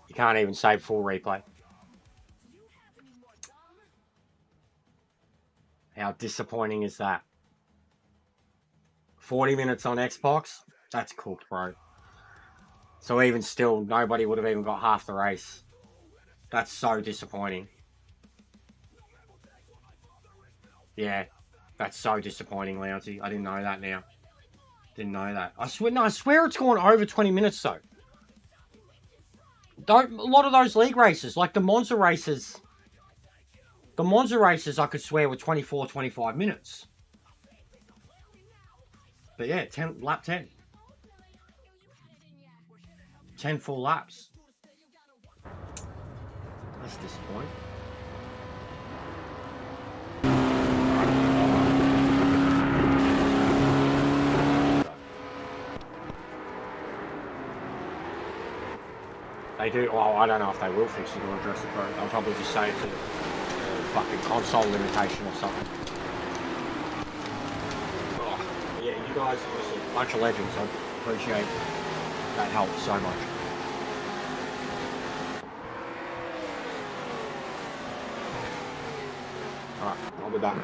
You can't even save full replay. How disappointing is that? 40 minutes on Xbox? That's cooked, bro. So even still, nobody would have even got half the race. That's so disappointing. Yeah, that's so disappointing, Lousy. I didn't know that now. Didn't know that. I swear it's gone over 20 minutes, though. A lot of those league races, like the Monza races, I could swear were 24, 25 minutes. But yeah, lap 10. 10 full laps. That's disappointing. They do, well, I don't know if they will fix it or address it, but I'll probably just say it's a fucking console limitation or something. Oh, yeah, you guys are just a bunch of legends. I appreciate that help so much. Alright, I'll be back.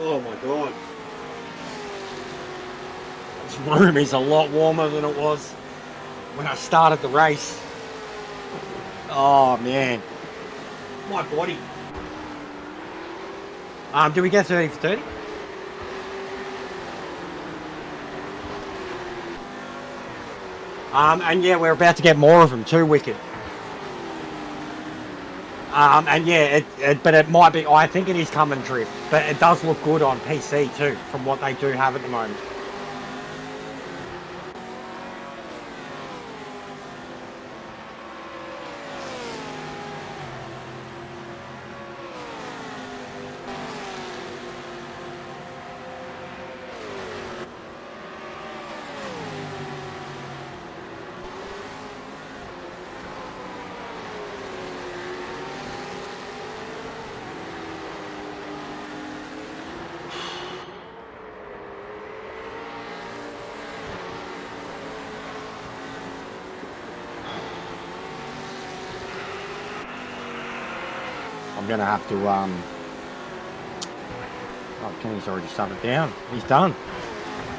Oh my god. This room is a lot warmer than it was when I started the race. Oh man. My body. Do we get 30 for 30? And yeah, we're about to get more of them too, Wicked. And yeah, but it might be, I think it is coming drift, but it does look good on PC too, from what they do have at the moment. I'm gonna have to, oh, Kenny's already shut it down. He's done.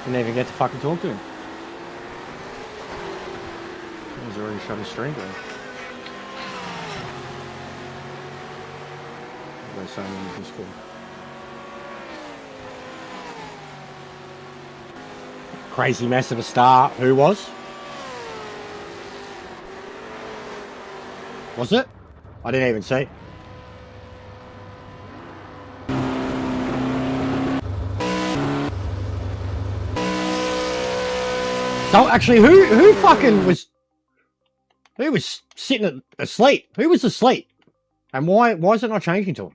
Didn't even get to fucking talk to him. He's already shut his stream down. They're saying in Discord. Crazy mess of a start. Who was? Was it? I didn't even see. So actually, who fucking was? Who was sitting asleep? Who was asleep? And why is it not changing to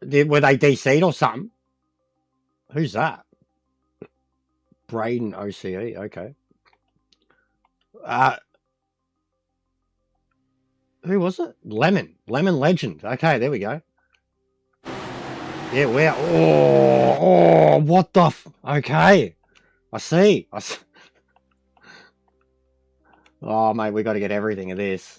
him? Were they DC'd or something? Who's that? Braden OCE. Okay. Who was it? Lemon Legend. Okay, there we go. Yeah, we're... Oh, what the okay. I see. Oh, mate, we got to get everything of this.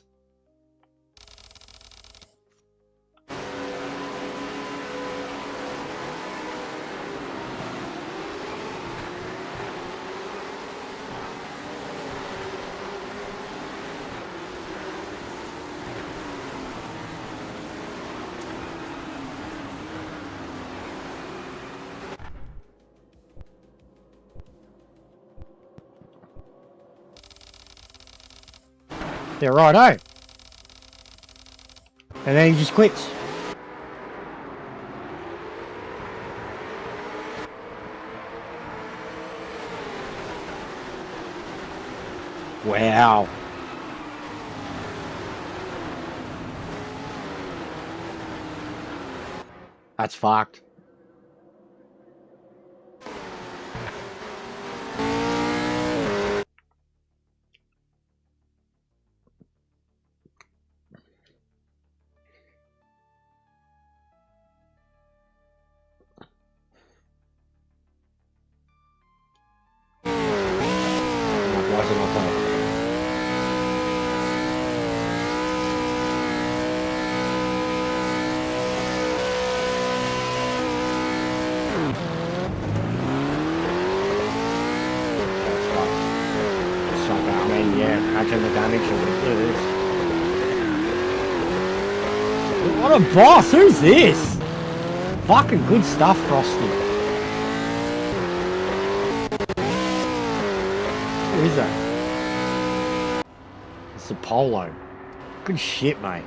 Yeah, righto. And then he just quits. Wow. That's fucked. What a boss! Who's this? Fucking good stuff, Frosty. Who is that? It's a Polo. Good shit, mate.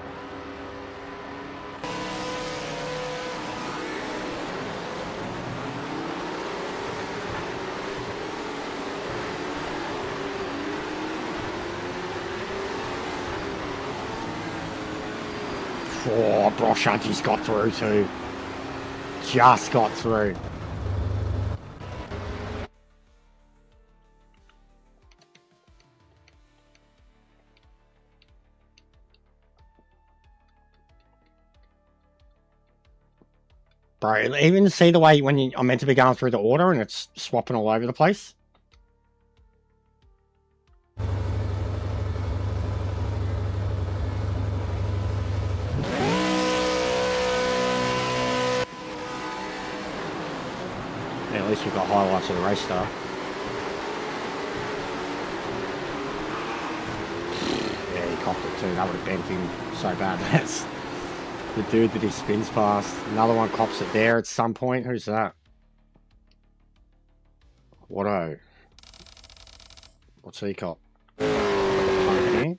Oh, Broshanti's got through too. Just got through. Bro, even see the way when I'm meant to be going through the order and it's swapping all over the place? Yeah, at least we've got highlights of the race start. Yeah, he copped it too. That would have bent him so bad. That's the dude that he spins past. Another one cops it there at some point. Who's that? Whatto? What's he cop? Okay.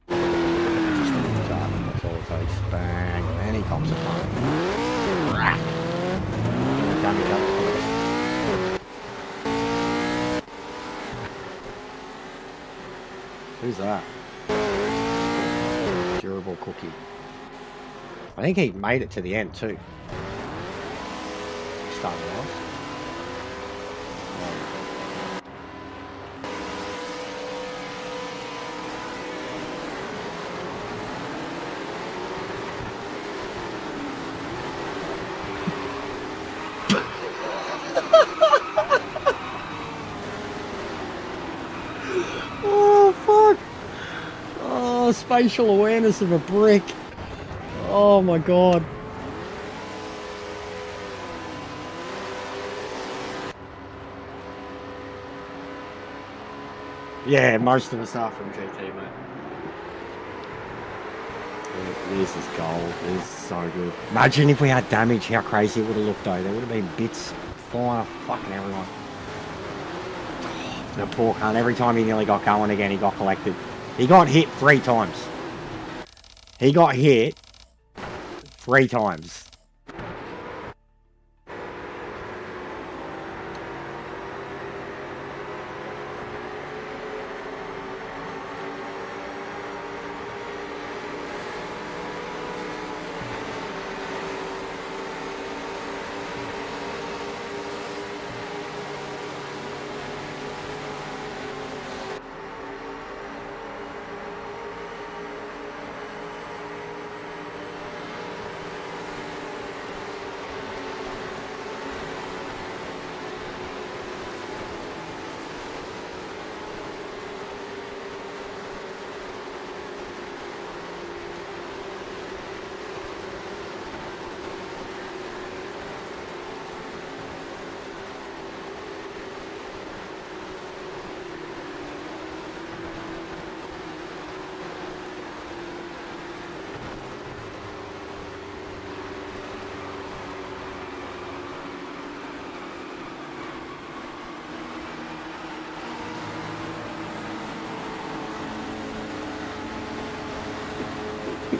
Just a little dark, that's all it takes. Bang. And he cops it home. Damage up. Who's that? Durable cookie. I think he made it to the end too. Started off. Oh fuck! Oh, spatial awareness of a brick. Oh my god. Yeah, most of us are from GT, mate. This is gold. This is so good. Imagine if we had damage, how crazy it would have looked though. There would have been bits flying off fucking everyone. The poor cunt, every time he nearly got going again, he got collected. He got hit 3 times. He got hit 3 times.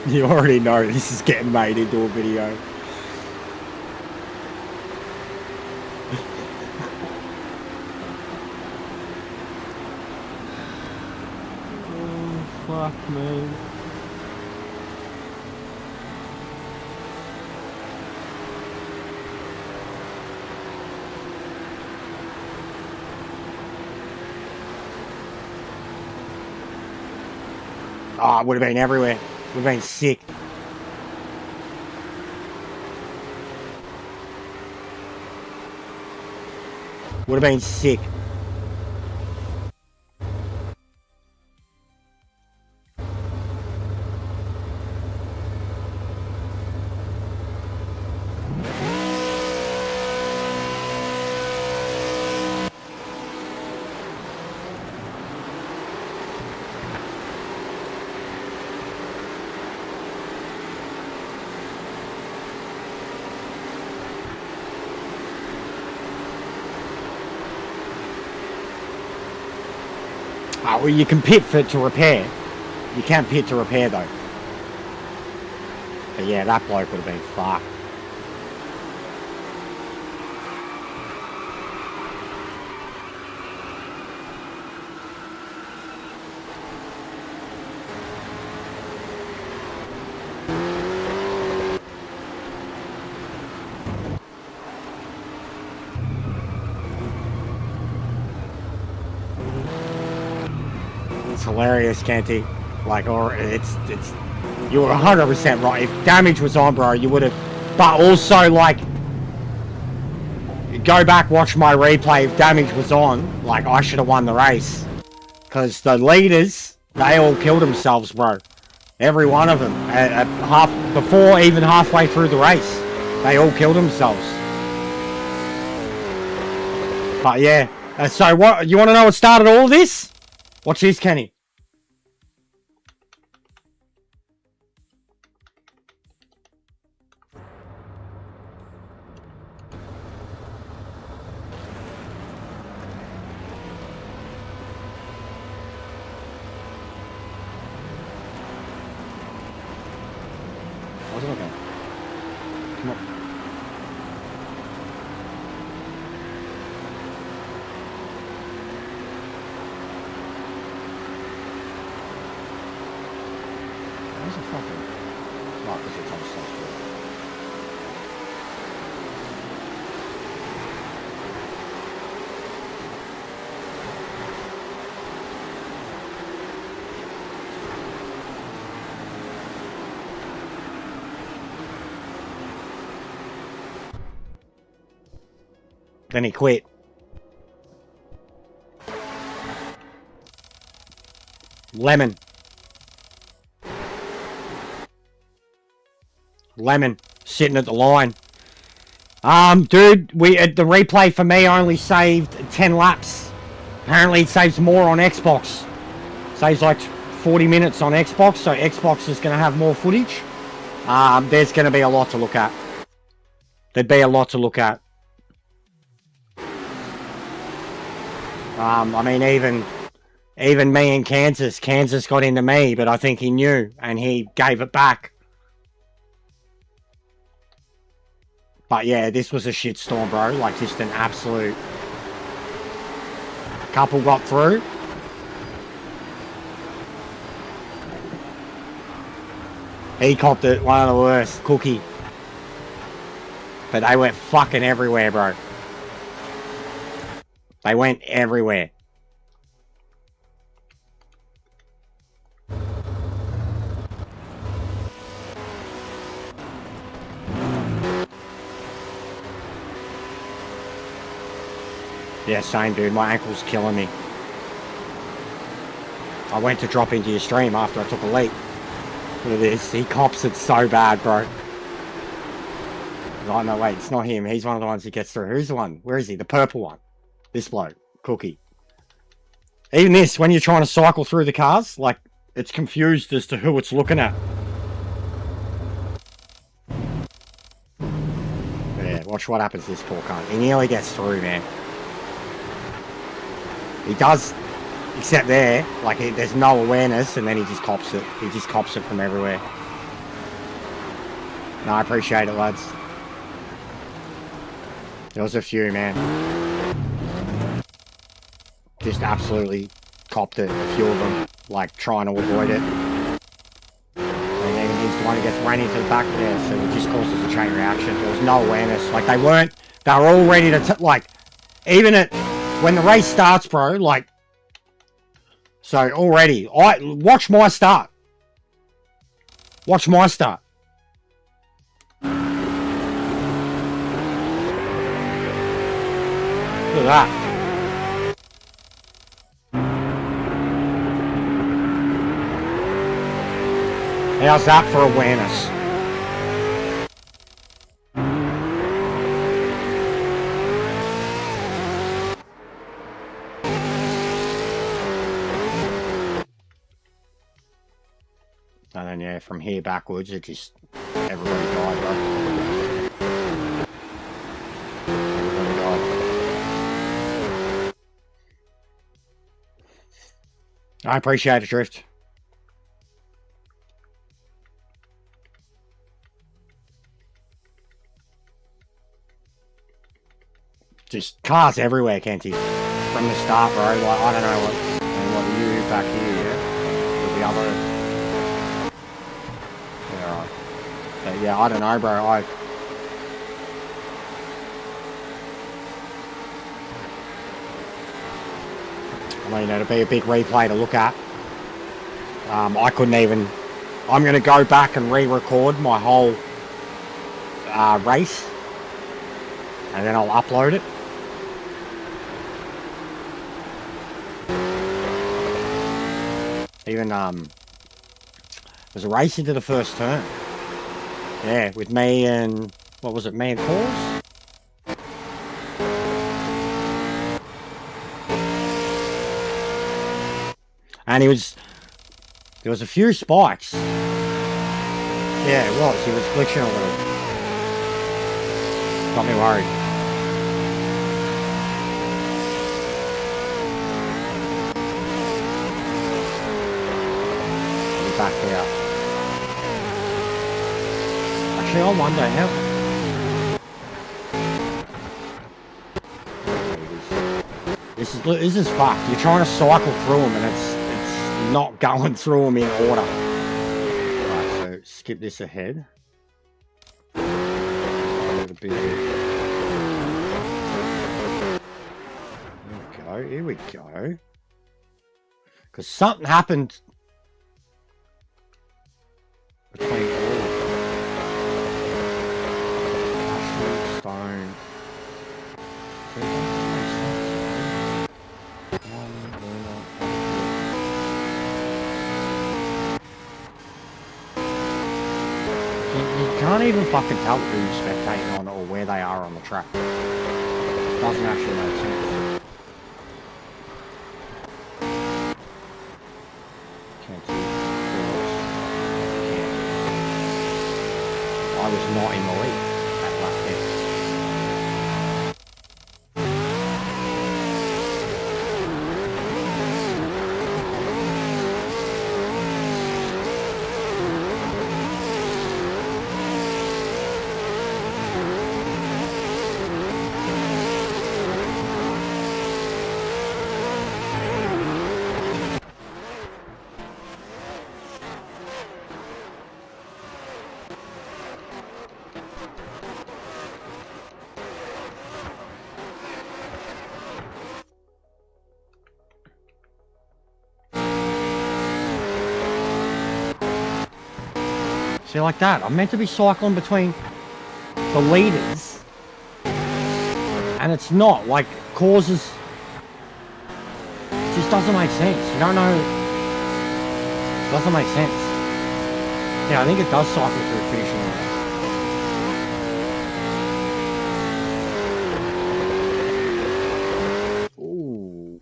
You already know this is getting made into a video. Oh, fuck me. Oh, it would have been everywhere. Would have been sick. Would have been sick. Oh, well, you can pit for to repair. You can't pit to repair though. But yeah, that bloke would have been fucked. It's hilarious, Canty. Like, or it's you were 100% right. If damage was on, bro, you would have. But also, like, go back, watch my replay. If damage was on, like, I should have won the race, because the leaders, they all killed themselves, bro. Every one of them. Before even halfway through the race. They all killed themselves. But yeah. So what? You want to know what started all this? Watch this, Kenny. What's it okay? Come on. Where's the fucking... Oh, because it's on stuff. Then he quit. Lemon. Lemon. Sitting at the line. Dude, the replay for me only saved 10 laps. Apparently it saves more on Xbox. Saves like 40 minutes on Xbox, so Xbox is going to have more footage. There's going to be a lot to look at. There'd be a lot to look at. I mean, even me in Kansas got into me, but I think he knew, and he gave it back. But yeah, this was a shitstorm, bro. Like, just an absolute... Couple got through. He copped it, one of the worst, Cookie. But they went fucking everywhere, bro. They went everywhere. Yeah, same, dude. My ankle's killing me. I went to drop into your stream after I took a leap. Look at this. He cops it so bad, bro. Oh, no, wait. It's not him. He's one of the ones who gets through. Who's the one? Where is he? The purple one. This bloke. Cookie. Even this, when you're trying to cycle through the cars, like, it's confused as to who it's looking at. Yeah, watch what happens to this poor cunt. He nearly gets through, man. He does, except there, like, there's no awareness, and then he just cops it. He just cops it from everywhere. No, I appreciate it, lads. There was a few, man. Just absolutely copped it, a few of them, like, trying to avoid it. And then he's the one who gets ran into the back there, so it just causes a chain reaction. There was no awareness. Like, they were all ready to, like, even when the race starts, bro, like, so already, watch my start. Watch my start. Look at that. How's that for awareness? And then, yeah, from here backwards, it just... Everybody died, bro. Everybody died. I appreciate it, Drift. Just cars everywhere, Kenty. From the start, bro. Like, I don't know what are you back here, yeah? With the other... Yeah, right. But yeah, I don't know, bro. I mean, it'll be a big replay to look at. I couldn't even... I'm going to go back and re-record my whole race. And then I'll upload it. Even was a race into the first turn. Yeah, with me and, what was it, me and Cause? And there was a few spikes. Yeah, it was. He was glitching a little. Got me worried. He backed out. Actually, I wonder how... This is fucked. You're trying to cycle through them and it's not going through them in order. Right, so skip this ahead. A little bit. Here we go. Because something happened between all of them. Ashley, Stone. You can't even fucking tell who you're spectating on or where they are on the track. It doesn't actually make sense. Can't see. I was not in the lead at lap 10. See, like that. I'm meant to be cycling between the leaders. And it's not. Like, causes... It just doesn't make sense. You don't know... It doesn't make sense. Yeah, I think it does cycle through finishing line. Ooh.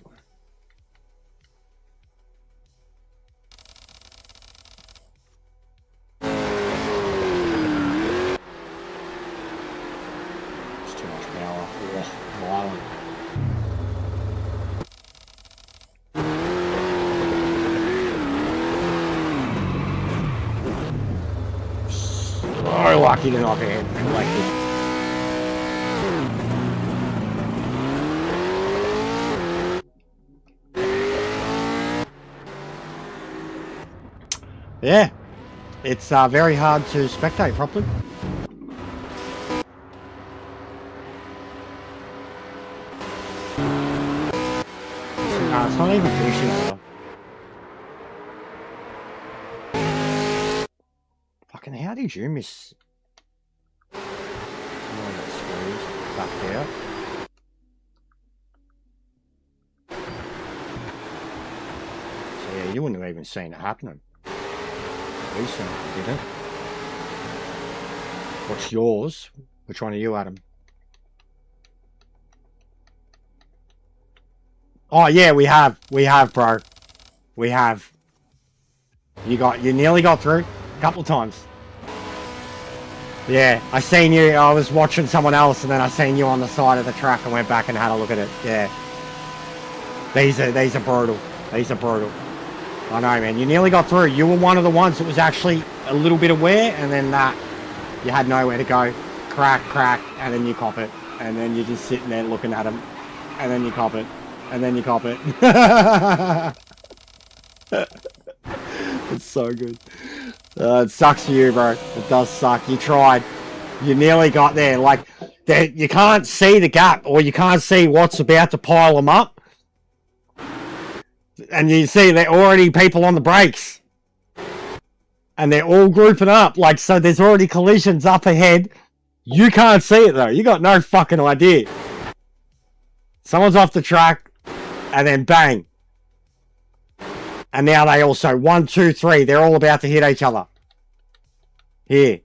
So lucky to knock ahead like this. Yeah, it's very hard to spectate properly. It's not even finishing though. Fucking how did you miss? Back there. So yeah, you wouldn't have even seen it happening. We certainly didn't. What's yours? Which one are you, Adam? Oh yeah, we have, bro. We have. You nearly got through a couple of times. Yeah, I seen you. I was watching someone else, and then I seen you on the side of the track, and went back and had a look at it. Yeah, these are brutal. These are brutal. I know, man. You nearly got through. You were one of the ones that was actually a little bit aware, and then that you had nowhere to go. Crack, and then you cop it, and then you're just sitting there looking at them, and then you cop it, and then you cop it. It's so good. It sucks for you, bro. It does suck. You tried. You nearly got there. Like, you can't see the gap, or you can't see what's about to pile them up. And you see they're already people on the brakes. And they're all grouping up. Like, so there's already collisions up ahead. You can't see it, though. You got no fucking idea. Someone's off the track, and then bang. And now they also, 1, 2, 3, they're all about to hit each other. Here.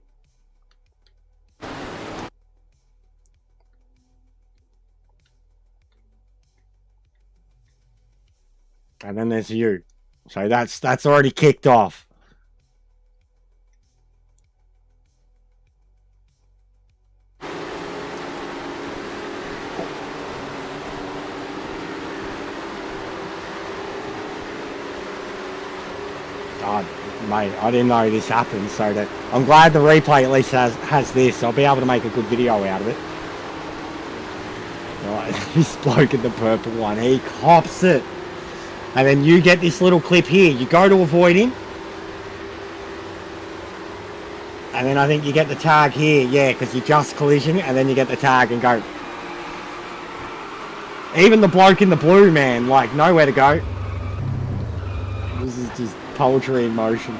And then there's you. So that's already kicked off. God, mate, I didn't know this happened, so that I'm glad the replay at least has this. I'll be able to make a good video out of it. Right, this bloke in the purple one, he cops it. And then you get this little clip here. You go to avoid him. And then I think you get the tag here. Yeah, because you just collision and then you get the tag and go. Even the bloke in the blue, man, like, nowhere to go. This is just poetry in motion.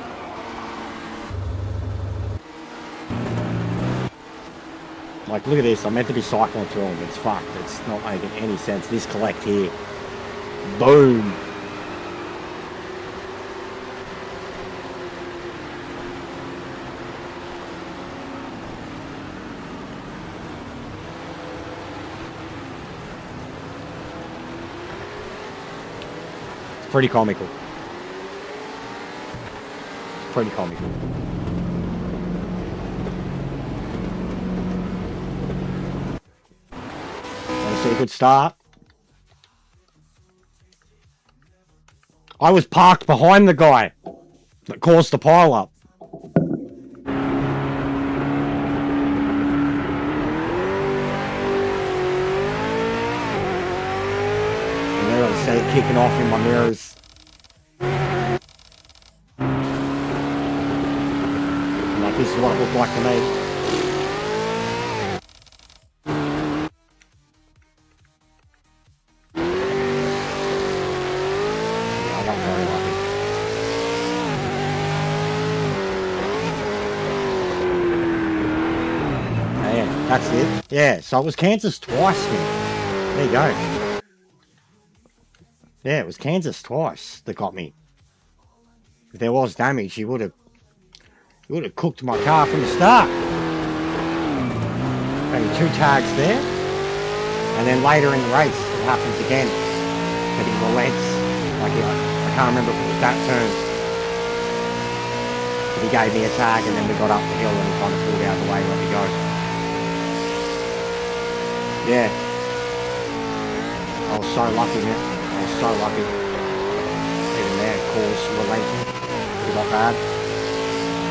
Like, look at this. I'm meant to be cycling through them. It's fucked. It's not making any sense. This collect here. Boom. It's pretty comical. It's pretty comical. See a good start. I was parked behind the guy that caused the pile up. And there I see it kicking off in my mirrors. Like, this is what it looked like to me. That's it. Yeah, so it was Kansas twice, man. There you go. Yeah, it was Kansas twice that got me. If there was damage, you would have cooked my car from the start. Only 2 tags there. And then later in the race, it happens again. But he relents. Like, I can't remember if it was that turn. But he gave me a tag and then we got up the hill and he kind of pulled out of the way and let me go. Yeah. I was so lucky, man. I was so lucky. Even there, cause relenting. Pretty got bad.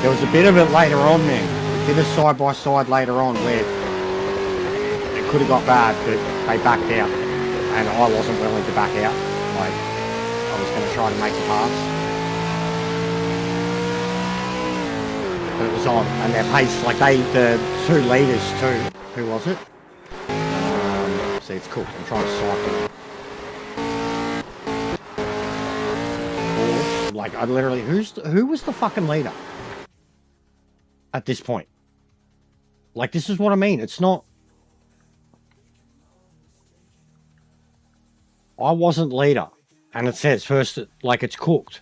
There was a bit of it later on, man. We did a side-by-side later on where it could have got bad, but they backed out. And I wasn't willing to back out. Like, I was going to try to make the pass. But it was on. And their pace, like the 2 leaders too. Who was it? See, it's cool. I'm trying to cycle. Or, like, I literally, who was the fucking leader at this point? Like, this is what I mean. It's not. I wasn't leader, and it says first, like, it's cooked.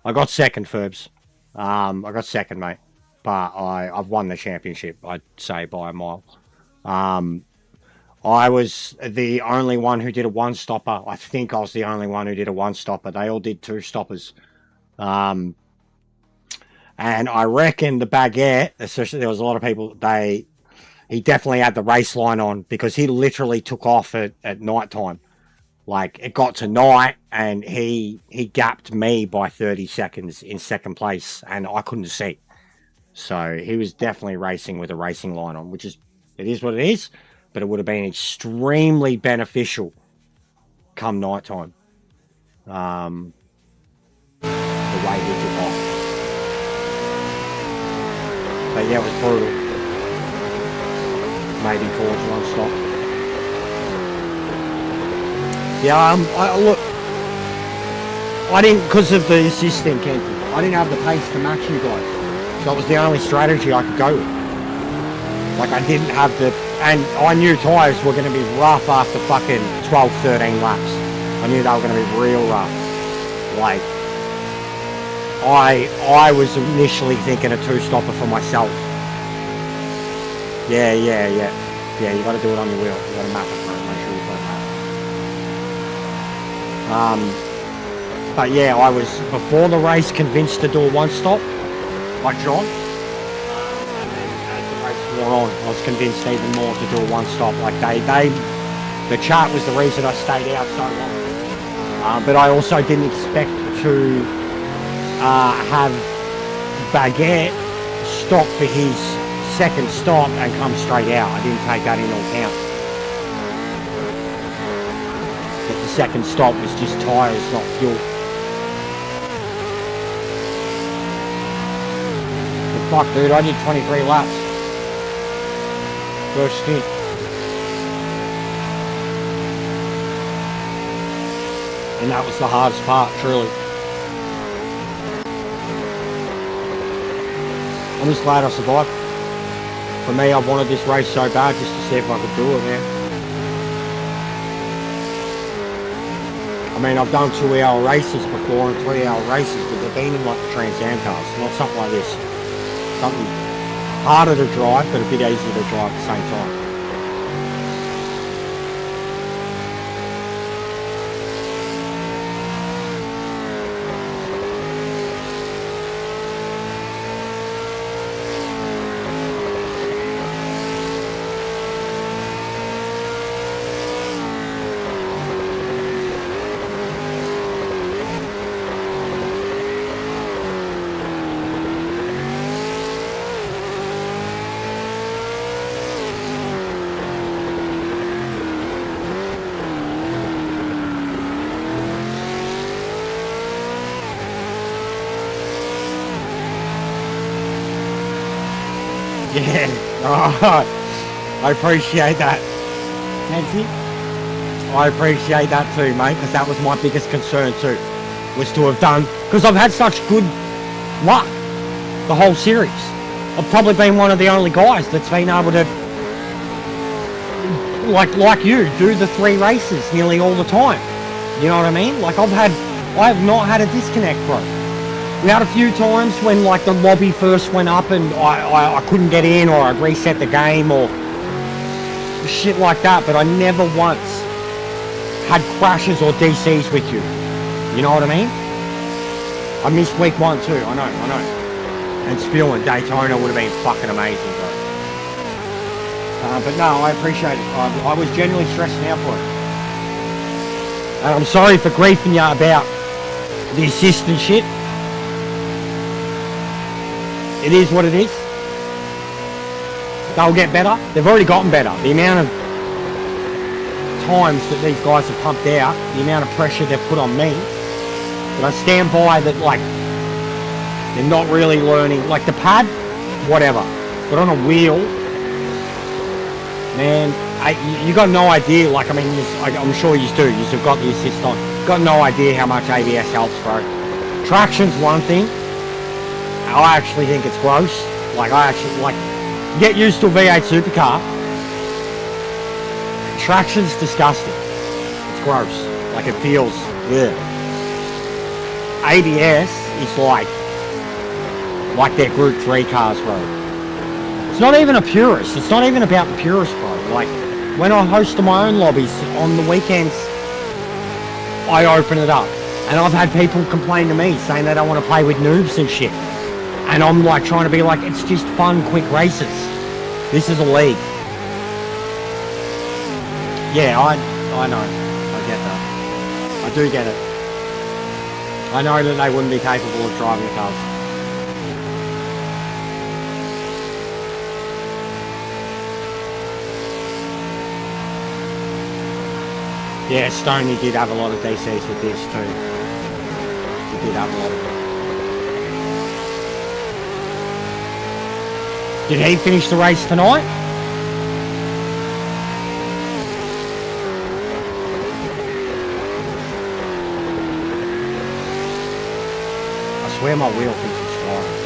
I got second, Ferbs. I got second, mate, but I've won the championship. I'd say by a mile. I was the only one who did a 1-stopper. I think I was the only one who did a 1-stopper. They all did 2-stoppers. And I reckon the baguette, especially there was a lot of people, he definitely had the race line on because he literally took off at night time. Like, it got to night and he gapped me by 30 seconds in second place and I couldn't see. So he was definitely racing with a racing line on, which is, it is what it is. But it would have been extremely beneficial come night time. The way he took off. But yeah, it was brutal. Maybe towards 1 stop. Yeah, look. I didn't, because of the assist thing, Kenton, I didn't have the pace to match you guys. So it was the only strategy I could go with. Like, I didn't have the... And I knew tyres were going to be rough after fucking 12, 13 laps. I knew they were going to be real rough. Like, I was initially thinking a two-stopper for myself. Yeah, you got to do it on your wheel. You got to map it, bro. Make sure you've got a map. But yeah, I was, before the race, convinced to do a one-stop, like John. And then as the race wore on, I was convinced even more to do a one-stop. Like the chart was the reason I stayed out so long. But I also didn't expect to have Baguette stop for his second stop and come straight out. I didn't take that into account. But the second stop was just tyres, not fuel. But fuck, dude, I did 23 laps. First stint. And that was the hardest part, truly. I'm just glad I survived. For me, I wanted this race so bad just to see if I could do it, man. I mean, I've done 2-hour races before and 3-hour races, but they've been in like the Trans Am cars, not something like this. Something harder to drive, but a bit easier to drive at the same time. Yeah, oh, I appreciate that, Nancy. I appreciate that too, mate, because that was my biggest concern too, was to have done, because I've had such good luck the whole series. I've probably been one of the only guys that's been able to, like you, do the 3 races nearly all the time. You know what I mean? Like I have not had a disconnect, bro. We had a few times when like the lobby first went up and I couldn't get in, or I'd reset the game or shit like that, but I never once had crashes or DCs with you. You know what I mean? I missed week 1 too, I know. And Spiel and Daytona would have been fucking amazing, bro. But no, I appreciate it. I was genuinely stressing out for it. And I'm sorry for griefing you about the assist and shit. It is what it is. They'll get better. They've already gotten better. The amount of times that these guys have pumped out, the amount of pressure they've put on me. But I stand by that, like, they're not really learning. Like the pad, whatever. But on a wheel, man, you got no idea. Like, I mean, I'm sure you do. You've got the assist on. Got no idea how much ABS helps, bro. Traction's one thing. I actually think it's gross. Like, get used to a V8 supercar. Traction's disgusting. It's gross. Like, it feels, yeah. ABS is like their Group 3 cars, bro. It's not even a purist. It's not even about the purist, bro. Like, when I host my own lobbies on the weekends, I open it up. And I've had people complain to me, saying they don't want to play with noobs and shit. And I'm like trying to be like, it's just fun, quick races. This is a league. Yeah, I know. I get that. I do get it. I know that they wouldn't be capable of driving the cars. Yeah, Stoney did have a lot of DCs with this too. He did have a lot of it. Did he finish the race tonight? I swear my wheel thinks it's flying.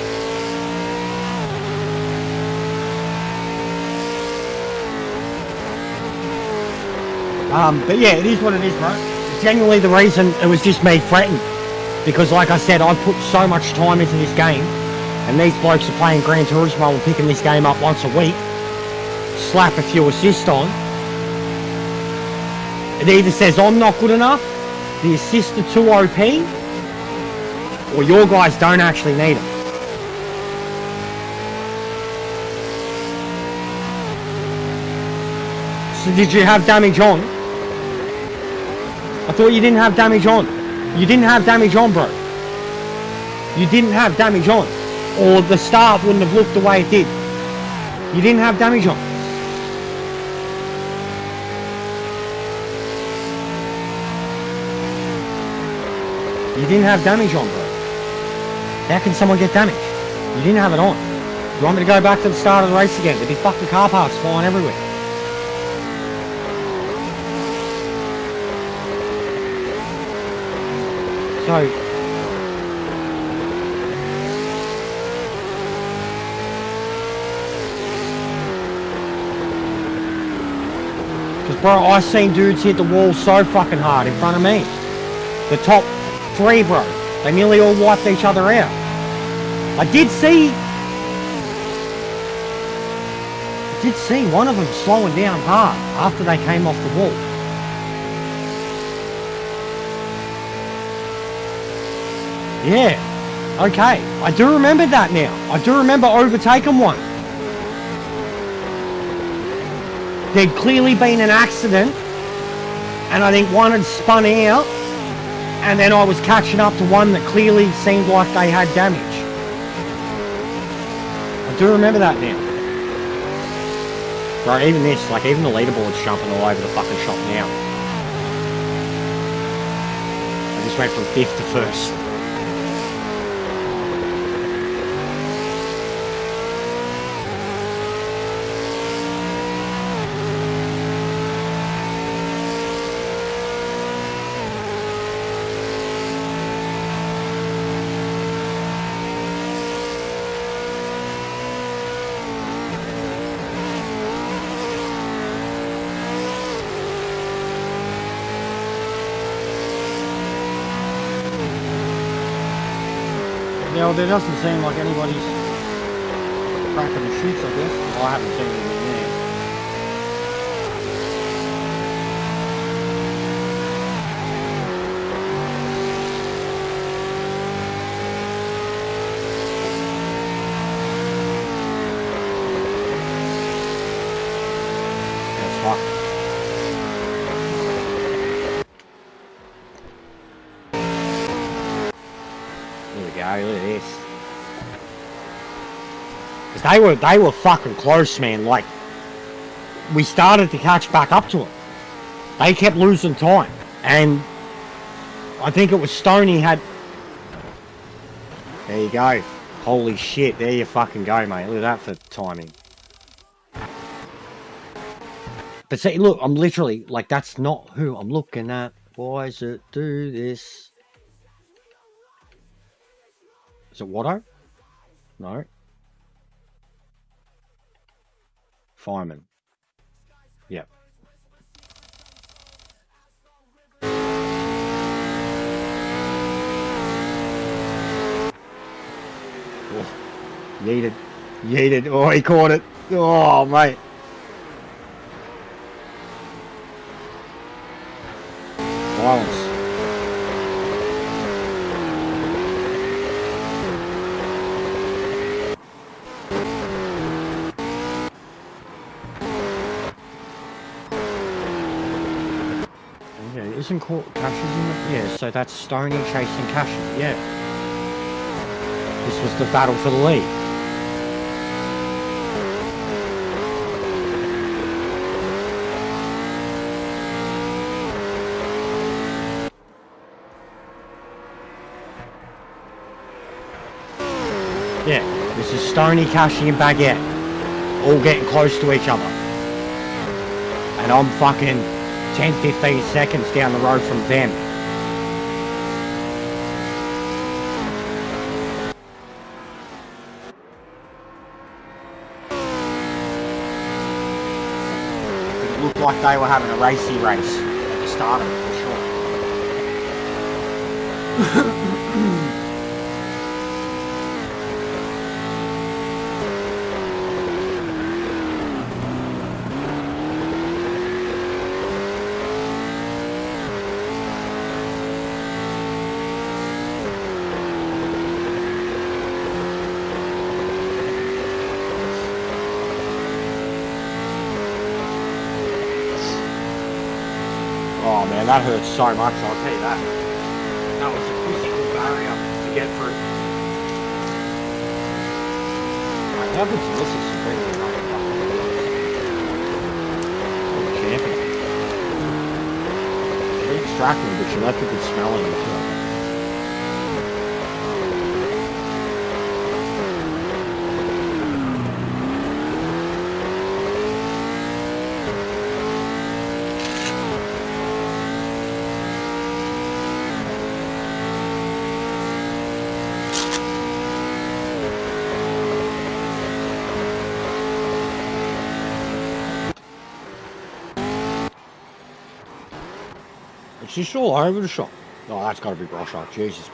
But yeah, it is what it is, bro. It's genuinely the reason it was just me fretting. Because like I said, I've put so much time into this game, and these blokes are playing Gran Turismo and picking this game up once a week, slap a few assists on. It either says I'm not good enough, the assists are too OP, or your guys don't actually need them. So did you have damage on? I thought you didn't have damage on. You didn't have damage on, bro. You didn't have damage on. Or the start wouldn't have looked the way it did. You didn't have damage on. You didn't have damage on, bro. How can someone get damage? You didn't have it on. You want me to go back to the start of the race again? There'd be fucking car parks flying everywhere. So, because bro, I seen dudes hit the wall so fucking hard in front of me. The top 3, bro, they nearly all wiped each other out. I did see one of them slowing down hard after they came off the wall. Yeah, okay. I do remember that now. I do remember overtaking one. There'd clearly been an accident, and I think one had spun out, and then I was catching up to one that clearly seemed like they had damage. I do remember that now. Bro, even this, like even the leaderboard's jumping all over the fucking shop now. I just went from 5th to 1st. Yeah, well, there doesn't seem like anybody's cracking the shoots, I guess. Well, I haven't seen anything there. That's fucked. There we go, look at this. Because they were fucking close, man. Like, we started to catch back up to them. They kept losing time. And I think it was Stoney had... There you go. Holy shit, there you fucking go, mate. Look at that for timing. But see, look, I'm literally, like, that's not who I'm looking at. Why does it do this? Is it Watto? No. Fireman. Yep. Oh, yeeted. Yeeted. Oh, he caught it. Oh, mate. Violence. Isn't caught Cassius in it? Yeah, so that's Stoney chasing Cassius, yeah. This was the battle for the lead. Yeah, this is Stoney, Cassius and Baguette. All getting close to each other. And I'm fucking 10-15 seconds down the road from them. It looked like they were having a racy race at the start of it, for sure. Man, that hurts so much, I'll tell you that. That was a physical barrier to get through. Right, how good's this is really camping. She extracted me, but she left a good smell in it too. It's just all over the shop. Oh, that's got to be brush up. Jesus.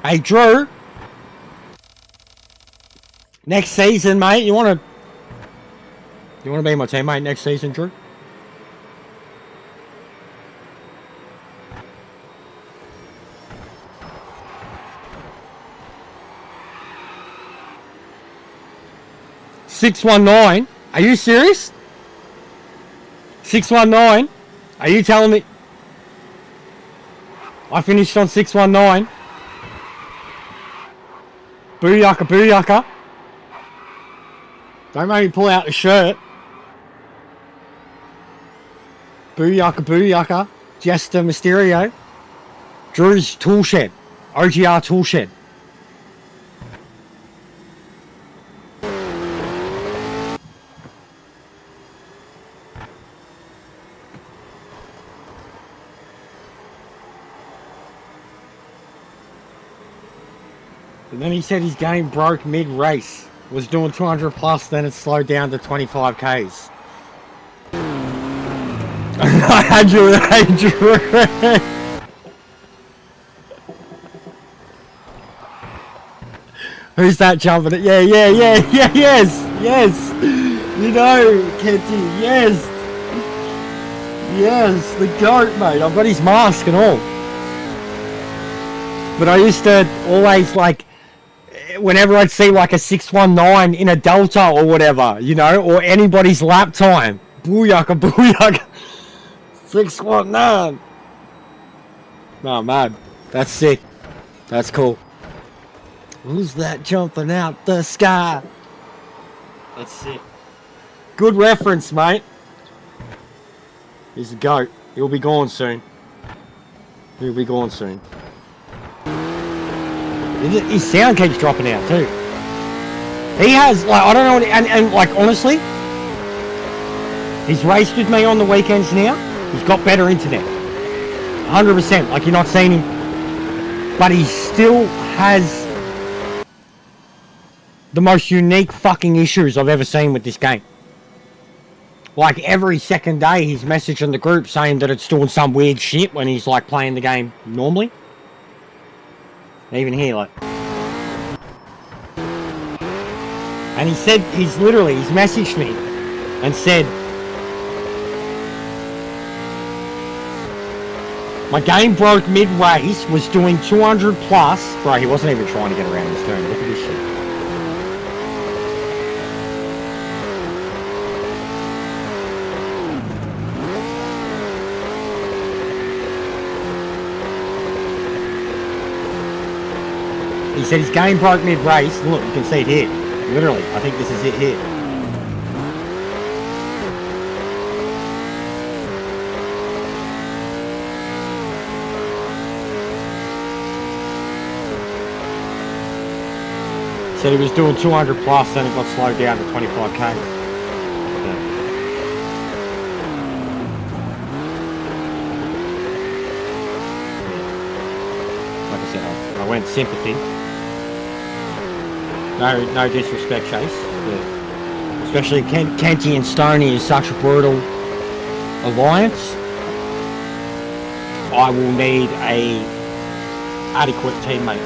Hey, Drew. Next season, mate. You want to be my teammate next season, Drew? $619. Are you serious? $619. Are you telling me? I finished on 619. Booyaka, booyaka. Don't make me pull out the shirt. Booyaka, booyaka. Jester Mysterio. Drew's tool shed. OGR tool shed. And then he said his game broke mid-race. Was doing 200 plus, then it slowed down to 25Ks. I had you with Andrew. Who's that jumping at? Yeah, yes. You know, Kenty, yes. Yes, the goat, mate. I've got his mask and all. But I used to always, like, whenever I'd see like a 619 in a Delta or whatever, you know, or anybody's lap time. Booyaka, booyaka. 619. Oh, man. That's sick. That's cool. Who's that jumping out the sky? That's sick. Good reference, mate. He's a goat. He'll be gone soon. He'll be gone soon. His sound keeps dropping out too. He has, like, I don't know, and like, honestly, he's raced with me on the weekends now. He's got better internet. 100%, like, you're not seeing him. But he still has the most unique fucking issues I've ever seen with this game. Like, every second day he's messaging the group saying that it's doing some weird shit when he's, like, playing the game normally. Even here, like. And he said, he's messaged me and said, my game broke mid-race, was doing 200 plus. Bro, he wasn't even trying to get around this turn. Look at this shit. He said his game broke mid-race. Look, you can see it here. Literally, I think this is it here. Said he was doing 200 plus, then it got slowed down to 25K. Yeah. Like I said, I went sympathy. No disrespect, Chase. Yeah. Especially Kenty and Stoney is such a brutal alliance. I will need a adequate teammate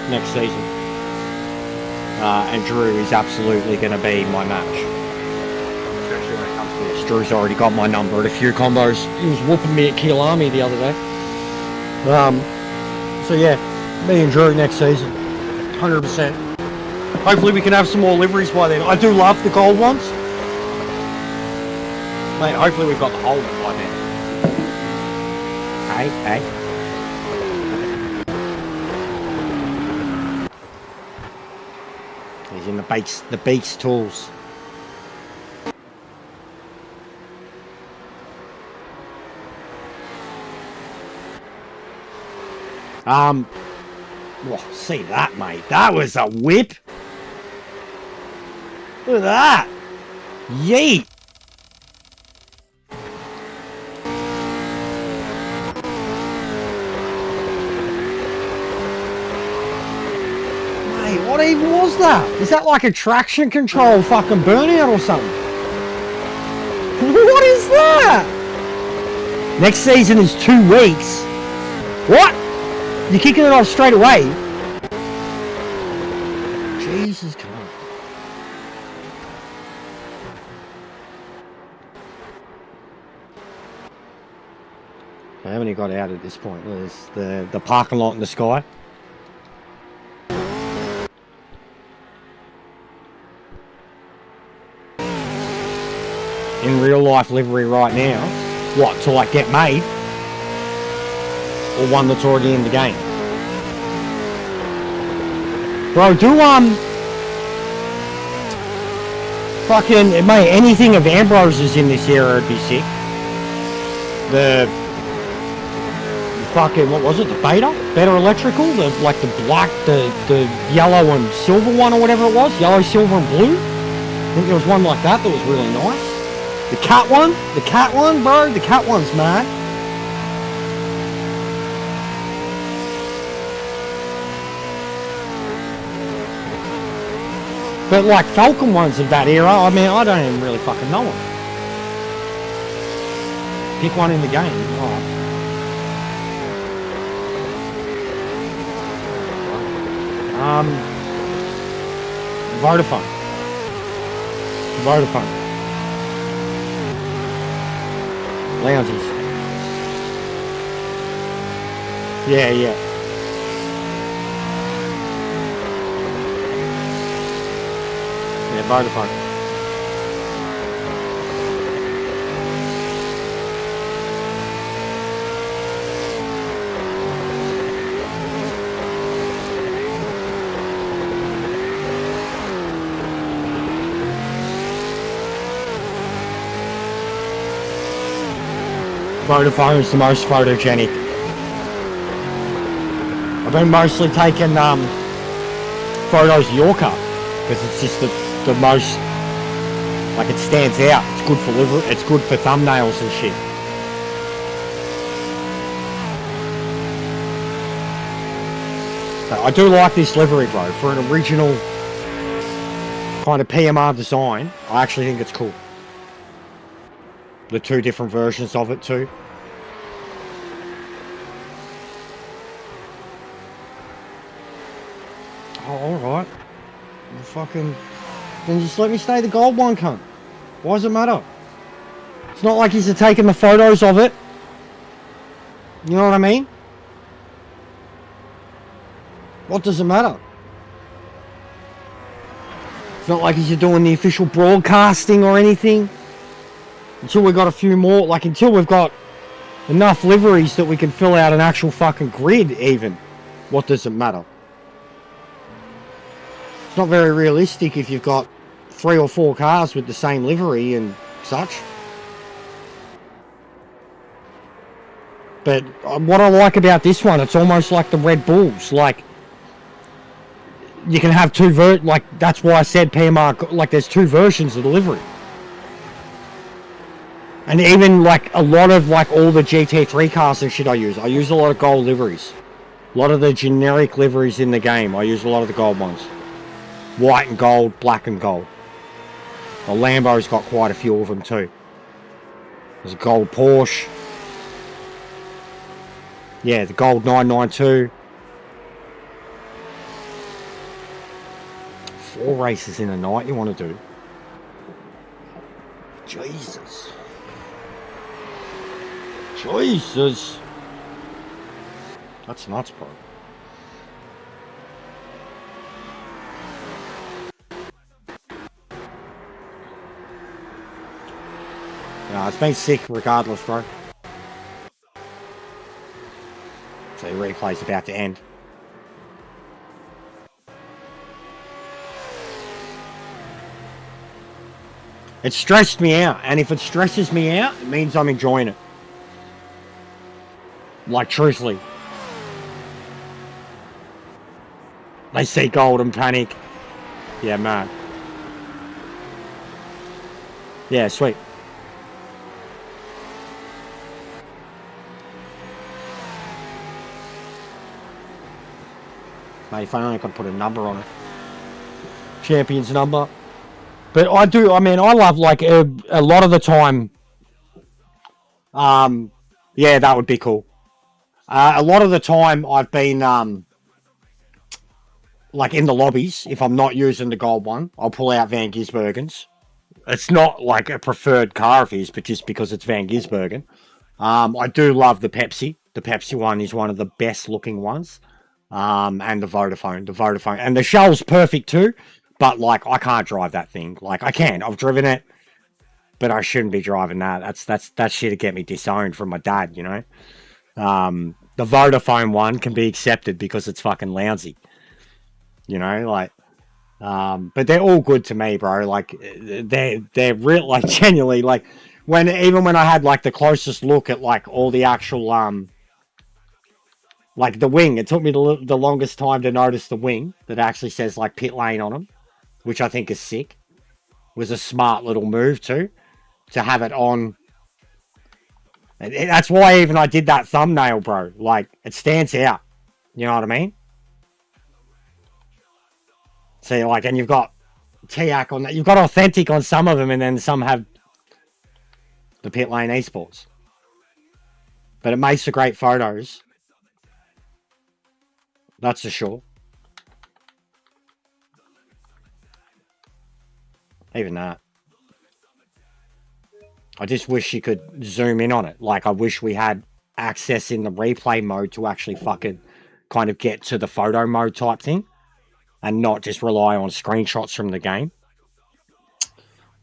next season. And Drew is absolutely going to be my match. Especially when it comes to this. Drew's already got my number at a few combos. He was whooping me at Kielami the other day. So yeah, me and Drew next season. 100%. Hopefully we can have some more liveries by then. I do love the gold ones. Mate, hopefully we've got the whole one by then. Hey. He's in the beaks tools. Whoa, see that, mate. That was a whip. Look at that. Yeet. Mate, what even was that? Is that like a traction control fucking burnout or something? What is that? Next season is 2 weeks. What? You're kicking it off straight away? Jesus Christ. I haven't even got out at this point. There's the parking lot in the sky. In real life livery right now. What, to like get made? Or one that's already in the game? Bro, do fucking, mate, anything of Ambrose's in this era would be sick. The fucking, what was it, the Beta Electrical, the black, the yellow and silver one or whatever it was, yellow, silver and blue. I think there was one like that was really nice. The cat one, bro, the cat one's mad. But like Falcon ones of that era, I mean, I don't even really fucking know them. Pick one in the game. Oh. Vodafone. Lounges. Yeah. Yeah, Vodafone. Vodafone's the most photogenic. I've been mostly taking photos of your car because it's just the most, like, it stands out. It's good for it's good for thumbnails and shit. But I do like this livery, bro. For an original kind of PMR design, I actually think it's cool. The 2 different versions of it too. Oh, alright. Well, fucking... Then just let me stay the gold one, cunt. Why does it matter? It's not like he's taking the photos of it. You know what I mean? What does it matter? It's not like he's doing the official broadcasting or anything. Until we've got a few more, like until we've got enough liveries that we can fill out an actual fucking grid even. What does it matter? It's not very realistic if you've got 3 or 4 cars with the same livery and such. But what I like about this one, it's almost like the Red Bulls. Like, you can have 2 like, that's why I said PMR, like there's 2 versions of the livery. And even like a lot of like all the GT3 cars and shit I use a lot of gold liveries. A lot of the generic liveries in the game, I use a lot of the gold ones. White and gold, black and gold. The Lambo's got quite a few of them too. There's a gold Porsche. Yeah, the gold 992. 4 races in a night you want to do. Jesus. That's nuts, bro. It's been sick regardless, bro. So the replay's about to end. It stressed me out, and if it stresses me out, it means I'm enjoying it. Like, truthfully. They see gold and panic. Yeah, man. Yeah, sweet. Mate, if I only could put a number on it. Champion's number. But I do, I mean, I love, like, a lot of the time, yeah, that would be cool. A lot of the time, I've been, like, in the lobbies, if I'm not using the gold one, I'll pull out Van Gisbergen's. It's not, like, a preferred car of his, but just because it's Van Gisbergen. I do love the Pepsi. The Pepsi one is one of the best-looking ones. And the Vodafone. The Vodafone. And the Shell's perfect, too. But, like, I can't drive that thing. Like, I can. I've driven it. But I shouldn't be driving that. That shit'd get me disowned from my dad, you know? The Vodafone one can be accepted because it's fucking lousy. You know, like... but they're all good to me, bro. Like, they're real, like, genuinely, like... Even when I had, like, the closest look at, like, all the actual, like, the wing. It took me the longest time to notice the wing that actually says, like, pit lane on them. Which I think is sick. Was a smart little move too. To have it on. That's why even I did that thumbnail, bro. Like, it stands out. You know what I mean? See, like, and you've got TIAC on that. You've got Authentic on some of them, and then some have the Pit Lane Esports. But it makes for great photos. That's for sure. Even that. I just wish you could zoom in on it. Like, I wish we had access in the replay mode to actually fucking kind of get to the photo mode type thing. And not just rely on screenshots from the game.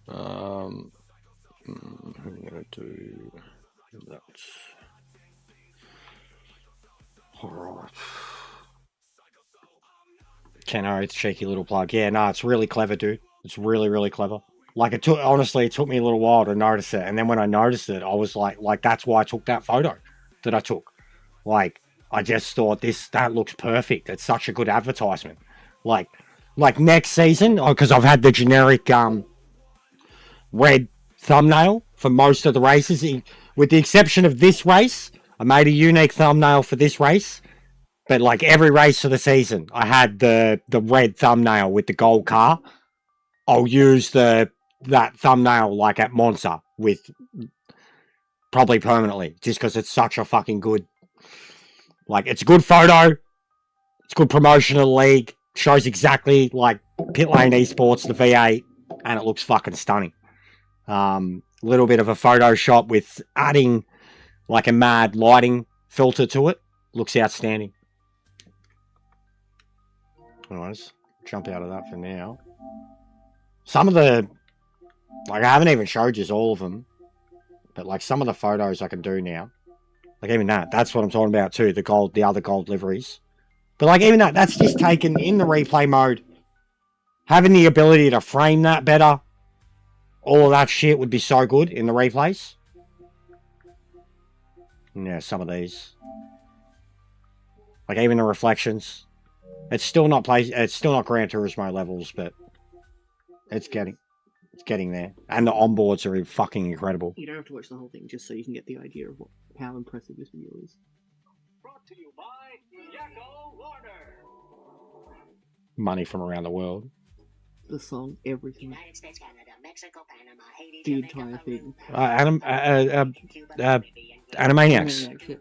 I'm going to do that. Alright. Keno, it's a cheeky little plug. Yeah, no, it's really clever, dude. It's really, really clever. Like, it took me a little while to notice it. And then when I noticed it, I was like, that's why I took that photo that I took. Like, I just thought that looks perfect. It's such a good advertisement. Like next season, because I've had the generic red thumbnail for most of the races. With the exception of this race, I made a unique thumbnail for this race. But, like, every race of the season, I had the red thumbnail with the gold car. I'll use that thumbnail, like, at Monza with probably permanently, just because it's such a fucking good, like, it's a good photo, it's good promotion of the league, shows exactly, like, Pit Lane Esports, the V8, and it looks fucking stunning. Little bit of a Photoshop with adding, like, a mad lighting filter to it, looks outstanding. Anyways, jump out of that for now. Some of the, like, I haven't even showed you all of them, but, like, some of the photos I can do now, like, even that's what I'm talking about too, the other gold liveries. But, like, even that's just taken in the replay mode, having the ability to frame that better, all of that shit would be so good in the replays. Yeah, some of these, like, even the reflections, it's still not Gran Turismo levels, but it's getting there. And the onboards are fucking incredible. You don't have to watch the whole thing just so you can get the idea of how impressive this video is. Brought to you by Jacko Warner. Money from around the world. The song, everything. United States, Canada, Mexico, Panama, Haiti, The Jamaica, entire thing. Animaniacs. Shit.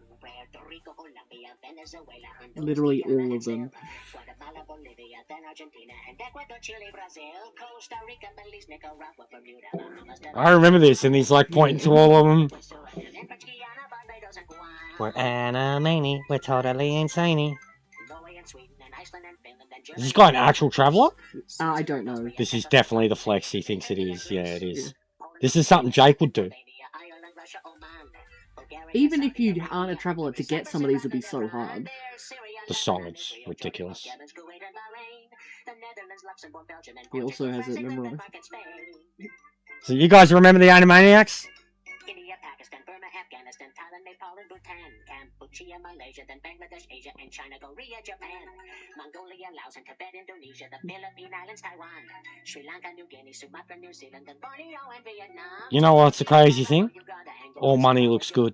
Literally all of them. Guatemala, Bolivia, then Argentina, and Ecuador, Chile, Brazil, Costa Rica, Belize, Nicaragua, Bermuda, Bahamas, I remember this, and he's like pointing to all of them. We're animani, we're totally insane. Is this guy an actual traveller? I don't know. This is definitely the flex he thinks it is. Yeah, it is. This is something Jake would do. Russia, Oman, Bulgaria, Even if you Saudi aren't a Arabia, traveller, to get some of these would be so hard. The song is ridiculous. He also has it memorized. So you guys remember the Animaniacs? India, Pakistan, Burma, Afghanistan, Thailand, Nepal, and Bhutan, Cambodia, Malaysia, then Bangladesh, Asia, and China, Korea, Japan, Mongolia, Laos, and Tibet, Indonesia, the Philippine Islands, Taiwan, Sri Lanka, New Guinea, Sumatra, New Zealand, and Borneo, and Vietnam. You know what's the crazy thing? All money looks good.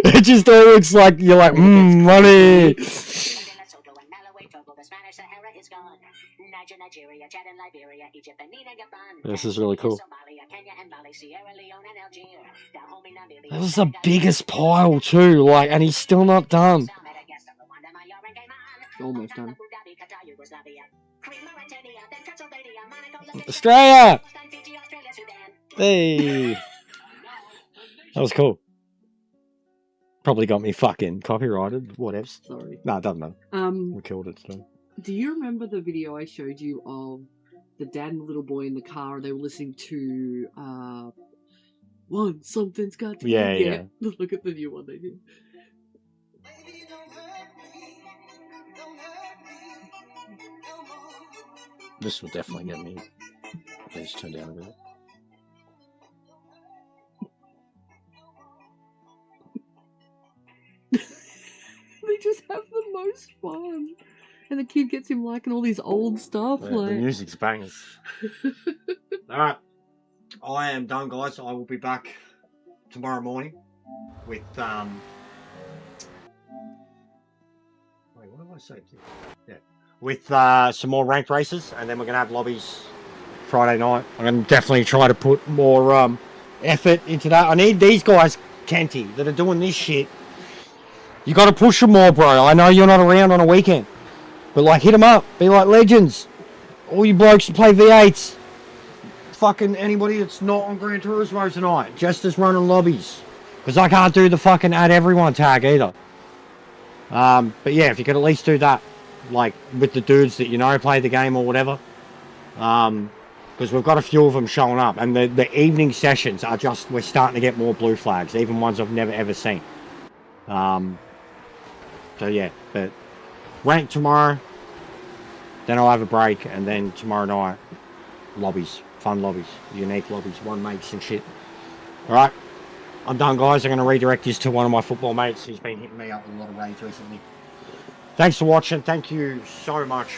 It just all looks like you're like, money. This is really cool. That was the biggest pile too, like, and he's still not done. Almost done. Australia! Hey! That was cool. Probably got me fucking copyrighted, whatever. Sorry. No, it doesn't matter. We killed it today. Do you remember the video I showed you of the dad and the little boy in the car? They were listening to One Something's Got to Yeah, Be. yeah. Look at the new one they did. This will definitely get me. Let's turn down a bit. They just have the most fun. And the kid gets him liking all these old stuff. Yeah, like the music's bangers. Alright. I am done, guys. I will be back tomorrow morning with wait, what did I say? Yeah. With some more ranked races, and then we're gonna have lobbies Friday night. I'm gonna definitely try to put more effort into that. I need these guys, Kenty, that are doing this shit. You gotta push them more, bro. I know you're not around on a weekend. But, like, hit them up. Be like legends. All you blokes that play V8s. Fucking anybody that's not on Gran Turismo tonight. Just as running lobbies. Because I can't do the fucking add everyone tag either. But, yeah, if you could at least do that. Like, with the dudes that you know play the game or whatever. Because we've got a few of them showing up. And the evening sessions are just... We're starting to get more blue flags. Even ones I've never, ever seen. So, yeah. But... rank tomorrow, then I'll have a break, and then tomorrow night, lobbies, fun lobbies, unique lobbies, one mates and shit. Alright, I'm done, guys. I'm going to redirect this to one of my football mates who's been hitting me up with a lot of raids recently. Thanks for watching. Thank you so much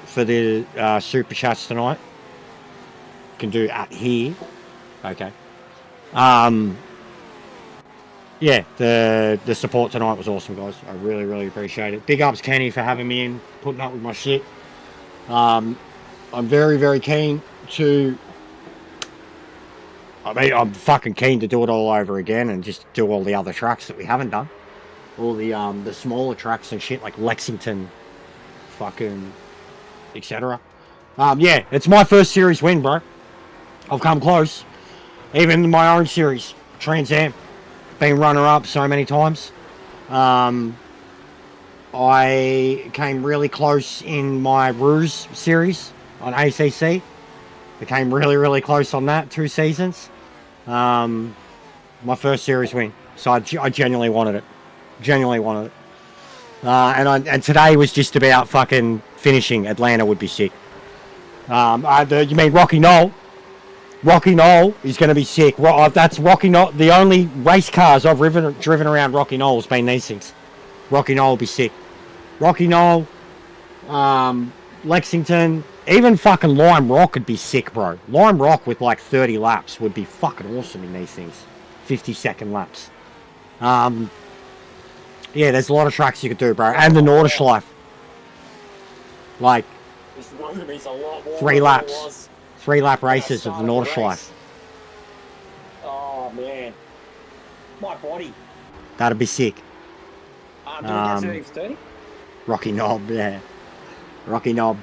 for the super chats tonight. You can do at here. Okay. Yeah, the support tonight was awesome, guys. I really, really appreciate it. Big ups, Kenny, for having me in, putting up with my shit. I'm very, very keen to... I mean, I'm fucking keen to do it all over again and just do all the other tracks that we haven't done. All the smaller tracks and shit, like Lexington, fucking, etc. Yeah, it's my first series win, bro. I've come close. Even in my own series, Trans Am. Been runner-up so many times. I came really close in my Ruse series on ACC. Became really, really close on that 2 seasons. My first series win. So I genuinely wanted it. Genuinely wanted it. And today was just about fucking finishing. Atlanta would be sick. You mean Rocky Knoll? Rocky Knoll is going to be sick. That's Rocky Knoll. The only race cars I've driven around Rocky Knoll has been these things. Rocky Knoll will be sick. Rocky Knoll, Lexington, even fucking Lime Rock would be sick, bro. Lime Rock with like 30 laps would be fucking awesome in these things. 50-second laps. Yeah, there's a lot of tracks you could do, bro. And the Nordschleife. Like, 3 laps. 3-lap races of the Nordschleife. Oh man, my body. That'd be sick. Doing 30? Rocky Knob, yeah. Rocky Knob.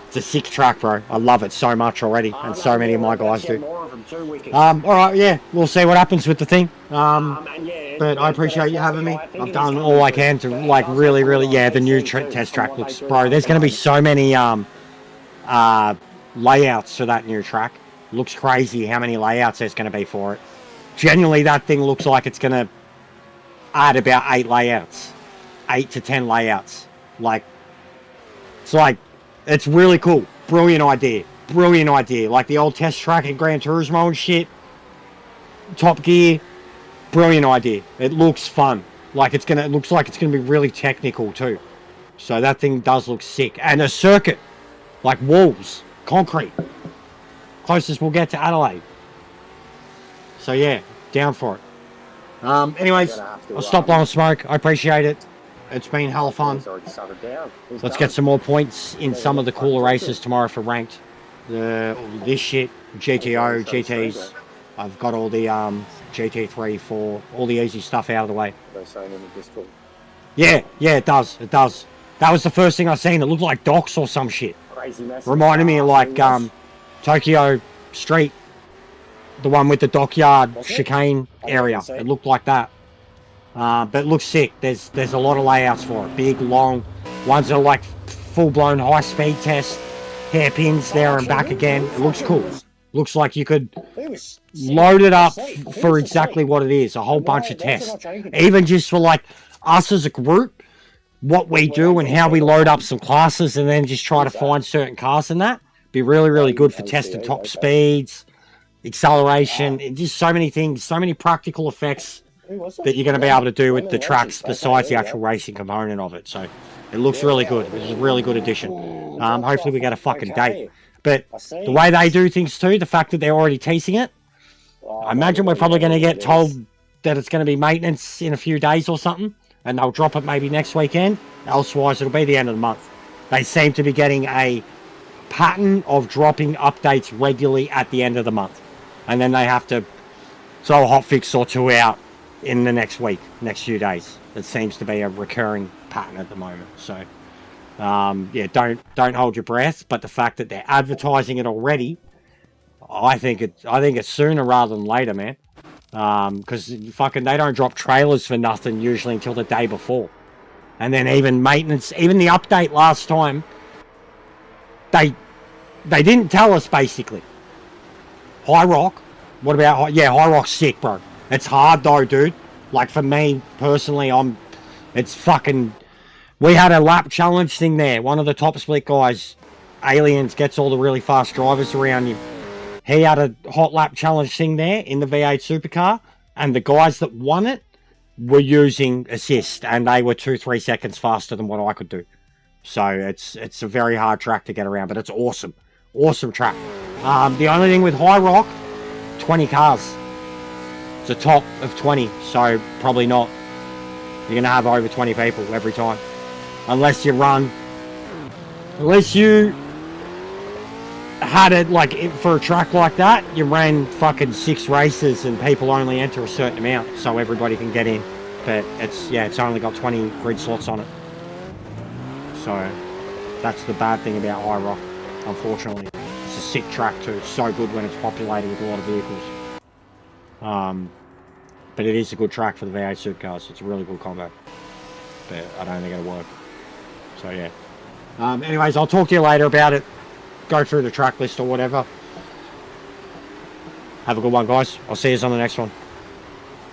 It's a sick track, bro. I love it so much already, and so many of my guys do. Alright, yeah, we'll see what happens with the thing. But I appreciate you having me. I've done all I can to, like, really, really, yeah, the new test track looks, bro, there's going to be so many layouts for that new track. Looks crazy how many layouts there's going to be for it. Genuinely, that thing looks like it's going to add about 8 layouts. 8 to 10 layouts. Like, it's really cool. Brilliant idea. Brilliant idea. Like the old test track in Gran Turismo and shit. Top Gear. Brilliant idea. It looks fun. Like it looks like it's gonna be really technical too. So that thing does look sick. And a circuit. Like walls. Concrete. Closest we'll get to Adelaide. So yeah, down for it. Anyways, I'll stop blowing smoke. I appreciate it. It's been hella fun. Let's get some more points in some of the cooler races tomorrow for ranked. This shit, GTO, GTs. I've got all the GT3, 4, all the easy stuff out of the way. Yeah, it does. It does. That was the first thing I seen. It looked like docks or some shit. Reminded me of like Tokyo Street, the one with the dockyard chicane area. It looked like that. But it looks sick. There's a lot of layouts for it. Big, long ones that are like full-blown high-speed test, hairpins there and back again. It looks cool. Looks like you could load it up for exactly what it is. A whole bunch of tests. Even just for like us as a group, what we do and how we load up some classes and then just try to find certain cars in that. Be really, really good for testing top speeds, acceleration, just so many things, so many practical effects that you're going to be able to do with the tracks besides the actual racing component of it. So it looks really good. It's a really good addition. Hopefully we get a fucking date. But the way they do things too, the fact that they're already teasing it, I imagine we're probably going to get told that it's going to be maintenance in a few days or something, and they'll drop it maybe next weekend. Elsewise, it'll be the end of the month. They seem to be getting a pattern of dropping updates regularly at the end of the month. And then they have to throw a hotfix or two out in the next week, next few days. It seems to be a recurring pattern at the moment. So, yeah, don't hold your breath. But the fact that they're advertising it already, I think it's sooner rather than later, man. Because fucking they don't drop trailers for nothing usually until the day before. And then even maintenance, even the update last time, they didn't tell us basically. High Rock, what about High Rock's sick, bro. It's hard though, dude. Like for me personally, it's fucking. We had a lap challenge thing there. One of the top split guys, Aliens, gets all the really fast drivers around him. He had a hot lap challenge thing there in the V8 Supercar, and the guys that won it were using assist, and they were 2-3 seconds faster than what I could do. So it's a very hard track to get around, but it's awesome. Awesome track. The only thing with High Rock, 20 cars. It's a top of 20, so probably not. You're going to have over 20 people every time. Unless you had it like for a track like that, you ran fucking 6 races and people only enter a certain amount so everybody can get in. But it's only got 20 grid slots on it. So that's the bad thing about High Rock, unfortunately. It's a sick track too. It's so good when it's populated with a lot of vehicles. But it is a good track for the V8 supercars. It's a really good combo. But I don't think it'll work. So yeah. Anyways, I'll talk to you later about it. Go through the track list or whatever. Have a good one, guys. I'll see you on the next one.